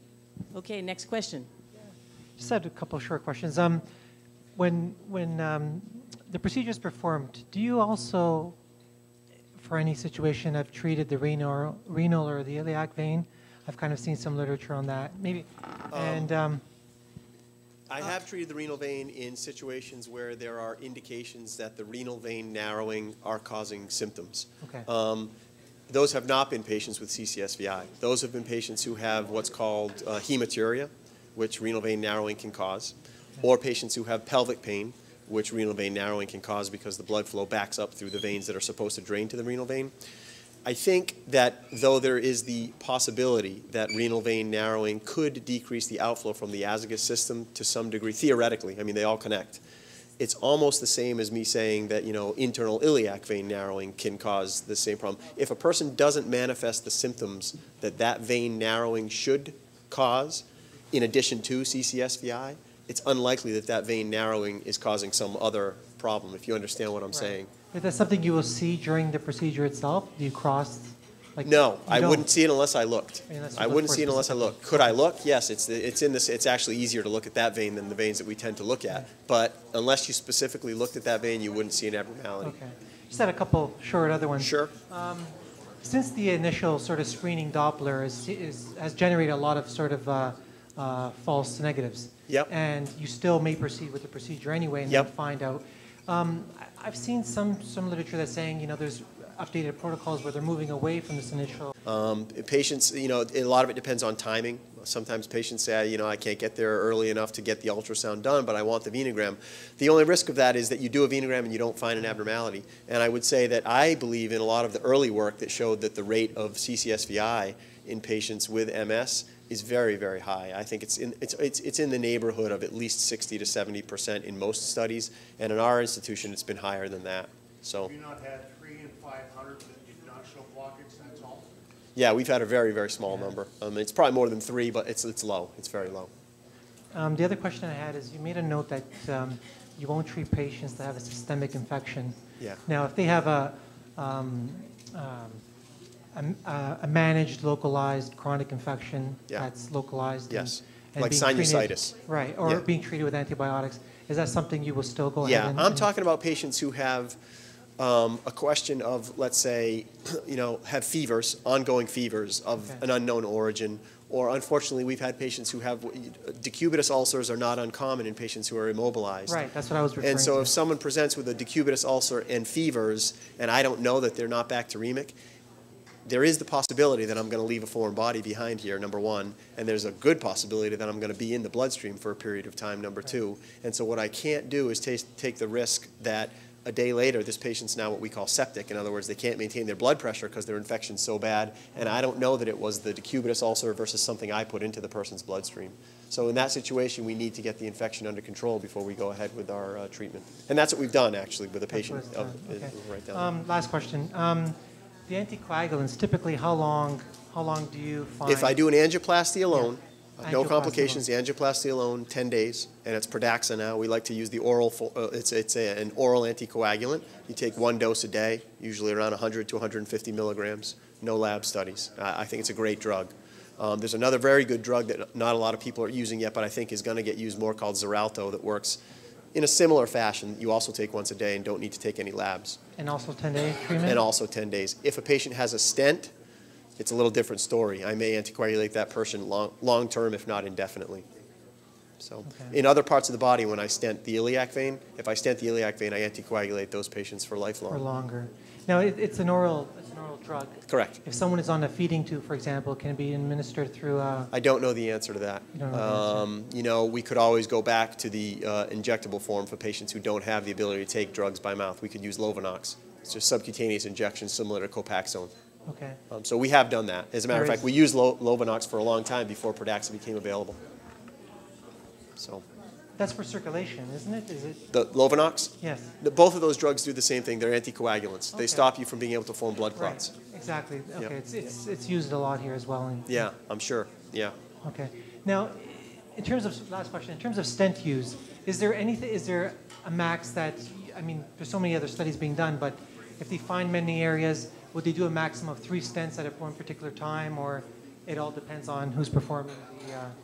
S4: Okay, next question.
S16: Just had a couple of short questions. When the procedure is performed, do you also, for any situation, have treated the renal or the iliac vein? I've kind of seen some literature on that. Maybe,
S2: I have treated the renal vein in situations where there are indications that the renal vein narrowing are causing symptoms.
S16: Okay.
S2: Those have not been patients with CCSVI. Those have been patients who have what's called hematuria, which renal vein narrowing can cause, or patients who have pelvic pain, which renal vein narrowing can cause because the blood flow backs up through the veins that are supposed to drain to the renal vein. I think that though there is the possibility that renal vein narrowing could decrease the outflow from the azygous system to some degree, theoretically, I mean, they all connect. It's almost the same as me saying that, you know, internal iliac vein narrowing can cause the same problem. If a person doesn't manifest the symptoms that that vein narrowing should cause, in addition to CCSVI, it's unlikely that that vein narrowing is causing some other problem, if you understand what I'm saying.
S16: Is that something you will see during the procedure itself? Do you cross? Like,
S2: No, I
S16: don't?
S2: wouldn't see it unless I looked.
S16: Unless you
S2: I
S16: look
S2: wouldn't
S16: for
S2: see it unless I
S16: specific-
S2: looked. Could I look? Yes, it's actually easier to look at that vein than the veins that we tend to look at. But unless you specifically looked at that vein, you wouldn't see an abnormality.
S16: Okay. Just had a couple short other ones.
S2: Sure.
S16: Since the initial sort of screening Doppler has generated a lot of sort of false negatives.
S2: Yep.
S16: And you still may proceed with the procedure anyway and
S2: Yep.
S16: then find out. I've seen some literature that's saying, you know, there's updated protocols where they're moving away from this initial.
S2: Patients, you know, a lot of it depends on timing. Sometimes patients say, you know, I can't get there early enough to get the ultrasound done, but I want the venogram. The only risk of that is that you do a venogram and you don't find an abnormality. And I would say that I believe in a lot of the early work that showed that the rate of CCSVI in patients with MS is very, very high. I think it's in the neighborhood of at least 60 to 70% in most studies, and in our institution, it's been higher than that. So.
S5: Have you not had 3 and 500 that did not show blockage, that's all?
S2: Yeah, we've had a very, very small number. It's probably more than 3, but it's low. It's very low.
S16: The other question I had is you made a note that you won't treat patients that have a systemic infection.
S2: Yeah.
S16: Now, if they have a managed, localized chronic infection that's localized.
S2: Yes,
S16: and
S2: like
S16: being
S2: sinusitis.
S16: Treated, right, or being treated with antibiotics. Is that something you will still go ahead
S2: Yeah,
S16: and...
S2: I'm talking about patients who have a question of, let's say, you know, have fevers, ongoing fevers of an unknown origin, or unfortunately we've had patients who have, decubitus ulcers are not uncommon in patients who are immobilized.
S16: Right, that's what I was referring
S2: And so
S16: to.
S2: if someone presents with a decubitus ulcer and fevers, and I don't know that they're not bacteremic, there is the possibility that I'm going to leave a foreign body behind here, number one, and there's a good possibility that I'm going to be in the bloodstream for a period of time, number two. And so what I can't do is take the risk that a day later this patient's now what we call septic. In other words, they can't maintain their blood pressure because their infection's so bad, and I don't know that it was the decubitus ulcer versus something I put into the person's bloodstream. So in that situation, we need to get the infection under control before we go ahead with our treatment. And that's what we've done, actually, with a patient right down there.
S16: Last question. The anticoagulants, typically how long do you find?
S2: If I do an angioplasty alone, no
S16: Angioplasty
S2: complications, the angioplasty alone, 10 days, and it's Pradaxa now. We like to use the oral, an oral anticoagulant. You take 1 dose a day, usually around 100 to 150 milligrams, no lab studies. I think it's a great drug. There's another very good drug that not a lot of people are using yet, but I think is going to get used more called Xarelto that works in a similar fashion. You also take once a day and don't need to take any labs.
S16: And also 10-day treatment?
S2: And also 10 days. If a patient has a stent, it's a little different story. I may anticoagulate that person long term, if not indefinitely. So in other parts of the body, when I stent the iliac vein, if I stent the iliac vein, I anticoagulate those patients for lifelong.
S16: For longer. Now, it's an oral drug.
S2: Correct.
S16: If someone is on a feeding tube, for example, can it be administered through
S2: I don't know the answer to that.
S16: You don't know the answer.
S2: You know, we could always go back to the injectable form for patients who don't have the ability to take drugs by mouth. We could use Lovenox. It's just subcutaneous injection similar to Copaxone.
S16: Okay.
S2: So we have done that. As a matter of fact, we used Lovenox for a long time before Pradaxa became available. So.
S16: That's for circulation, isn't it? Is it?
S2: The Lovenox?
S16: Yes.
S2: Both of those drugs do the same thing. They're anticoagulants.
S16: Okay.
S2: They stop you from being able to form blood clots.
S16: Right. Exactly. Okay.
S2: Yep.
S16: It's used a lot here as well.
S2: Yeah, I'm sure. Yeah.
S16: Okay. Now, in terms of last question, in terms of stent use, is there a max that, I mean, there's so many other studies being done, but if they find many areas, would they do a maximum of 3 stents at one particular time, or it all depends on who's performing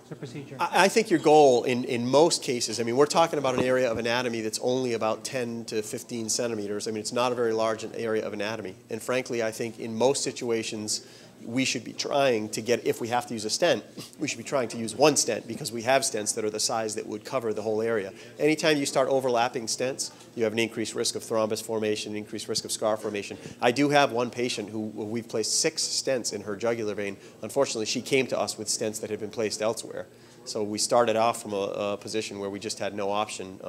S16: the procedure?
S2: I think your goal in most cases, I mean, we're talking about an area of anatomy that's only about 10 to 15 centimeters. I mean, it's not a very large area of anatomy. And frankly, I think in most situations, we should be trying to get, if we have to use a stent, we should be trying to use one stent because we have stents that are the size that would cover the whole area. Anytime you start overlapping stents, you have an increased risk of thrombus formation, increased risk of scar formation. I do have one patient who we've placed 6 stents in her jugular vein. Unfortunately, she came to us with stents that had been placed elsewhere. So we started off from a position where we just had no option.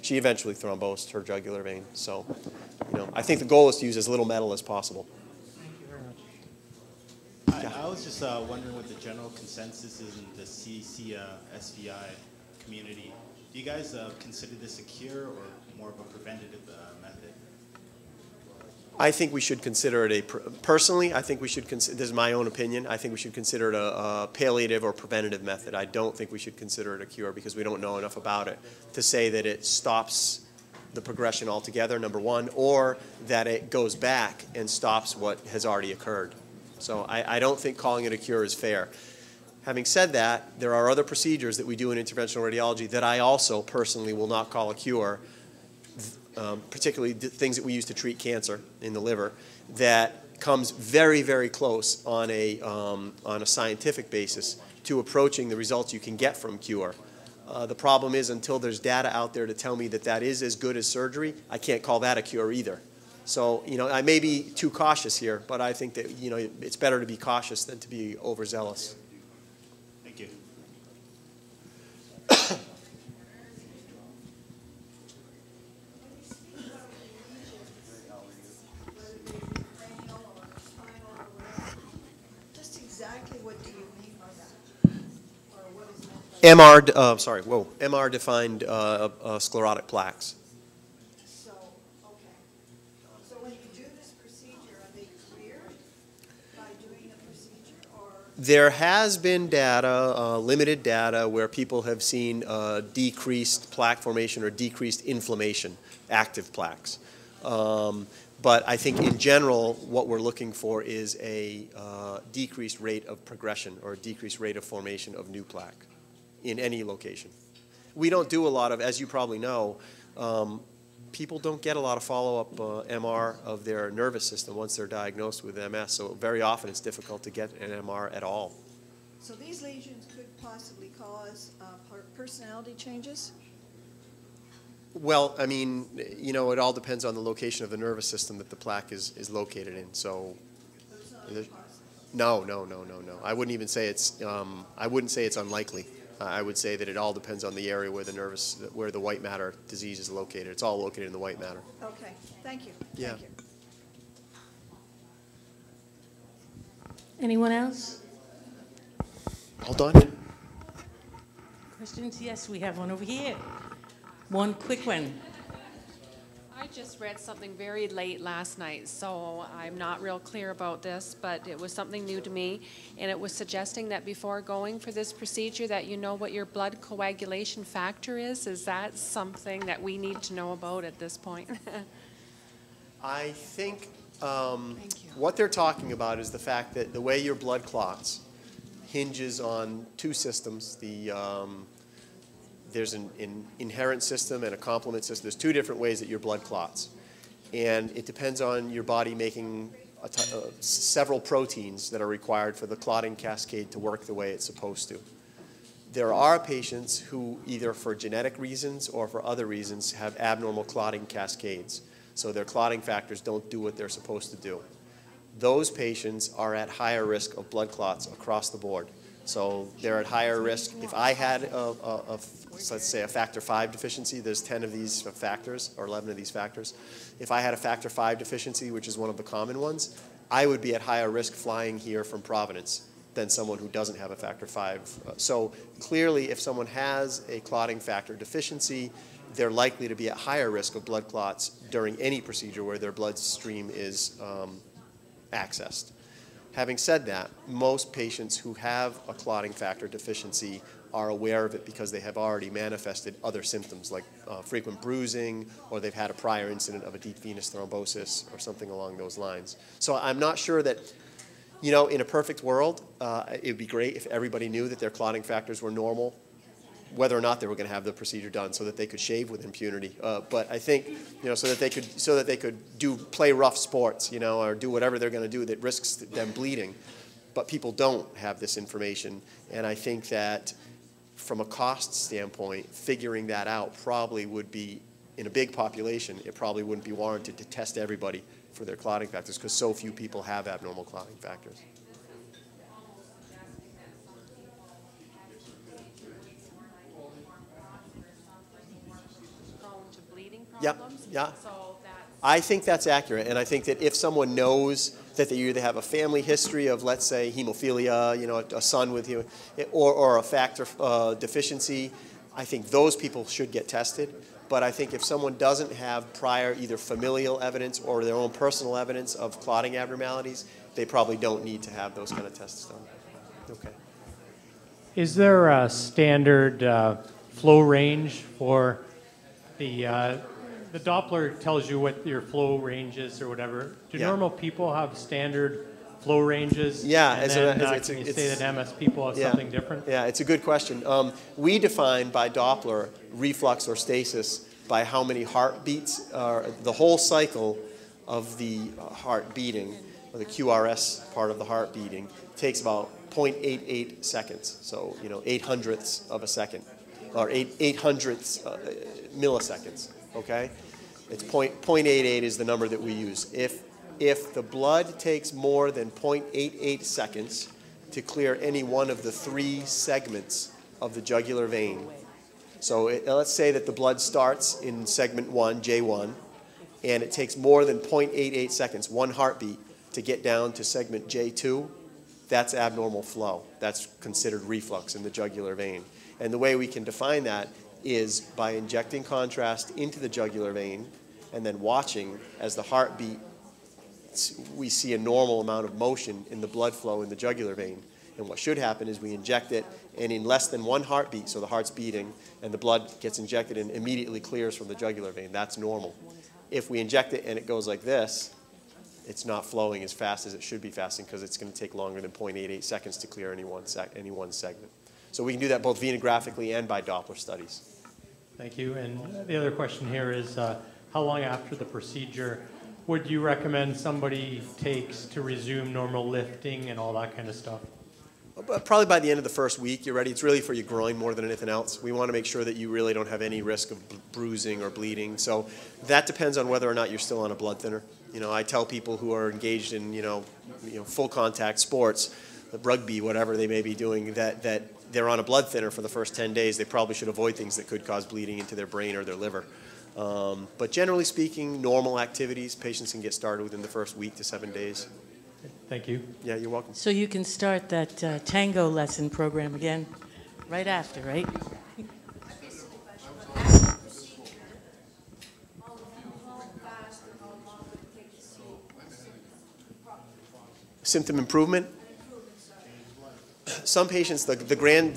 S2: She eventually thrombosed her jugular vein. So, I think the goal is to use as little metal as possible.
S17: I was just wondering what the general consensus is in the Ccsvi community. Do you guys consider this a cure or more of a preventative method?
S2: I think we should consider it personally, I think we should consider, this is my own opinion, I think we should consider it a palliative or preventative method. I don't think we should consider it a cure because we don't know enough about it to say that it stops the progression altogether, number one, or that it goes back and stops what has already occurred. So I don't think calling it a cure is fair. Having said that, there are other procedures that we do in interventional radiology that I also personally will not call a cure, particularly things that we use to treat cancer in the liver, that comes very, very close on a scientific basis to approaching the results you can get from cure. The problem is until there's data out there to tell me that that is as good as surgery, I can't call that a cure either. So, I may be too cautious here, but I think that, it's better to be cautious than to be overzealous.
S17: Thank you.
S9: Just exactly what do you mean by that? Or what is meant by
S2: MR defined sclerotic plaques.
S9: So, okay. So when you do this procedure, are they cleared by doing the procedure, or?
S2: There has been data, limited data, where people have seen decreased plaque formation or decreased inflammation, active plaques. But I think in general, what we're looking for is a decreased rate of progression or a decreased rate of formation of new plaque in any location. We don't do a lot of, as you probably know, people don't get a lot of follow-up MR of their nervous system once they're diagnosed with MS, so very often it's difficult to get an MR at all.
S9: So these lesions could possibly cause personality changes?
S2: Well, I mean, it all depends on the location of the nervous system that the plaque is located in. So, no. I wouldn't even say it's. I wouldn't say it's unlikely. I would say that it all depends on the area where where the white matter disease is located. It's all located in the white matter.
S9: Okay, thank you.
S2: Yeah.
S9: Thank you.
S4: Anyone else?
S2: All done?
S4: Questions? Yes, we have one over here. One quick one.
S18: I just read something very late last night, so I'm not real clear about this, but it was something new to me, and it was suggesting that before going for this procedure that you know what your blood coagulation factor is. Is that something that we need to know about at this point?
S2: I think what they're talking about is the fact that the way your blood clots hinges on 2 systems. There's an inherent system and a complement system. There's 2 different ways that your blood clots. And it depends on your body making several proteins that are required for the clotting cascade to work the way it's supposed to. There are patients who, either for genetic reasons or for other reasons, have abnormal clotting cascades. So their clotting factors don't do what they're supposed to do. Those patients are at higher risk of blood clots across the board. So they're at higher risk. If I had let's say a factor V deficiency, there's 10 of these factors or 11 of these factors. If I had a factor V deficiency, which is one of the common ones, I would be at higher risk flying here from Providence than someone who doesn't have a factor V. So clearly, if someone has a clotting factor deficiency, they're likely to be at higher risk of blood clots during any procedure where their bloodstream is accessed. Having said that, most patients who have a clotting factor deficiency are aware of it because they have already manifested other symptoms like frequent bruising, or they've had a prior incident of a deep venous thrombosis or something along those lines. So I'm not sure that, in a perfect world, it would be great if everybody knew that their clotting factors were normal, whether or not they were going to have the procedure done, so that they could shave with impunity. But I think, so that they could play rough sports, or do whatever they're going to do that risks them bleeding. but people don't have this information. And I think that from a cost standpoint, figuring that out probably would be, in a big population, it probably wouldn't be warranted to test everybody for their clotting factors because so few people have abnormal clotting factors. Yep, yeah. I think that's accurate, and I think that if someone knows that they either have a family history of, let's say, hemophilia, you know, a son with you, or a factor deficiency, I think those people should get tested. But I think if someone doesn't have prior either familial evidence or their own personal evidence of clotting abnormalities, they probably don't need to have those kind of tests done. Okay.
S19: Is there a standard flow range for the Doppler tells you what your flow range is or whatever. Do normal people have standard flow ranges?
S2: Yeah.
S19: And then, can you say that MS people have something different?
S2: Yeah, it's a good question. We define by Doppler reflux or stasis by how many heartbeats, the whole cycle of the heart beating, or the QRS part of the heart beating, takes about 0.88 seconds. So, you know, 800ths of a second, or 800ths milliseconds. Okay, it's 0.88 is the number that we use. If the blood takes more than 0.88 seconds to clear any one of the 3 segments of the jugular vein, so let's say that the blood starts in segment 1, J1, and it takes more than 0.88 seconds, 1 heartbeat, to get down to segment J2, that's abnormal flow. That's considered reflux in the jugular vein. And the way we can define that is by injecting contrast into the jugular vein and then watching as the heartbeat, we see a normal amount of motion in the blood flow in the jugular vein. And what should happen is we inject it, and in less than 1 heartbeat, so the heart's beating, and the blood gets injected and immediately clears from the jugular vein. That's normal. If we inject it and it goes like this, it's not flowing as fast as it should be fasting because it's going to take longer than 0.88 seconds to clear any one segment. So we can do that both venographically and by Doppler studies.
S19: Thank you. And the other question here is, how long after the procedure would you recommend somebody takes to resume normal lifting and all that kind of stuff?
S2: Probably by the end of the first week, you're ready. It's really for your groin more than anything else. We want to make sure that you really don't have any risk of bruising or bleeding. So that depends on whether or not you're still on a blood thinner. You know, I tell people who are engaged in, you know, full contact sports, rugby, whatever they may be doing, that they're on a blood thinner for the first 10 days. They probably should avoid things that could cause bleeding into their brain or their liver. But generally speaking, normal activities, patients can get started within the first week to 7 days.
S19: Thank you.
S2: Yeah, you're welcome.
S4: So you can start that tango lesson program again right after, right?
S2: Symptom improvement. Some patients, the Grand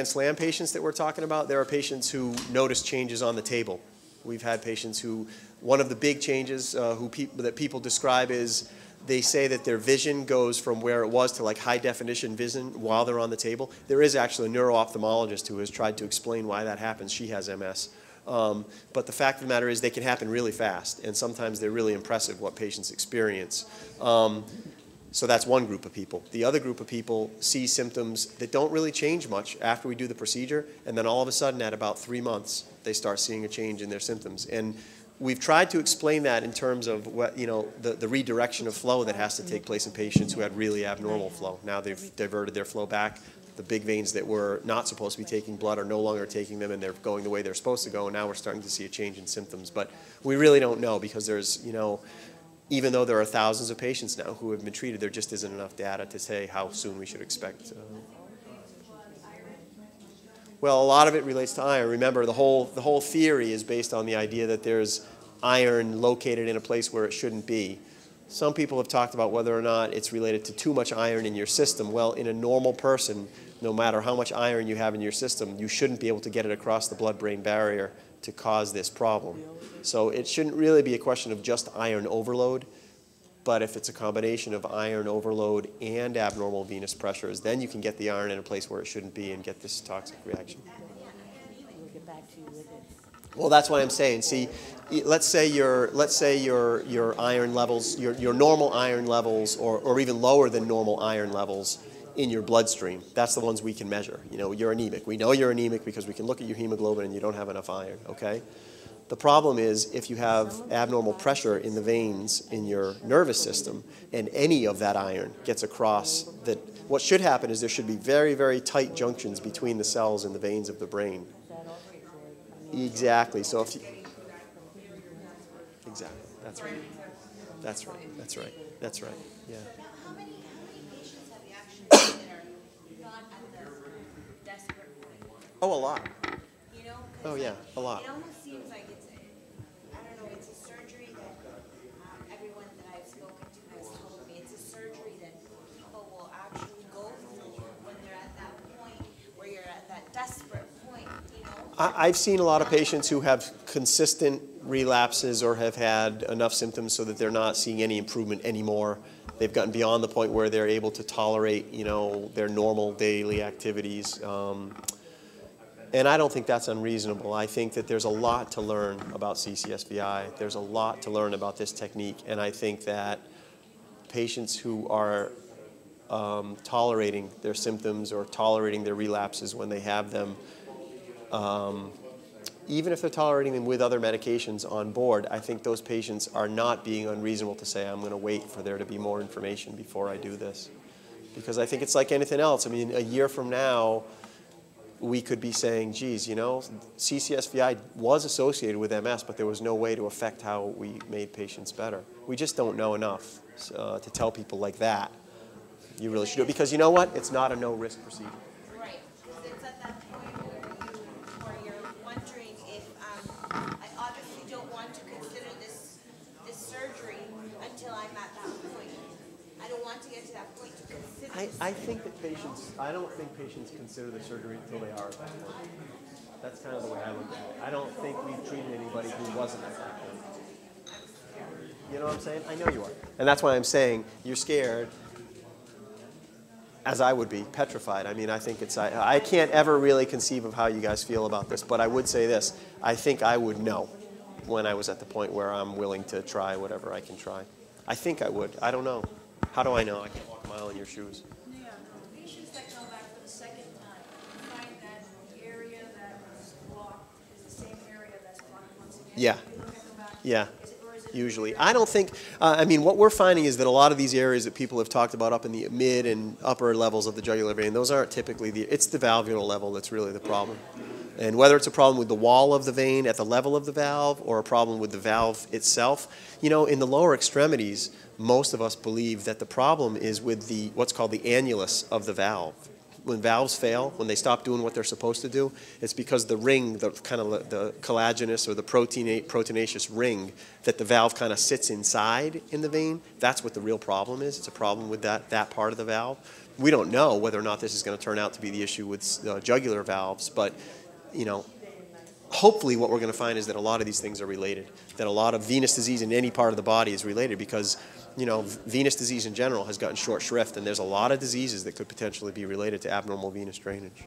S2: Slam patients that we're talking about, there are patients who notice changes on the table. We've had patients who, one of the big changes that people describe is they say that their vision goes from where it was to like high definition vision while they're on the table. There is actually a neuro-ophthalmologist who has tried to explain why that happens. She has MS. But the fact of the matter is they can happen really fast, and sometimes they're really impressive what patients experience. So that's one group of people. The other group of people see symptoms that don't really change much after we do the procedure, and then all of a sudden at about 3 months, they start seeing a change in their symptoms. And we've tried to explain that in terms of what, the redirection of flow that has to take place in patients who had really abnormal flow. Now they've diverted their flow back. The big veins that were not supposed to be taking blood are no longer taking them, and they're going the way they're supposed to go, and now we're starting to see a change in symptoms. But we really don't know because there's, even though there are thousands of patients now who have been treated, there just isn't enough data to say how soon we should expect. Well, a lot of it relates to iron. Remember, the whole theory is based on the idea that there's iron located in a place where it shouldn't be. Some people have talked about whether or not it's related to too much iron in your system. Well, in a normal person, no matter how much iron you have in your system, you shouldn't be able to get it across the blood-brain barrier to cause this problem. So it shouldn't really be a question of just iron overload, but if it's a combination of iron overload and abnormal venous pressures, then you can get the iron in a place where it shouldn't be and get this toxic reaction.
S4: We'll get back to you with it.
S2: Well, that's what I'm saying. See, let's say your iron levels, your normal iron levels, or even lower than normal iron levels in your bloodstream. That's the ones we can measure. You know, you're anemic. We know you're anemic because we can look at your hemoglobin and you don't have enough iron, okay? The problem is if you have abnormal pressure in the veins in your nervous system and any of that iron gets across, that what should happen is there should be very, very tight junctions between the cells in the veins of the brain. Exactly. So if you, exactly. That's right. That's right. That's right. That's right. Yeah.
S7: How many patients have you actually seen that are not at the desperate point?
S2: Oh, a lot.
S7: You know?
S2: Oh, yeah, a lot.
S7: It almost seems like it's, I don't know, it's a surgery that everyone that I've spoken to has told me, it's a surgery that people will actually go through when they're at that point, where you're at that desperate point, you know?
S2: I've seen a lot of patients who have consistent relapses or have had enough symptoms so that they're not seeing any improvement anymore. They've gotten beyond the point where they're able to tolerate, you know, their normal daily activities. And I don't think that's unreasonable. I think that there's a lot to learn about CCSVI. There's a lot to learn about this technique. And I think that patients who are tolerating their symptoms or tolerating their relapses when they have them, even if they're tolerating them with other medications on board, I think those patients are not being unreasonable to say, I'm going to wait for there to be more information before I do this. Because I think it's like anything else. I mean, a year from now, we could be saying, geez, you know, CCSVI was associated with MS, but there was no way to affect how we made patients better. We just don't know enough to tell people like that. You really should do it. Because you know what? It's not a no-risk procedure.
S7: Right, because it's at that point where you're wondering if, I obviously don't want to consider this surgery until I'm at that point. I don't want to get to that point to consider
S2: I think that patients, I don't think patients consider the surgery until they are at that point. That's kind of the way I look at it. I don't think we've treated anybody who wasn't at that point. You know what I'm saying? I know you are. And that's why I'm saying you're scared, as I would be, petrified. I mean, I think it's, I can't ever really conceive of how you guys feel about this, but I would say this. I think I would know when I was at the point where I'm willing to try whatever I can try. I think I would. I don't know. How do I know? I can't walk a mile in your shoes.
S9: Yeah, patients that come back for the second time find that the area that was blocked is the same area that's blocked once again.
S2: Yeah.
S9: They look at them back.
S2: Yeah. Usually. I don't think, I mean, what we're finding is that a lot of these areas that people have talked about up in the mid and upper levels of the jugular vein, those aren't typically it's the valvular level that's really the problem. And whether it's a problem with the wall of the vein at the level of the valve or a problem with the valve itself, you know, in the lower extremities, most of us believe that the problem is with the, what's called the annulus of the valve. When valves fail, when they stop doing what they're supposed to do, it's because the ring, the kind of the collagenous or the proteinaceous ring that the valve kind of sits inside in the vein, that's what the real problem is. It's a problem with that part of the valve. We don't know whether or not this is going to turn out to be the issue with jugular valves, but, you know, hopefully what we're going to find is that a lot of these things are related, that a lot of venous disease in any part of the body is related because, you know, venous disease in general has gotten short shrift, and there's a lot of diseases that could potentially be related to abnormal venous drainage.